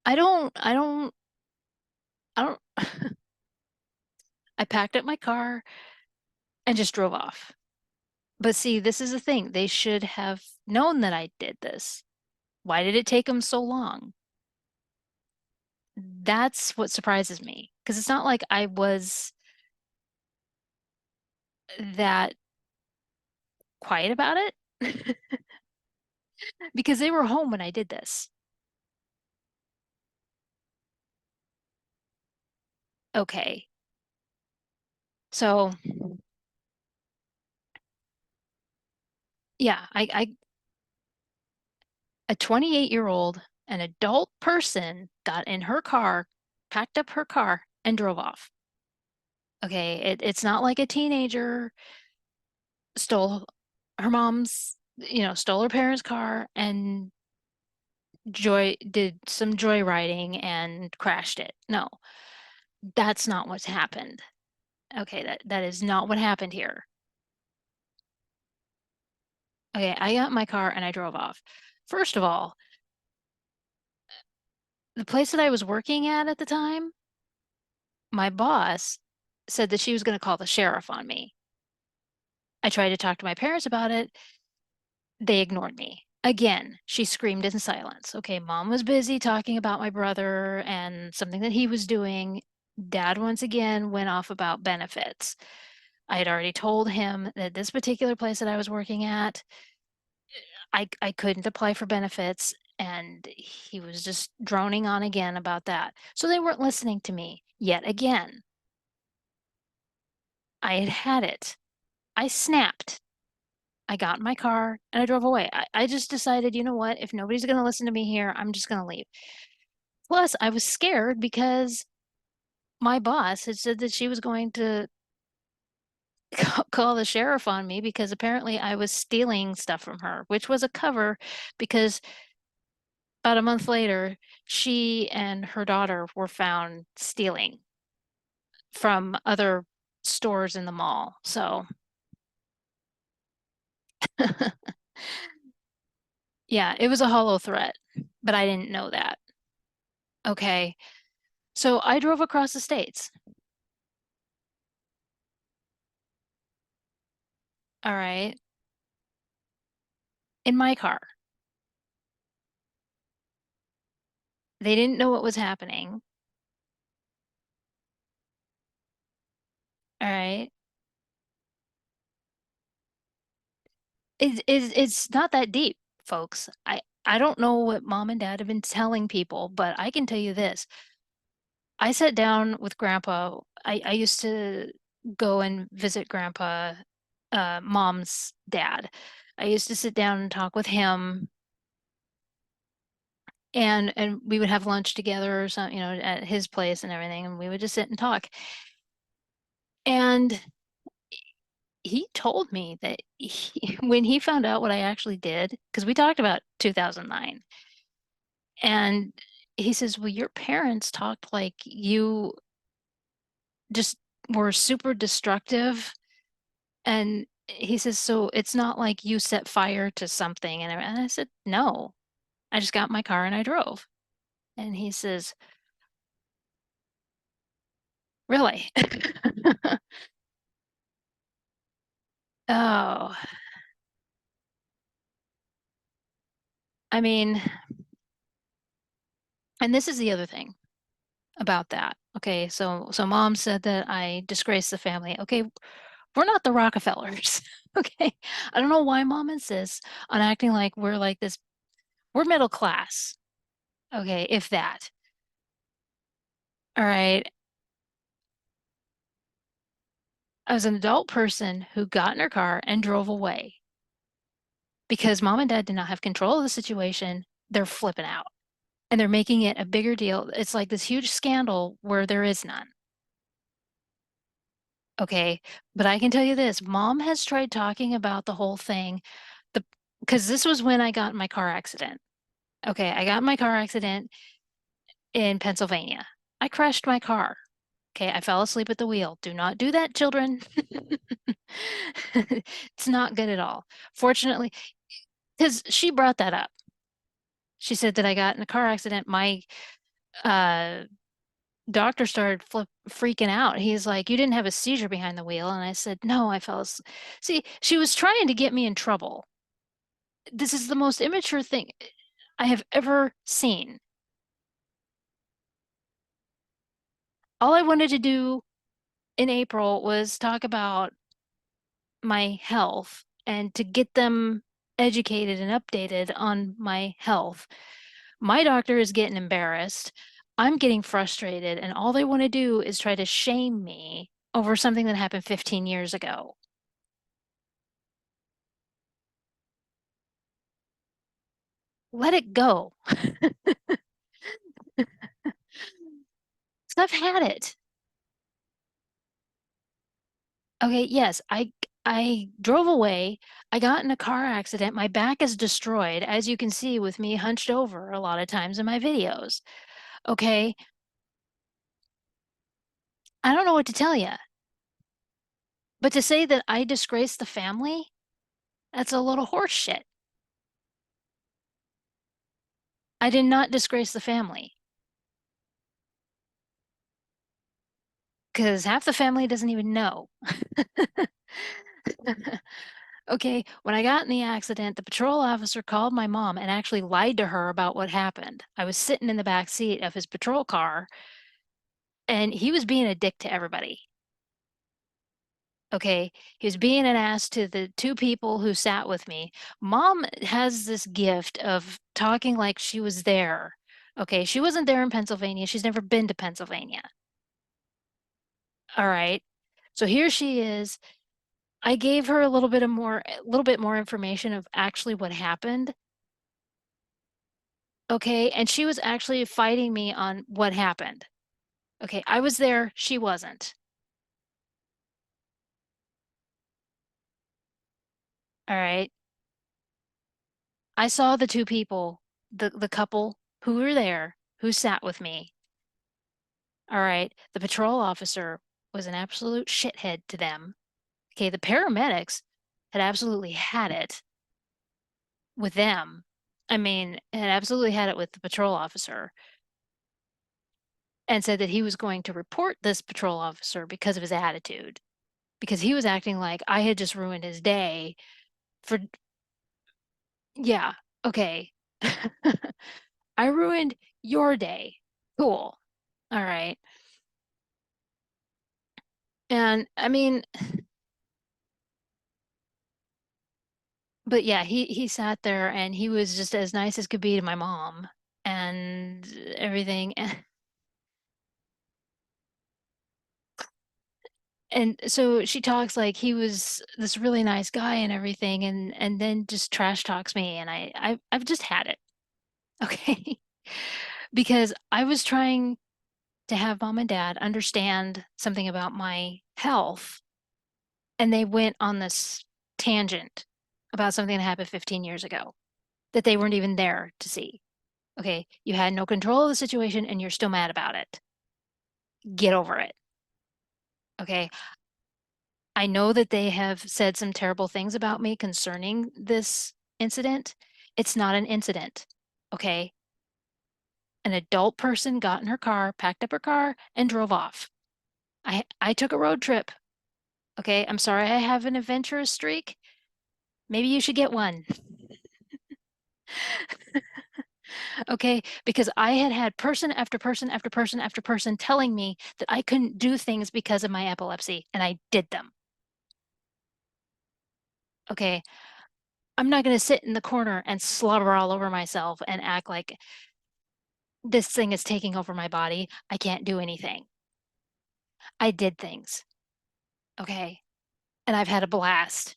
I don't, I packed up my car and just drove off. But see, this is the thing. They should have known that I did this. Why did it take them so long? That's what surprises me. Because it's not like I was that quiet about it. Because they were home when I did this. Okay. So yeah, a 28-year-old, an adult person got in her car, packed up her car, and drove off. Okay, it's not like a teenager stole her mom's, stole her parents' car and did some joyriding and crashed it. No, that's not what's happened. Okay, that is not what happened here. Okay, I got in my car and I drove off. First of all, the place that I was working at the time, my boss said that she was going to call the sheriff on me. I tried to talk to my parents about it. They ignored me. Again, she screamed in silence. Okay, mom was busy talking about my brother and something that he was doing. Dad once again went off about benefits. I had already told him that this particular place that I was working at, I couldn't apply for benefits, and he was just droning on again about that. So they weren't listening to me yet again. I had had it. I snapped. I got in my car and I drove away. I just decided, you know what? If nobody's going to listen to me here, I'm just going to leave. Plus, I was scared because my boss had said that she was going to call the sheriff on me because apparently I was stealing stuff from her, which was a cover because about a month later, she and her daughter were found stealing from other stores in the mall. So, yeah, it was a hollow threat, but I didn't know that. Okay. So I drove across the states. All right. In my car. They didn't know what was happening. All right. It's not that deep, folks. I don't know what mom and dad have been telling people, but I can tell you this. I sat down with grandpa. I used to go and visit grandpa, mom's dad. I used to sit down and talk with him and we would have lunch together or something, at his place and everything, and we would just sit and talk. And he told me that when he found out what I actually did, because we talked about 2009, and he says, "Well, your parents talked like you just were super destructive." And he says, "So it's not like you set fire to something." And I said, "No, I just got in my car and I drove." And he says, "Really?" Oh, I mean, and this is the other thing about that. Okay, so mom said that I disgraced the family. Okay, we're not the Rockefellers. Okay. I don't know why mom insists on acting like we're like this. We're middle class. Okay, if that. All right. I was an adult person who got in her car and drove away because mom and dad did not have control of the situation. They're flipping out and they're making it a bigger deal. It's like this huge scandal where there is none. Okay. But I can tell you this, mom has tried talking about the whole thing. The because this was when I got in my car accident. Okay, I got in my car accident in Pennsylvania. I crashed my car. Okay, I fell asleep at the wheel. Do not do that, children. It's not good at all. Fortunately, because she brought that up. She said that I got in a car accident. My uh, doctor started freaking out. He's like, "You didn't have a seizure behind the wheel." And I said, "No, I fell asleep." See, she was trying to get me in trouble. This is the most immature thing I have ever seen. All I wanted to do in April was talk about my health and to get them educated and updated on my health. My doctor is getting embarrassed. I'm getting frustrated, and all they want to do is try to shame me over something that happened 15 years ago. Let it go. 'Cause I've had it. Okay, yes, I drove away. I got in a car accident. My back is destroyed, as you can see with me hunched over a lot of times in my videos. Okay, I don't know what to tell you. But to say that I disgraced the family, that's a little horse shit. I did not disgrace the family because half the family doesn't even know. Okay, when I got in the accident, the patrol officer called my mom and actually lied to her about what happened. I was sitting in the back seat of his patrol car and he was being a dick to everybody. Okay, he was being an ass to the two people who sat with me. Mom has this gift of talking like she was there. Okay, she wasn't there in Pennsylvania. She's never been to Pennsylvania. All right. So here she is. I gave her a little bit more information of actually what happened. Okay, and she was actually fighting me on what happened. Okay, I was there, she wasn't. All right. I saw the two people, the couple who were there, who sat with me. All right. The patrol officer was an absolute shithead to them. Okay. The paramedics had absolutely had it with them. I mean, had absolutely had it with the patrol officer and said that he was going to report this patrol officer because of his attitude, because he was acting like I had just ruined his day for, yeah, okay. I ruined your day. Cool. All right. And I mean, but yeah, he sat there and he was just as nice as could be to my mom and everything. And so she talks like he was this really nice guy and everything, and then just trash talks me, and I've just had it. Okay. Because I was trying to have mom and dad understand something about my health, and they went on this tangent about something that happened 15 years ago that they weren't even there to see. Okay, you had no control of the situation and you're still mad about it. Get over it. Okay, I know that they have said some terrible things about me concerning this incident. It's not an incident. Okay, an adult person got in her car, packed up her car, and drove off. I took a road trip. Okay, I'm sorry I have an adventurous streak. Maybe you should get one. Okay, because I had had person after person after person after person telling me that I couldn't do things because of my epilepsy, and I did them. Okay, I'm not going to sit in the corner and slobber all over myself and act like this thing is taking over my body. I can't do anything. I did things. Okay, and I've had a blast,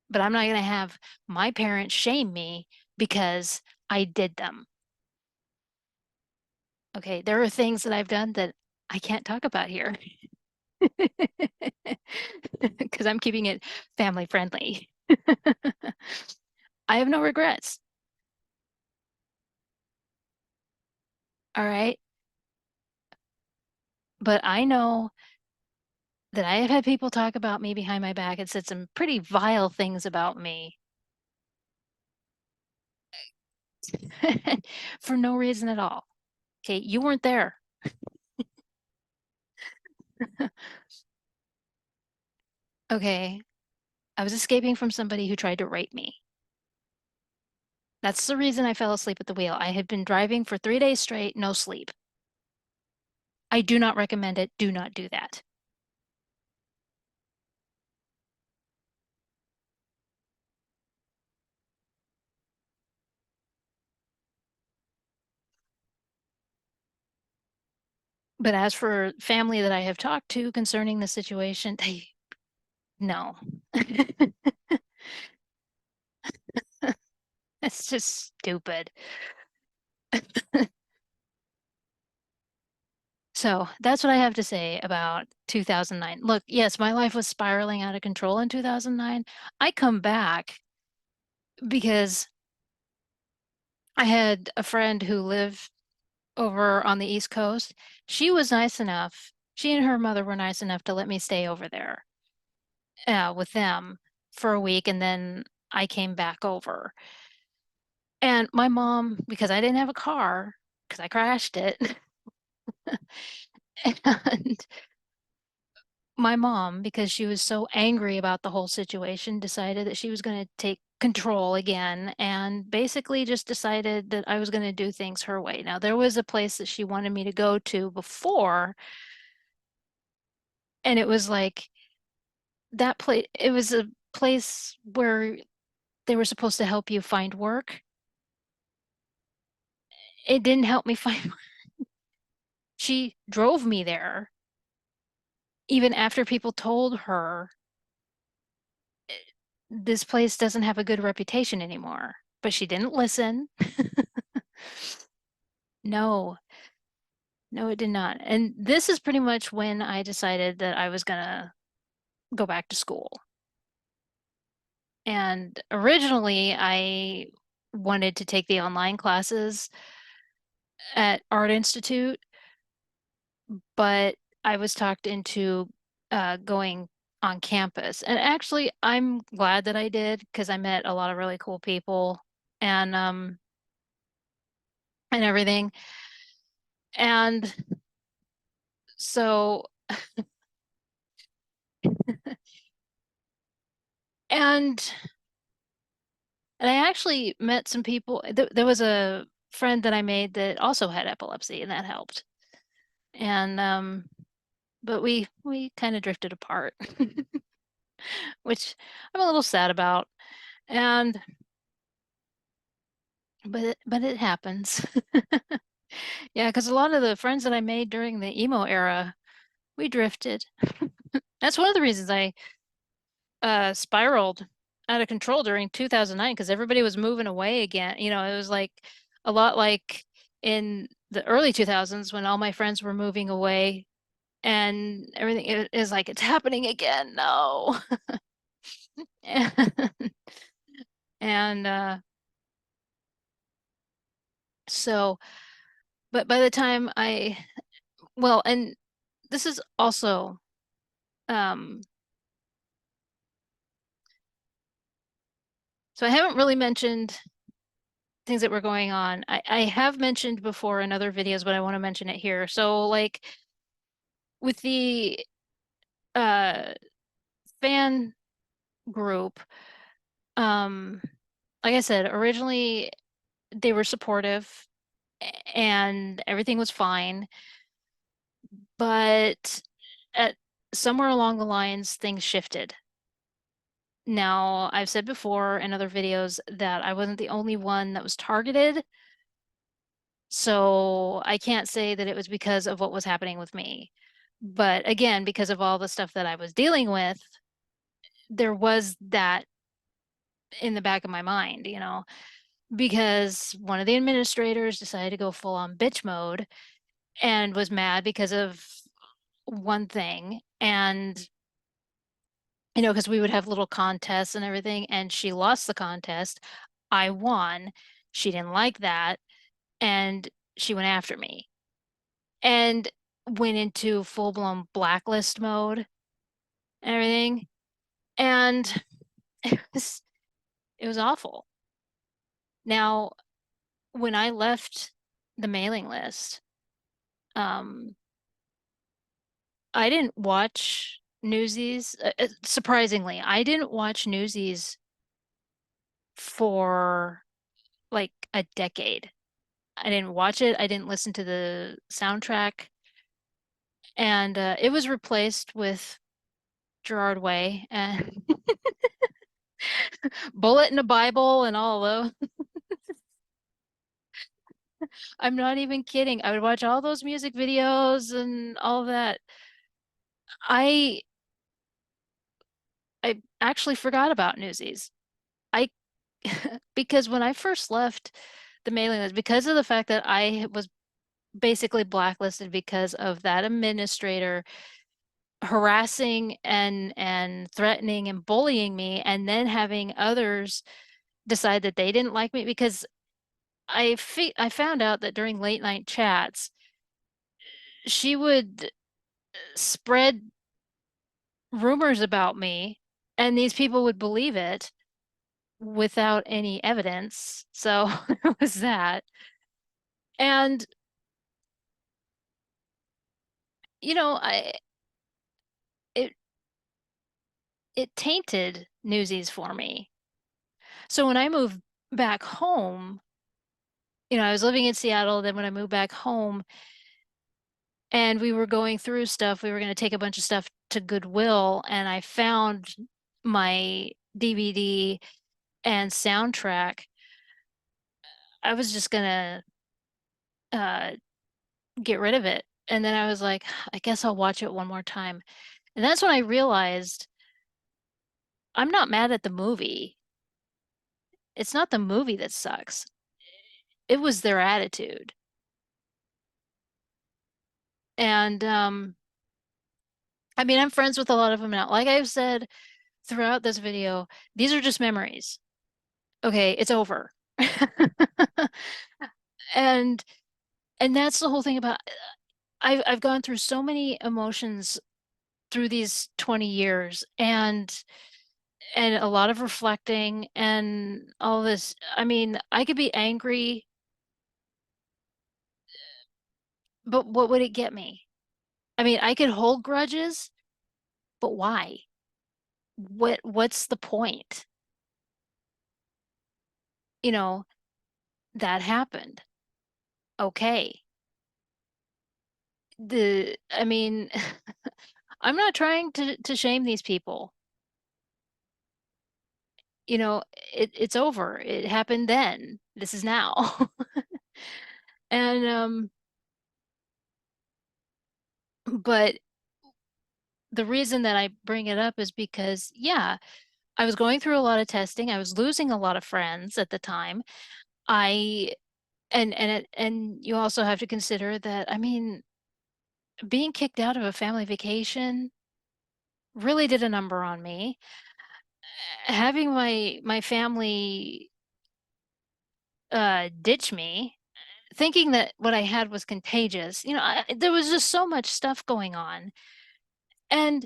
but I'm not going to have my parents shame me because I did them. Okay, there are things that I've done that I can't talk about here because I'm keeping it family friendly. I have no regrets. All right. But I know that I have had people talk about me behind my back and said some pretty vile things about me for no reason at all. Okay. You weren't there. Okay. I was escaping from somebody who tried to rape me. That's the reason I fell asleep at the wheel. I had been driving for 3 days straight, no sleep. I do not recommend it. Do not do that. But as for family that I have talked to concerning the situation, they no. It's just stupid. So that's what I have to say about 2009. Look, yes, my life was spiraling out of control in 2009. I come back because I had a friend who lived over on the East Coast. She was nice enough, she and her mother were nice enough to let me stay over there with them for a week, and then I came back over. And my mom, because I didn't have a car, because I crashed it, and my mom, because she was so angry about the whole situation, decided that she was going to take control again and basically just decided that I was going to do things her way. Now, there was a place that she wanted me to go to before, and it was like that place, it was a place where they were supposed to help you find work. It didn't help me find work. She drove me there even after people told her this place doesn't have a good reputation anymore. But she didn't listen. No, no, it did not. And this is pretty much when I decided that I was gonna go back to school. And originally, I wanted to take the online classes at Art Institute, but I was talked into going on campus. And actually, I'm glad that I did because I met a lot of really cool people and and everything. And so and and I actually met some people. There was a friend that I made that also had epilepsy, and that helped. And but we kind of drifted apart, which I'm a little sad about. And but it happens. Yeah, because a lot of the friends that I made during the emo era, we drifted. That's one of the reasons I spiraled out of control during 2009 because everybody was moving away again. You know, it was like a lot like in the early 2000s when all my friends were moving away and everything is like it's happening again. No. And so, but by the time well, and this is also um so I haven't really mentioned things that were going on. I have mentioned before in other videos, but I want to mention it here. So like with the uh fan group, um, like I said, originally they were supportive and everything was fine, but at somewhere along the lines things shifted. Now, I've said before in other videos that I wasn't the only one that was targeted, so I can't say that it was because of what was happening with me. But again, because of all the stuff that I was dealing with, there was that in the back of my mind, because one of the administrators decided to go full on bitch mode and was mad because of one thing. And, because we would have little contests and everything, and she lost the contest. I won. She didn't like that, and she went after me and went into full-blown blacklist mode and everything. And was, it was awful. Now, when I left the mailing list, um, I didn't watch Newsies. Surprisingly, I didn't watch Newsies for like a decade. I didn't watch it. I didn't listen to the soundtrack, and it was replaced with Gerard Way and Bullet in a Bible and all of those. I'm not even kidding. I would watch all those music videos and all of that. I I actually forgot about Newsies. I because when I first left the mailing list, because of the fact that I was basically blacklisted because of that administrator harassing and threatening and bullying me, and then having others decide that they didn't like me because I found out that during late night chats, she would spread rumors about me, and these people would believe it without any evidence. So it was that. And, I it it tainted Newsies for me. So when I moved back home, I was living in Seattle, then when I moved back home and we were going through stuff, we were going to take a bunch of stuff to Goodwill, and I found my DVD and soundtrack. I was just gonna uh get rid of it. And then I was like, I guess I'll watch it one more time. And that's when I realized I'm not mad at the movie. It's not the movie that sucks. It was their attitude. And I mean, I'm friends with a lot of them now. Like I've said, throughout this video, these are just memories. Okay, it's over. And and that's the whole thing about I've gone through so many emotions through these 20 years and a lot of reflecting and all this. I mean, I could be angry, but what would it get me? I mean, I could hold grudges, but why? What's the point? You know, that happened. Okay. I mean, I'm not trying to shame these people. You know, it's over. It happened then. This is now. And but the reason that I bring it up is because yeah, I was going through a lot of testing. I was losing a lot of friends at the time. I and you also have to consider that I mean, being kicked out of a family vacation really did a number on me. Having my family ditch me, thinking that what I had was contagious. You know, there was just so much stuff going on. And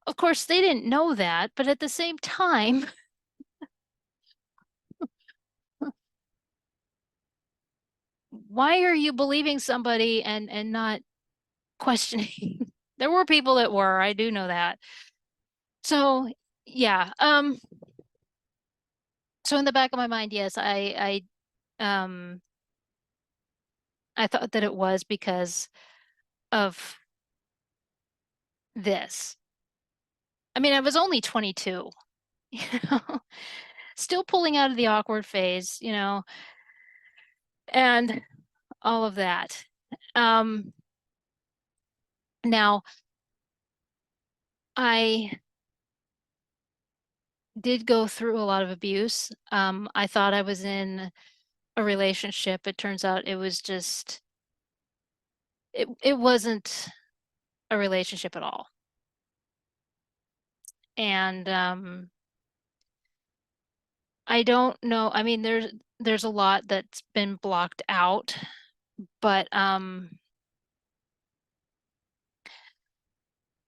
of course, they didn't know that, but at the same time, why are you believing somebody and not questioning? There were people that were, I do know that. So, yeah, so in the back of my mind, yes, I thought that it was because of this. I mean, I was only 22, you know, still pulling out of the awkward phase, you know, and all of that. Um, Now I did go through a lot of abuse. I thought I was in a relationship. It turns out it was just it wasn't a relationship at all. And I don't know. I mean, there's a lot that's been blocked out, but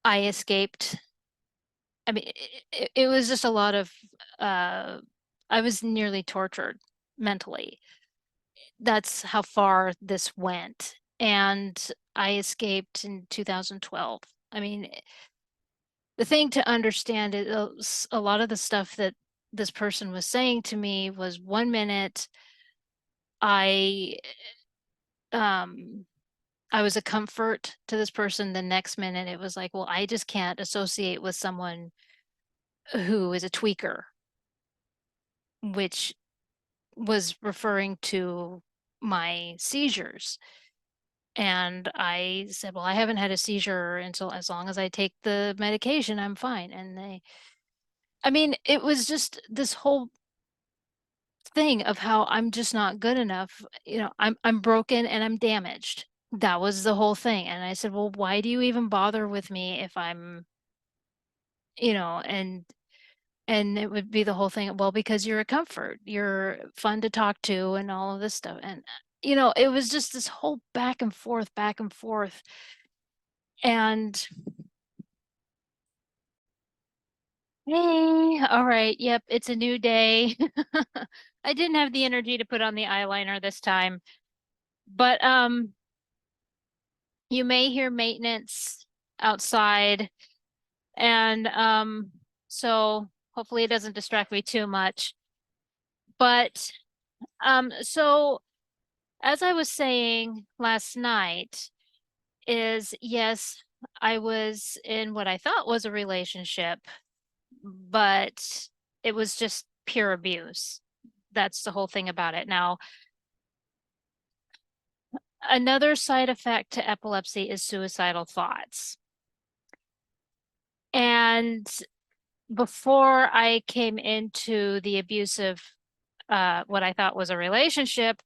I escaped. I mean, it was just a lot of uh I was nearly tortured mentally. That's how far this went. And I escaped in 2012. I mean, the thing to understand is a lot of the stuff that this person was saying to me was one minute I um I was a comfort to this person. The next minute it was like, well, I just can't associate with someone who is a tweaker, which was referring to my seizures. And I said, well, I haven't had a seizure until as long as I take the medication, I'm fine. And I mean, it was just this whole thing of how I'm just not good enough. You know, I'm broken and I'm damaged. That was the whole thing. And I said, well, why do you even bother with me if I'm, you know, and it would be the whole thing, well, because you're a comfort, you're fun to talk to and all of this stuff. And you know, it was just this whole back and forth, back and forth. And hey, all right, yep, it's a new day. I didn't have the energy to put on the eyeliner this time, but you may hear maintenance outside, and so hopefully it doesn't distract me too much. But so as I was saying last night, is yes, I was in what I thought was a relationship, but it was just pure abuse. That's the whole thing about it. Now, another side effect to epilepsy is suicidal thoughts. And before I came into the abusive, what I thought was a relationship,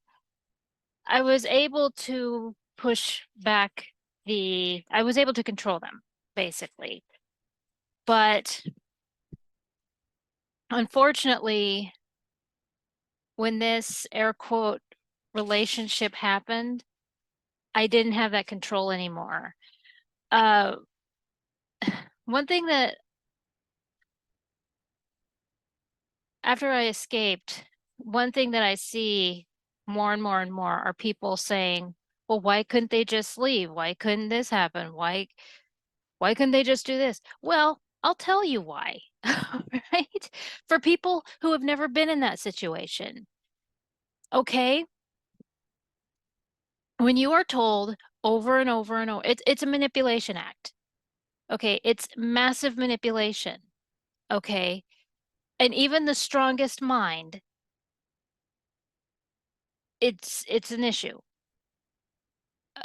I was able to push back I was able to control them, basically. But Unfortunately, when this air quote relationship happened, I didn't have that control anymore. Uh, one thing that after I escaped, one thing that I see more and more and more are people saying, well, why couldn't they just leave? Why couldn't this happen? Why couldn't they just do this? Well, I'll tell you why, right? For people who have never been in that situation. Okay, when you are told over and over and over, it's a manipulation act. Okay, it's massive manipulation. Okay, and even the strongest mind, it's an issue.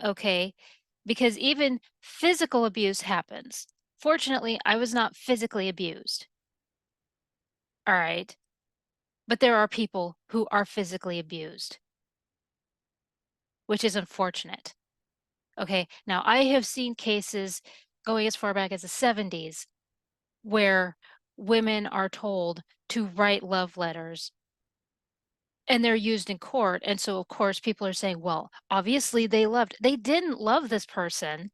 Okay, because even physical abuse happens. Fortunately, I was not physically abused. All right, but there are people who are physically abused, which is unfortunate. Okay, now I have seen cases going as far back as the 70s where women are told to write love letters and they're used in court. And so, of course, people are saying, well, obviously they didn't love this person,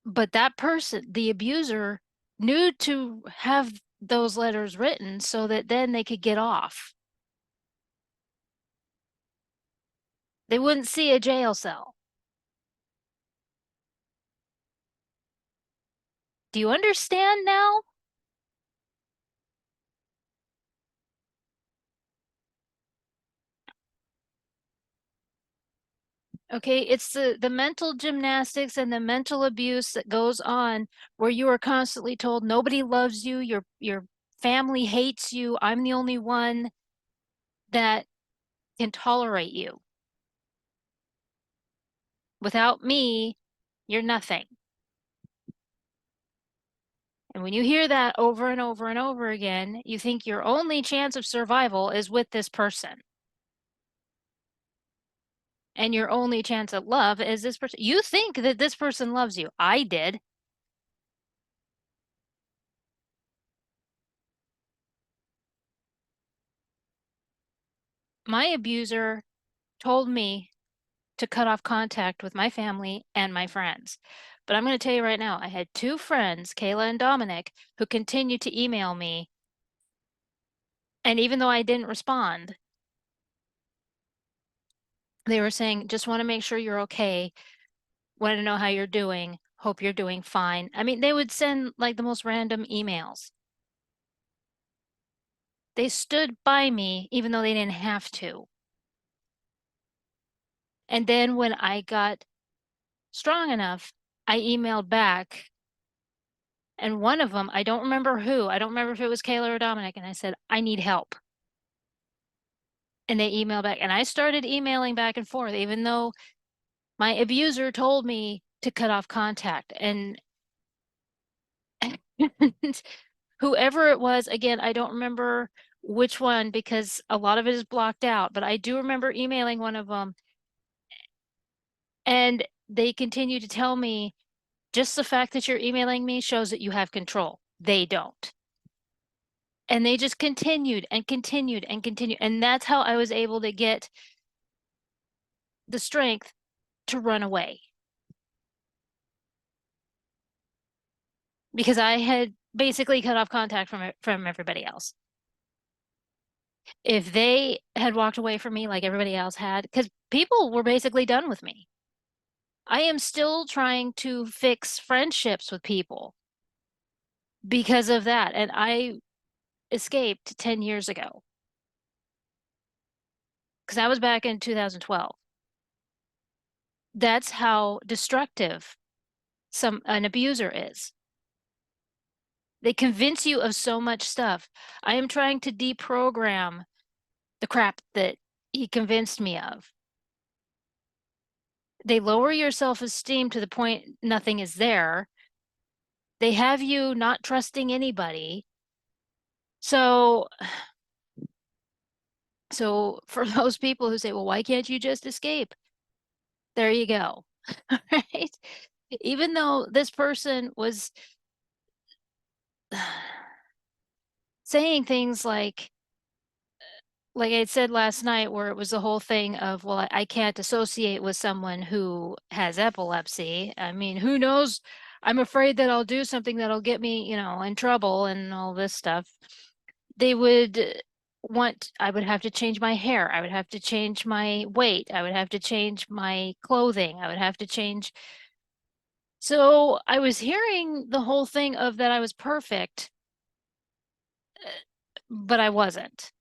but that person, the abuser, knew to have those letters written so that then they could get off. They wouldn't see a jail cell. Do you understand now? Okay, it's the mental gymnastics and the mental abuse that goes on where you are constantly told nobody loves you, your family hates you, I'm the only one that can tolerate you. Without me, you're nothing. And when you hear that over and over and over again, you think your only chance of survival is with this person. And your only chance at love is this person. You think that this person loves you. I did. My abuser told me to cut off contact with my family and my friends. But I'm going to tell you right now, I had two friends, Kayla and Dominic, who continued to email me. And even though I didn't respond, they were saying, just want to make sure you're okay. Want to know how you're doing. Hope you're doing fine. I mean, they would send like the most random emails. They stood by me even though they didn't have to. And then when I got strong enough, I emailed back. And one of them, I don't remember who, I don't remember if it was Kayla or Dominic, and I said, I need help. And they emailed back. And I started emailing back and forth, even though my abuser told me to cut off contact. And whoever it was, again, I don't remember which one because a lot of it is blocked out, but I do remember emailing one of them. And they continue to tell me, just the fact that you're emailing me shows that you have control. They don't. And they just continued and continued and continued. And that's how I was able to get the strength to run away because I had basically cut off contact from everybody else. If they had walked away from me like everybody else had, because people were basically done with me. I am still trying to fix friendships with people because of that. And I escaped 10 years ago because I was back in 2012. That's how destructive an abuser is. They convince you of so much stuff. I am trying to deprogram the crap that he convinced me of. They lower your self-esteem to the point nothing is there. They have you not trusting anybody. So, so for those people who say, well, why can't you just escape? There you go. Right? Even though this person was saying things like I said last night, where it was the whole thing of, well, I can't associate with someone who has epilepsy. I mean, who knows? I'm afraid that I'll do something that'll get me, in trouble and all this stuff. They would I would have to change my hair. I would have to change my weight. I would have to change my clothing. I would have to change. So I was hearing the whole thing of that I was perfect, but I wasn't.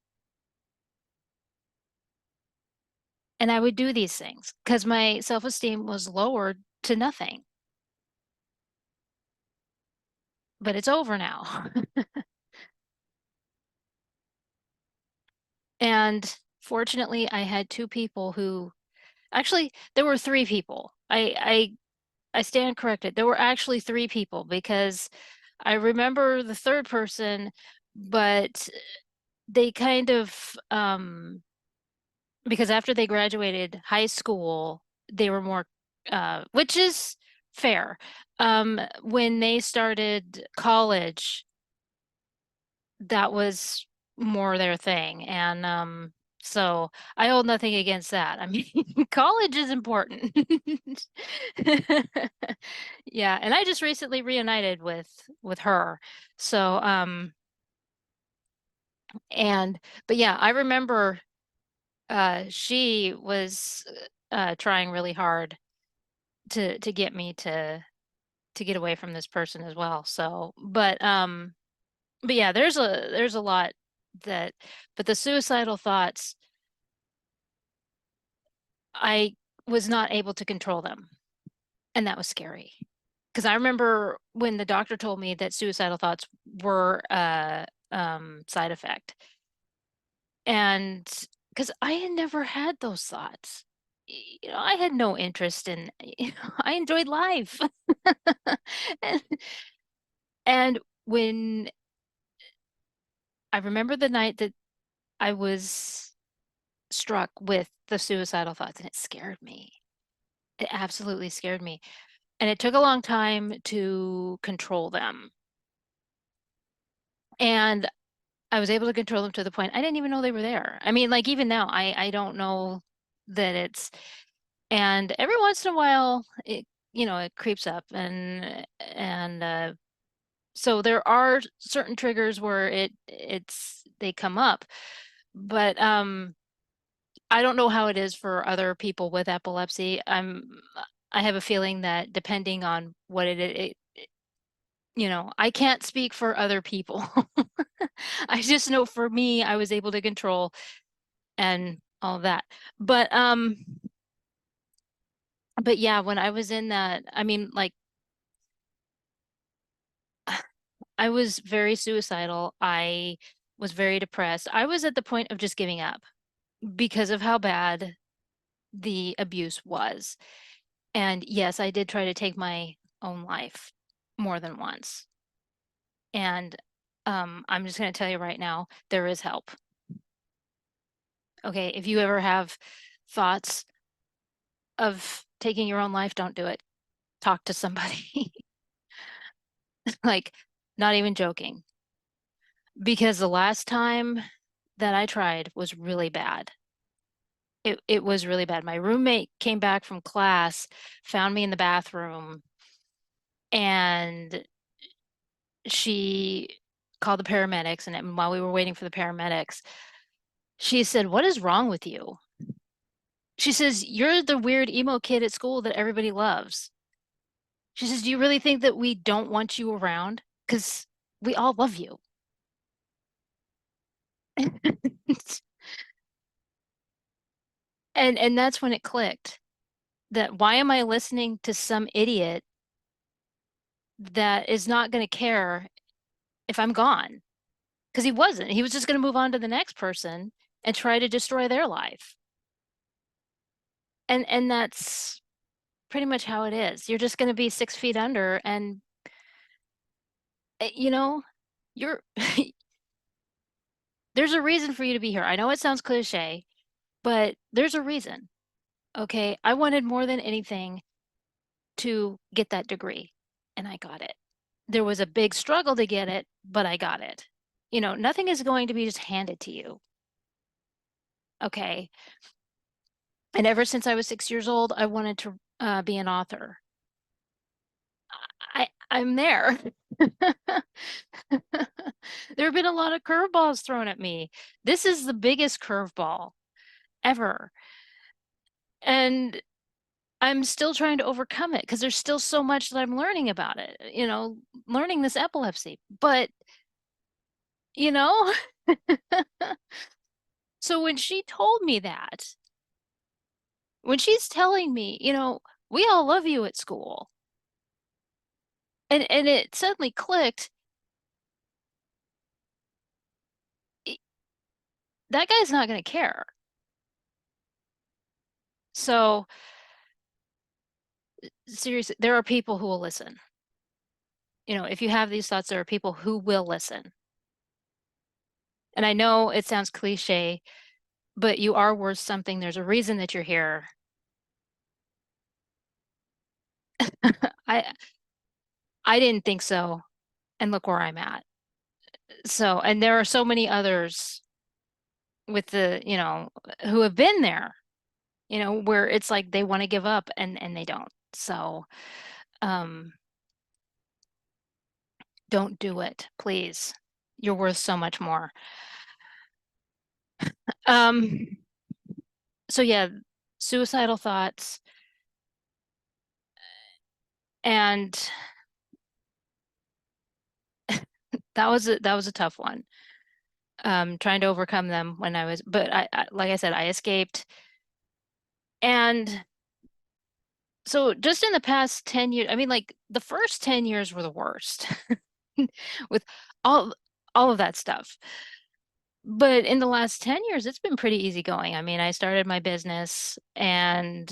And I would do these things because my self-esteem was lowered to nothing. But it's over now. And fortunately, I had two people who actually there were three people. I stand corrected. There were actually three people because I remember the third person, but they kind of because after they graduated high school, they were more which is fair. When they started college, that was more their thing. And so I hold nothing against that. I mean, college is important. Yeah, and I just recently reunited with her. So and but yeah, I remember she was trying really hard to get me to get away from this person as well. So, but yeah, there's a lot that, but the suicidal thoughts, I was not able to control them, and that was scary. Because I remember when the doctor told me that suicidal thoughts were a side effect, and because I had never had those thoughts. I had no interest in, I enjoyed life. And, and when I remember the night that I was struck with the suicidal thoughts, and it scared me. It absolutely scared me. And it took a long time to control them. And I was able to control them to the point I didn't even know they were there. I mean, like even now, I don't know that it's, and every once in a while it creeps up, and so there are certain triggers where they come up. But I don't know how it is for other people with epilepsy. I have a feeling that depending on what I can't speak for other people. I just know for me, I was able to control and all that. But but yeah, when I was in that, I mean, like I was very suicidal. I was very depressed. I was at the point of just giving up because of how bad the abuse was. And yes, I did try to take my own life more than once. And I'm just going to tell you right now, there is help. Okay, if you ever have thoughts of taking your own life, don't do it. Talk to somebody. Like, not even joking. Because the last time that I tried was really bad. It was really bad. My roommate came back from class, found me in the bathroom, and she called the paramedics. And while we were waiting for the paramedics, she said, "What is wrong with you?" She says, "You're the weird emo kid at school that everybody loves." She says, "Do you really think that we don't want you around? Because we all love you." And that's when it clicked that why am I listening to some idiot that is not going to care if I'm gone? Because he wasn't. He was just going to move on to the next person and try to destroy their life. And that's pretty much how it is. You're just going to be 6 feet under, and you know, you're there's a reason for you to be here. I know it sounds cliche, but there's a reason. Okay, I wanted more than anything to get that degree, and I got it. there was a big struggle to get it, but I got it. Nothing is going to be just handed to you. Okay. And ever since I was 6 years old, I wanted to be an author. I'm there. There have been a lot of curveballs thrown at me. This is the biggest curveball ever. And I'm still trying to overcome it because there's still so much that I'm learning about it, learning this epilepsy. But, you know, so when she told me that, when she's telling me, we all love you at school, and it suddenly clicked, that guy's not going to care. So seriously, there are people who will listen. If you have these thoughts, there are people who will listen. And I know it sounds cliche, but you are worth something. There's a reason that you're here. I I didn't think so, and look where I'm at. So, and there are so many others with who have been there, where it's like they want to give up and they don't. So, um, don't do it, please. You're worth so much more. Um, so yeah, suicidal thoughts, and that was a tough one. Trying to overcome them when but like I said, I escaped. And so just in the past 10 years, I mean, like the first 10 years were the worst with all all of that stuff. But in the last 10 years, it's been pretty easy going. I mean, I started my business and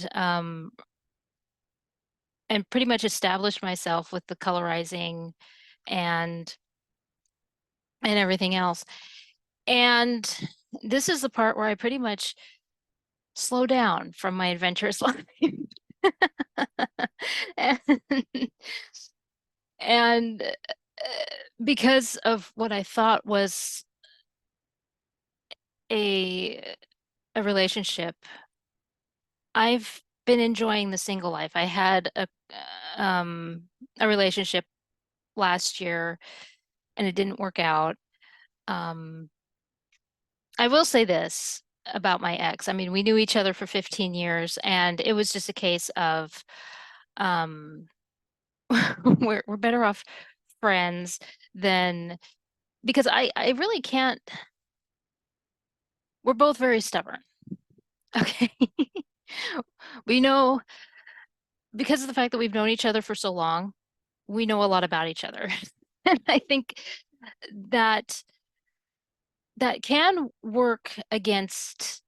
pretty much established myself with the colorizing and everything else. And this is the part where I pretty much slow down from my adventurous life. and, and because of what I thought was a relationship, I've been enjoying the single life. I had a relationship last year and it didn't work out. Um, I will say this about my ex. I mean, we knew each other for 15 years and it was just a case of um we're better off friends than because I really can't. We're both very stubborn. Okay. We know because of the fact that we've known each other for so long, we know a lot about each other. And I think that that can work against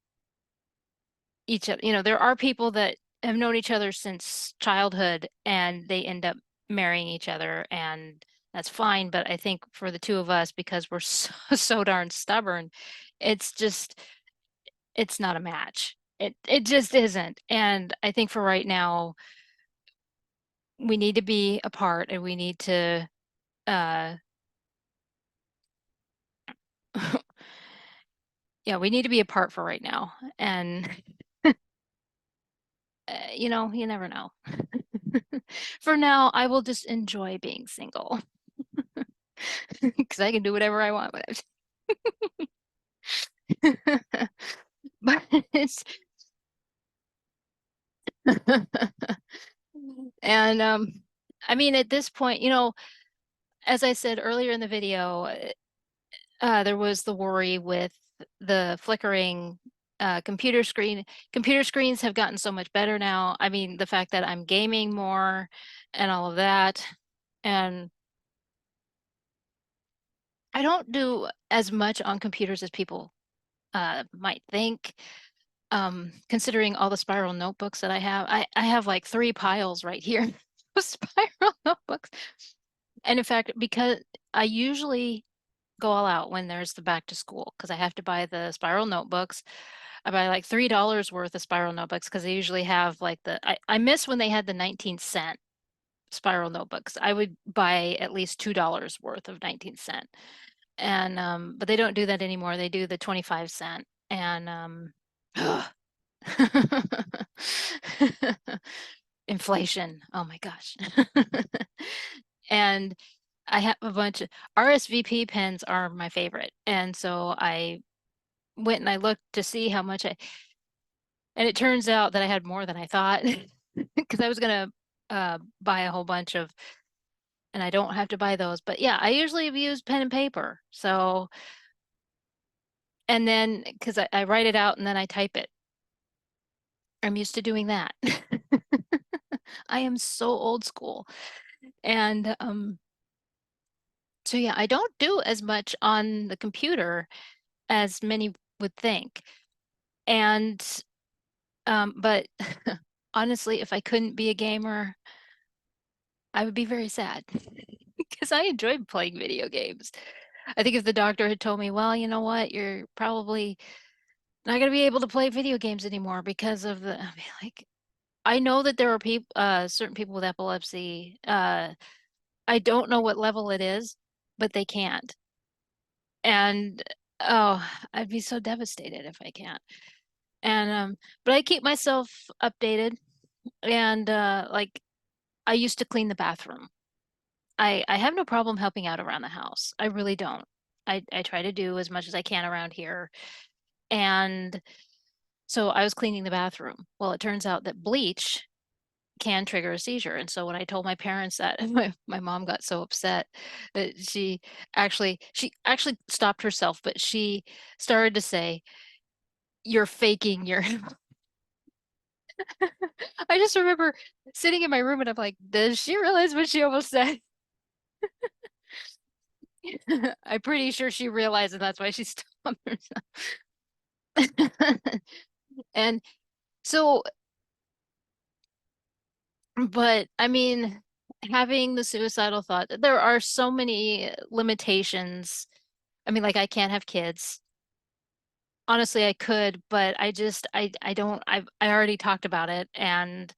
each other. There are people that have known each other since childhood and they end up marrying each other and that's fine. But I think for the two of us, because we're so darn stubborn, it's just it's not a match. It just isn't. And I think for right now, we need to be apart and we need to uh yeah, we need to be apart for right now. And you never know. For now, I will just enjoy being single because I can do whatever I want. But it's and I mean, at this point, as I said earlier in the video, there was the worry with the flickering computer screen. Computer screens have gotten so much better now. I mean, the fact that I'm gaming more and all of that. And I don't do as much on computers as people might think. Considering all the spiral notebooks that I have, I have like 3 piles right here of spiral notebooks. And in fact, because I usually go all out when there's the back to school because I have to buy the spiral notebooks. I buy like $3 worth of spiral notebooks because they usually have like I miss when they had the 19 cent spiral notebooks. I would buy at least $2 worth of 19-cent. And but they don't do that anymore. They do the 25-cent. And inflation. Oh my gosh. And I have a bunch of RSVP pens are my favorite. And so I went and I looked to see how much and it turns out that I had more than I thought because I was gonna buy a whole bunch of, and I don't have to buy those. But yeah, I usually have used pen and paper. So, and then because I write it out and then I type it. I'm used to doing that. I am so old school. And so yeah, I don't do as much on the computer as many would think. And but honestly, if I couldn't be a gamer, I would be very sad because I enjoyed playing video games. I think if the doctor had told me, well, you know what, you're probably not going to be able to play video games anymore because of the, I mean, like, I know that there are people, certain people with epilepsy. I don't know what level it is, but they can't. And oh, I'd be so devastated if I can't. And but I keep myself updated. And like I used to clean the bathroom. I have no problem helping out around the house. I really don't. I try to do as much as I can around here. And so I was cleaning the bathroom. Well, it turns out that bleach can trigger a seizure. And so when I told my parents that, my mom got so upset that she actually stopped herself, but she started to say, "You're faking your." I just remember sitting in my room and I'm like, does she realize what she almost said? I'm pretty sure she realized, and that's why she stopped herself. And so, but I mean, having the suicidal thought, there are so many limitations. I mean, like I can't have kids. Honestly, I could, but I don't I already talked about it, and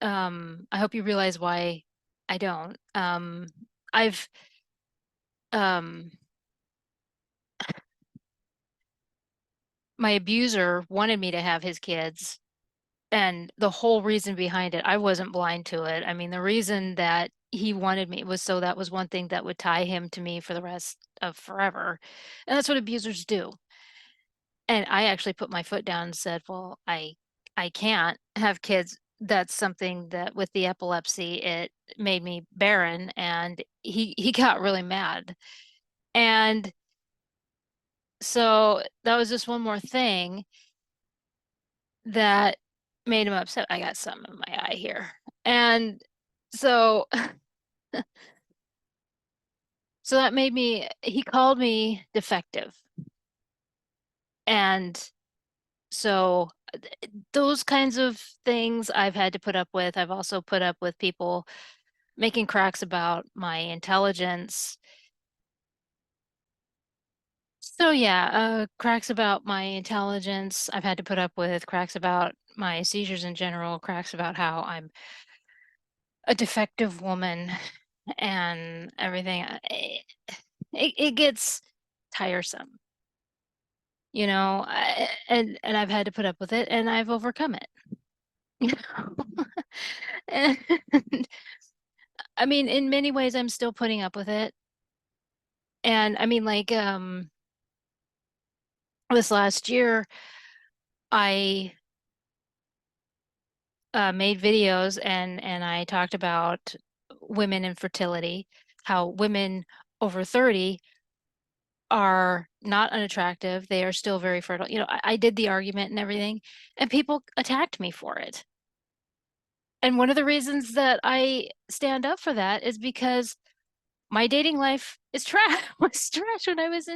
I hope you realize why I don't. I've um my abuser wanted me to have his kids, and the whole reason behind it, I wasn't blind to it. I mean, the reason that he wanted me was so that was one thing that would tie him to me for the rest of forever. And that's what abusers do. And I actually put my foot down and said, "Well, I can't have kids." That's something that with the epilepsy, it made me barren, and he got really mad. And so that was just one more thing that made him upset. I got some in my eye here. And so so that made me, he called me defective. And so those kinds of things I've had to put up with. I've also put up with people making cracks about my intelligence. So yeah, cracks about my intelligence. I've had to put up with cracks about my seizures in general, cracks about how I'm a defective woman and everything. It gets tiresome, you know, and I've had to put up with it and I've overcome it. You know? And I mean, in many ways, I'm still putting up with it. And I mean, like, this last year, I made videos and I talked about women and fertility, how women over 30 are not unattractive. They are still very fertile. You know, I did the argument and everything, and people attacked me for it. And one of the reasons that I stand up for that is because my dating life is trash was trash when I was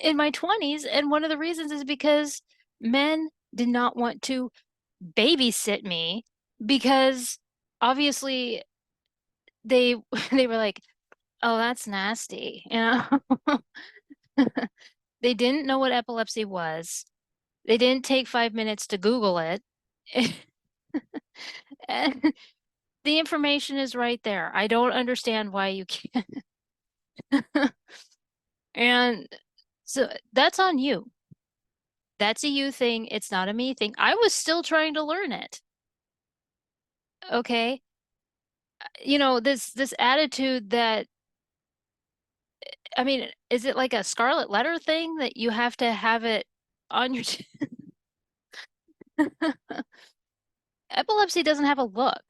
in my 20s. And one of the reasons is because men did not want to babysit me because obviously they they were like, oh, that's nasty, you know. They didn't know what epilepsy was. They didn't take 5 minutes to Google it. And The information is right there. I don't understand why you can't. And so that's on you. That's a you thing. It's not a me thing. I was still trying to learn it. Okay. This attitude that, I mean, is it like a scarlet letter thing that you have to have it on your epilepsy doesn't have a look,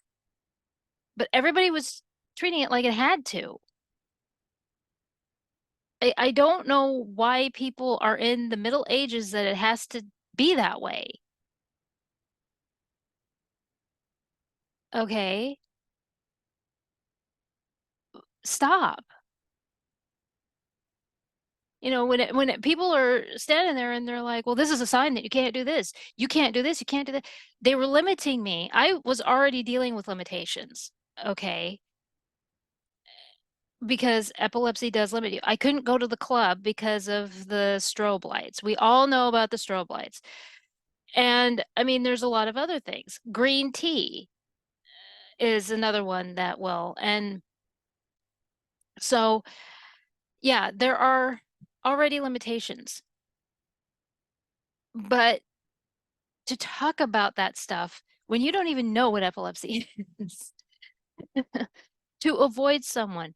but everybody was treating it like it had to. I don't know why people are in the Middle Ages that it has to be that way. Okay, stop. People are standing there and they're like, well, this is a sign that you can't do this. You can't do this. You can't do that. They were limiting me. I was already dealing with limitations. Okay. Because epilepsy does limit you. I couldn't go to the club because of the strobe lights. We all know about the strobe lights. And I mean, there's a lot of other things. Green tea is another one that will. And so, yeah, there are already limitations. But to talk about that stuff when you don't even know what epilepsy is, to avoid someone,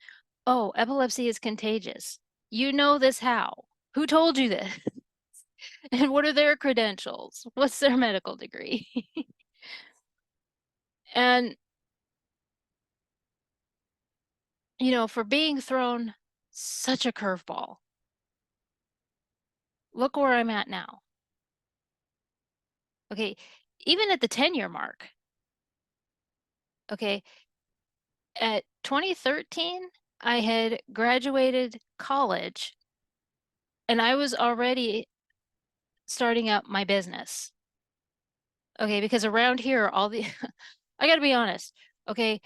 oh, epilepsy is contagious. You know this how? Who told you this? And what are their credentials? What's their medical degree? And, for being thrown such a curveball, look where I'm at now. Okay, even at the 10-year mark, okay, at 2013, I had graduated college and I was already starting up my business. Okay, because around here, I got to be honest. Okay,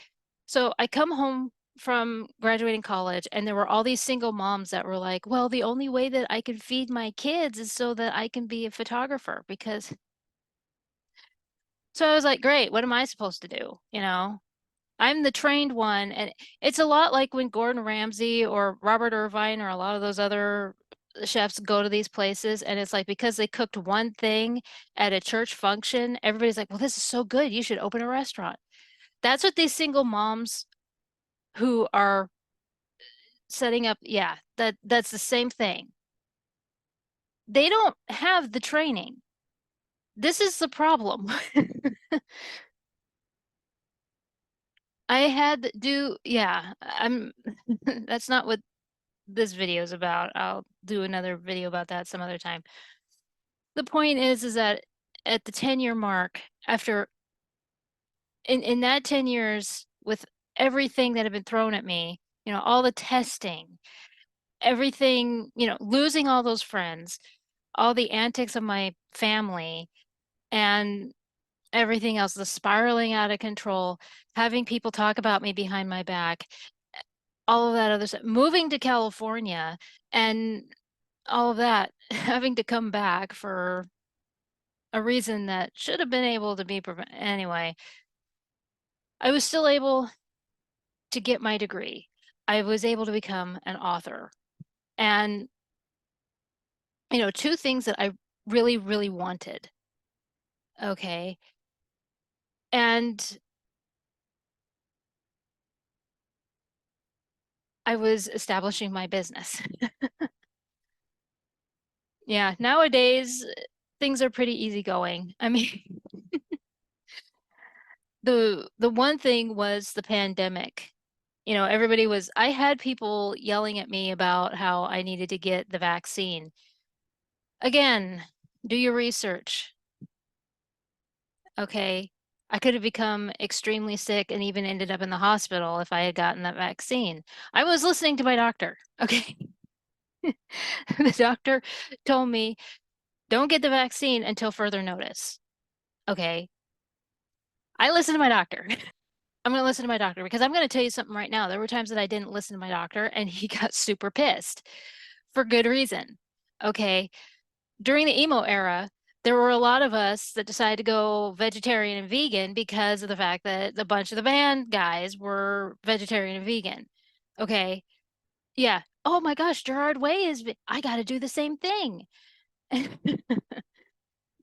so I come home from graduating college and there were all these single moms that were like, well, the only way that I can feed my kids is so that I can be a photographer because so I was like, great, what am I supposed to do? I'm the trained one. And it's a lot like when Gordon Ramsay or Robert Irvine or a lot of those other chefs go to these places. And it's like because they cooked one thing at a church function, everybody's like, well, this is so good. You should open a restaurant. That's what these single moms who are setting up, yeah, that's the same thing. They don't have the training. This is the problem. I had to do, yeah, that's not what this video is about. I'll do another video about that some other time. The point is that at the 10-year mark, after in that 10 years with everything that had been thrown at me, all the testing, everything, losing all those friends, all the antics of my family and everything else, the spiraling out of control, having people talk about me behind my back, all of that other stuff, moving to California and all of that, having to come back for a reason that should have been able to be anyway. I was still able to get my degree. I was able to become an author. And, two things that I really, really wanted. Okay. And I was establishing my business. Yeah, nowadays things are pretty easygoing. I mean, the one thing was the pandemic. I had people yelling at me about how I needed to get the vaccine. Again, do your research. Okay. I could have become extremely sick and even ended up in the hospital if I had gotten that vaccine. I was listening to my doctor. Okay. The doctor told me, don't get the vaccine until further notice. Okay. I listened to my doctor. I'm going to listen to my doctor because I'm going to tell you something right now. There were times that I didn't listen to my doctor and he got super pissed for good reason. Okay. During the emo era, there were a lot of us that decided to go vegetarian and vegan because of the fact that a bunch of the band guys were vegetarian and vegan. Okay. Yeah. Oh my gosh, Gerard Way I got to do the same thing.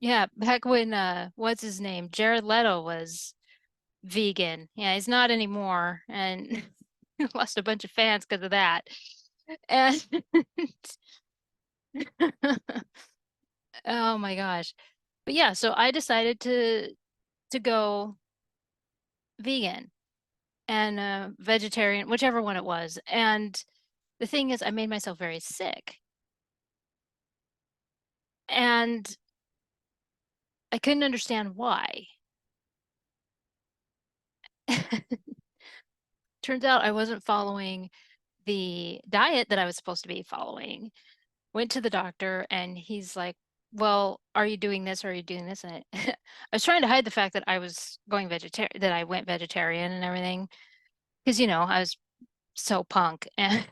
Yeah, back when what's his name? Jared Leto was vegan. Yeah, he's not anymore and lost a bunch of fans because of that. And oh my gosh. But yeah, so I decided to go vegan and vegetarian, whichever one it was. And the thing is, I made myself very sick. And I couldn't understand why. Turns out I wasn't following the diet that I was supposed to be following. Went to the doctor and he's like, well, are you doing this? Are you doing this? And I was trying to hide the fact that I was going vegetarian, that I went vegetarian and everything. Because, I was so punk and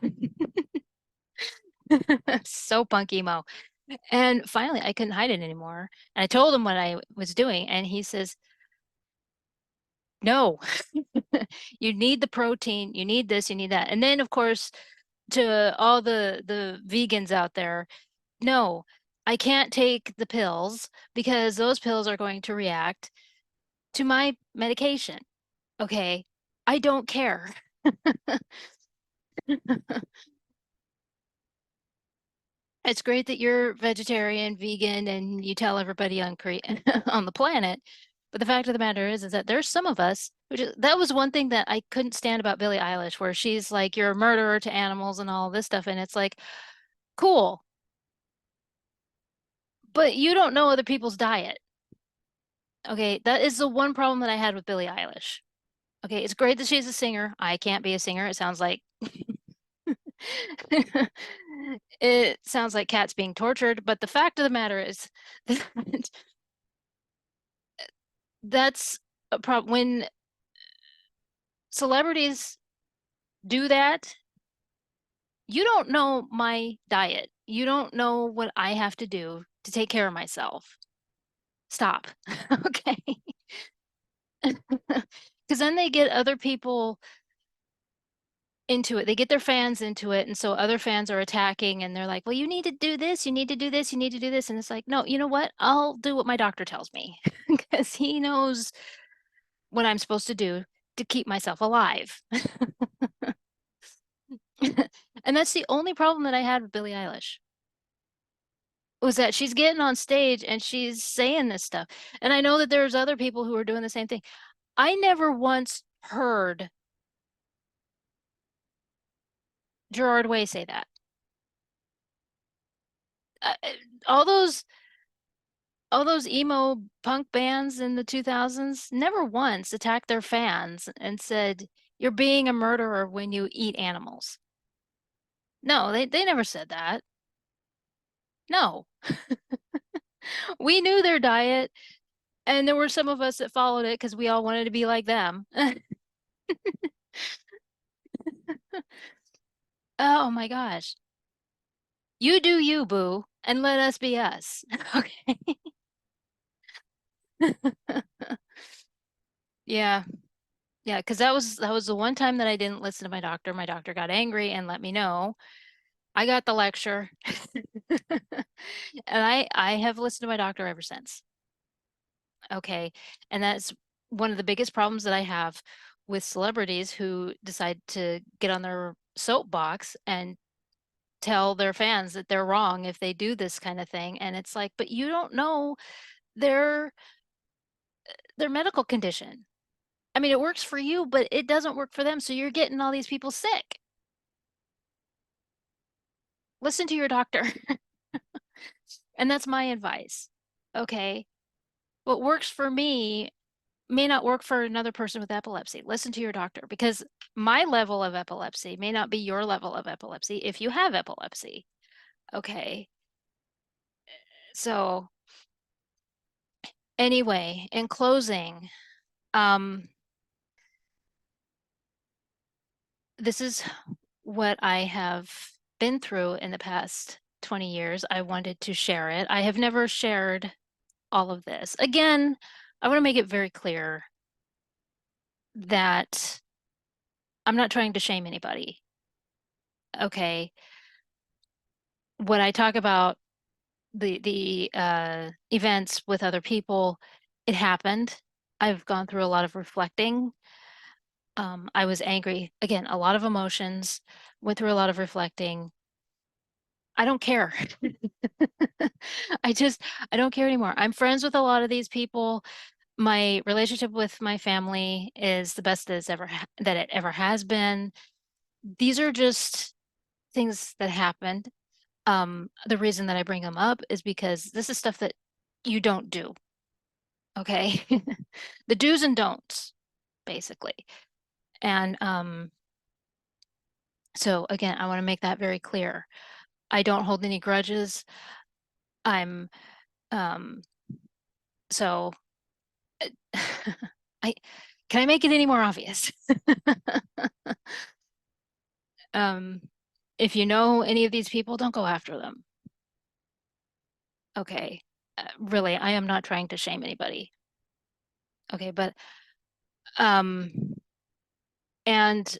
so punk emo. And finally, I couldn't hide it anymore. And I told him what I was doing, and he says, no, you need the protein, you need this, you need that. And then, of course, to all the vegans out there, no, I can't take the pills because those pills are going to react to my medication. Okay, I don't care. It's great that you're vegetarian, vegan, and you tell everybody on on the planet. But the fact of the matter is that there's some of us, that was one thing that I couldn't stand about Billie Eilish, where she's like, you're a murderer to animals and all this stuff. And it's like, cool, but you don't know other people's diet. Okay, that is the one problem that I had with Billie Eilish. Okay, it's great that she's a singer. I can't be a singer. It sounds like it sounds like cats being tortured, but the fact of the matter is that that's a problem when celebrities do that. You don't know my diet. You don't know what I have to do to take care of myself. Stop. Okay. Because then they get other people into it. They get their fans into it. And so other fans are attacking and they're like, well, you need to do this. You need to do this. You need to do this. And it's like, no, you know what? I'll do what my doctor tells me because he knows what I'm supposed to do to keep myself alive. And that's the only problem that I had with Billie Eilish was that she's getting on stage and she's saying this stuff. And I know that there's other people who are doing the same thing. I never once heard Gerard Way say that. Uh, uh, all those all those emo punk bands in the 2000s never once attacked their fans and said, "You're being a murderer when you eat animals." No, they never said that. No. We knew their diet, and there were some of us that followed it because we all wanted to be like them. Oh my gosh. You do you, boo, and let us be us. Okay. Yeah. Yeah, because that was the one time that I didn't listen to my doctor. My doctor got angry and let me know. I got the lecture. And I have listened to my doctor ever since. Okay. And that's one of the biggest problems that I have with celebrities who decide to get on their soapbox and tell their fans that they're wrong if they do this kind of thing. And it's like, but you don't know their their medical condition. I mean, it works for you, but it doesn't work for them. So you're getting all these people sick. Listen to your doctor. And that's my advice. Okay. What works for me may not work for another person with epilepsy. Listen to your doctor because my level of epilepsy may not be your level of epilepsy if you have epilepsy. Okay. So, anyway, in closing, um, this is what I have been through in the past 20 years. I wanted to share it. I have never shared all of this. Again, I want to make it very clear that I'm not trying to shame anybody. Okay. When I talk about the events with other people, it happened. I've gone through a lot of reflecting. I was angry. Again, a lot of emotions, went through a lot of reflecting. I don't care. I just, I don't care anymore. I'm friends with a lot of these people. My relationship with my family is the best that that it ever has been. These are just things that happened. The reason that I bring them up is because this is stuff that you don't do. Okay. The do's and don'ts, basically. And so again, I want to make that very clear. I don't hold any grudges. I'm um so I can I make it any more obvious? Um, if you know any of these people, don't go after them. Okay. Really, I am not trying to shame anybody. Okay, but um and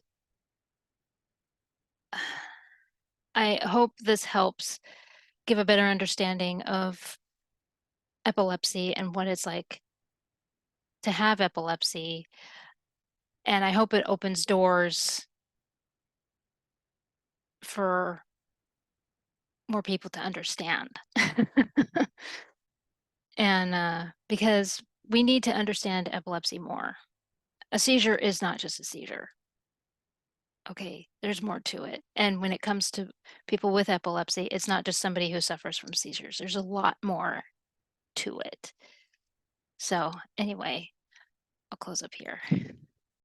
I hope this helps give a better understanding of epilepsy and what it's like to have epilepsy. And I hope it opens doors for more people to understand. And because we need to understand epilepsy more. A seizure is not just a seizure. Okay, there's more to it. And when it comes to people with epilepsy, it's not just somebody who suffers from seizures. There's a lot more to it. So anyway, I'll close up here.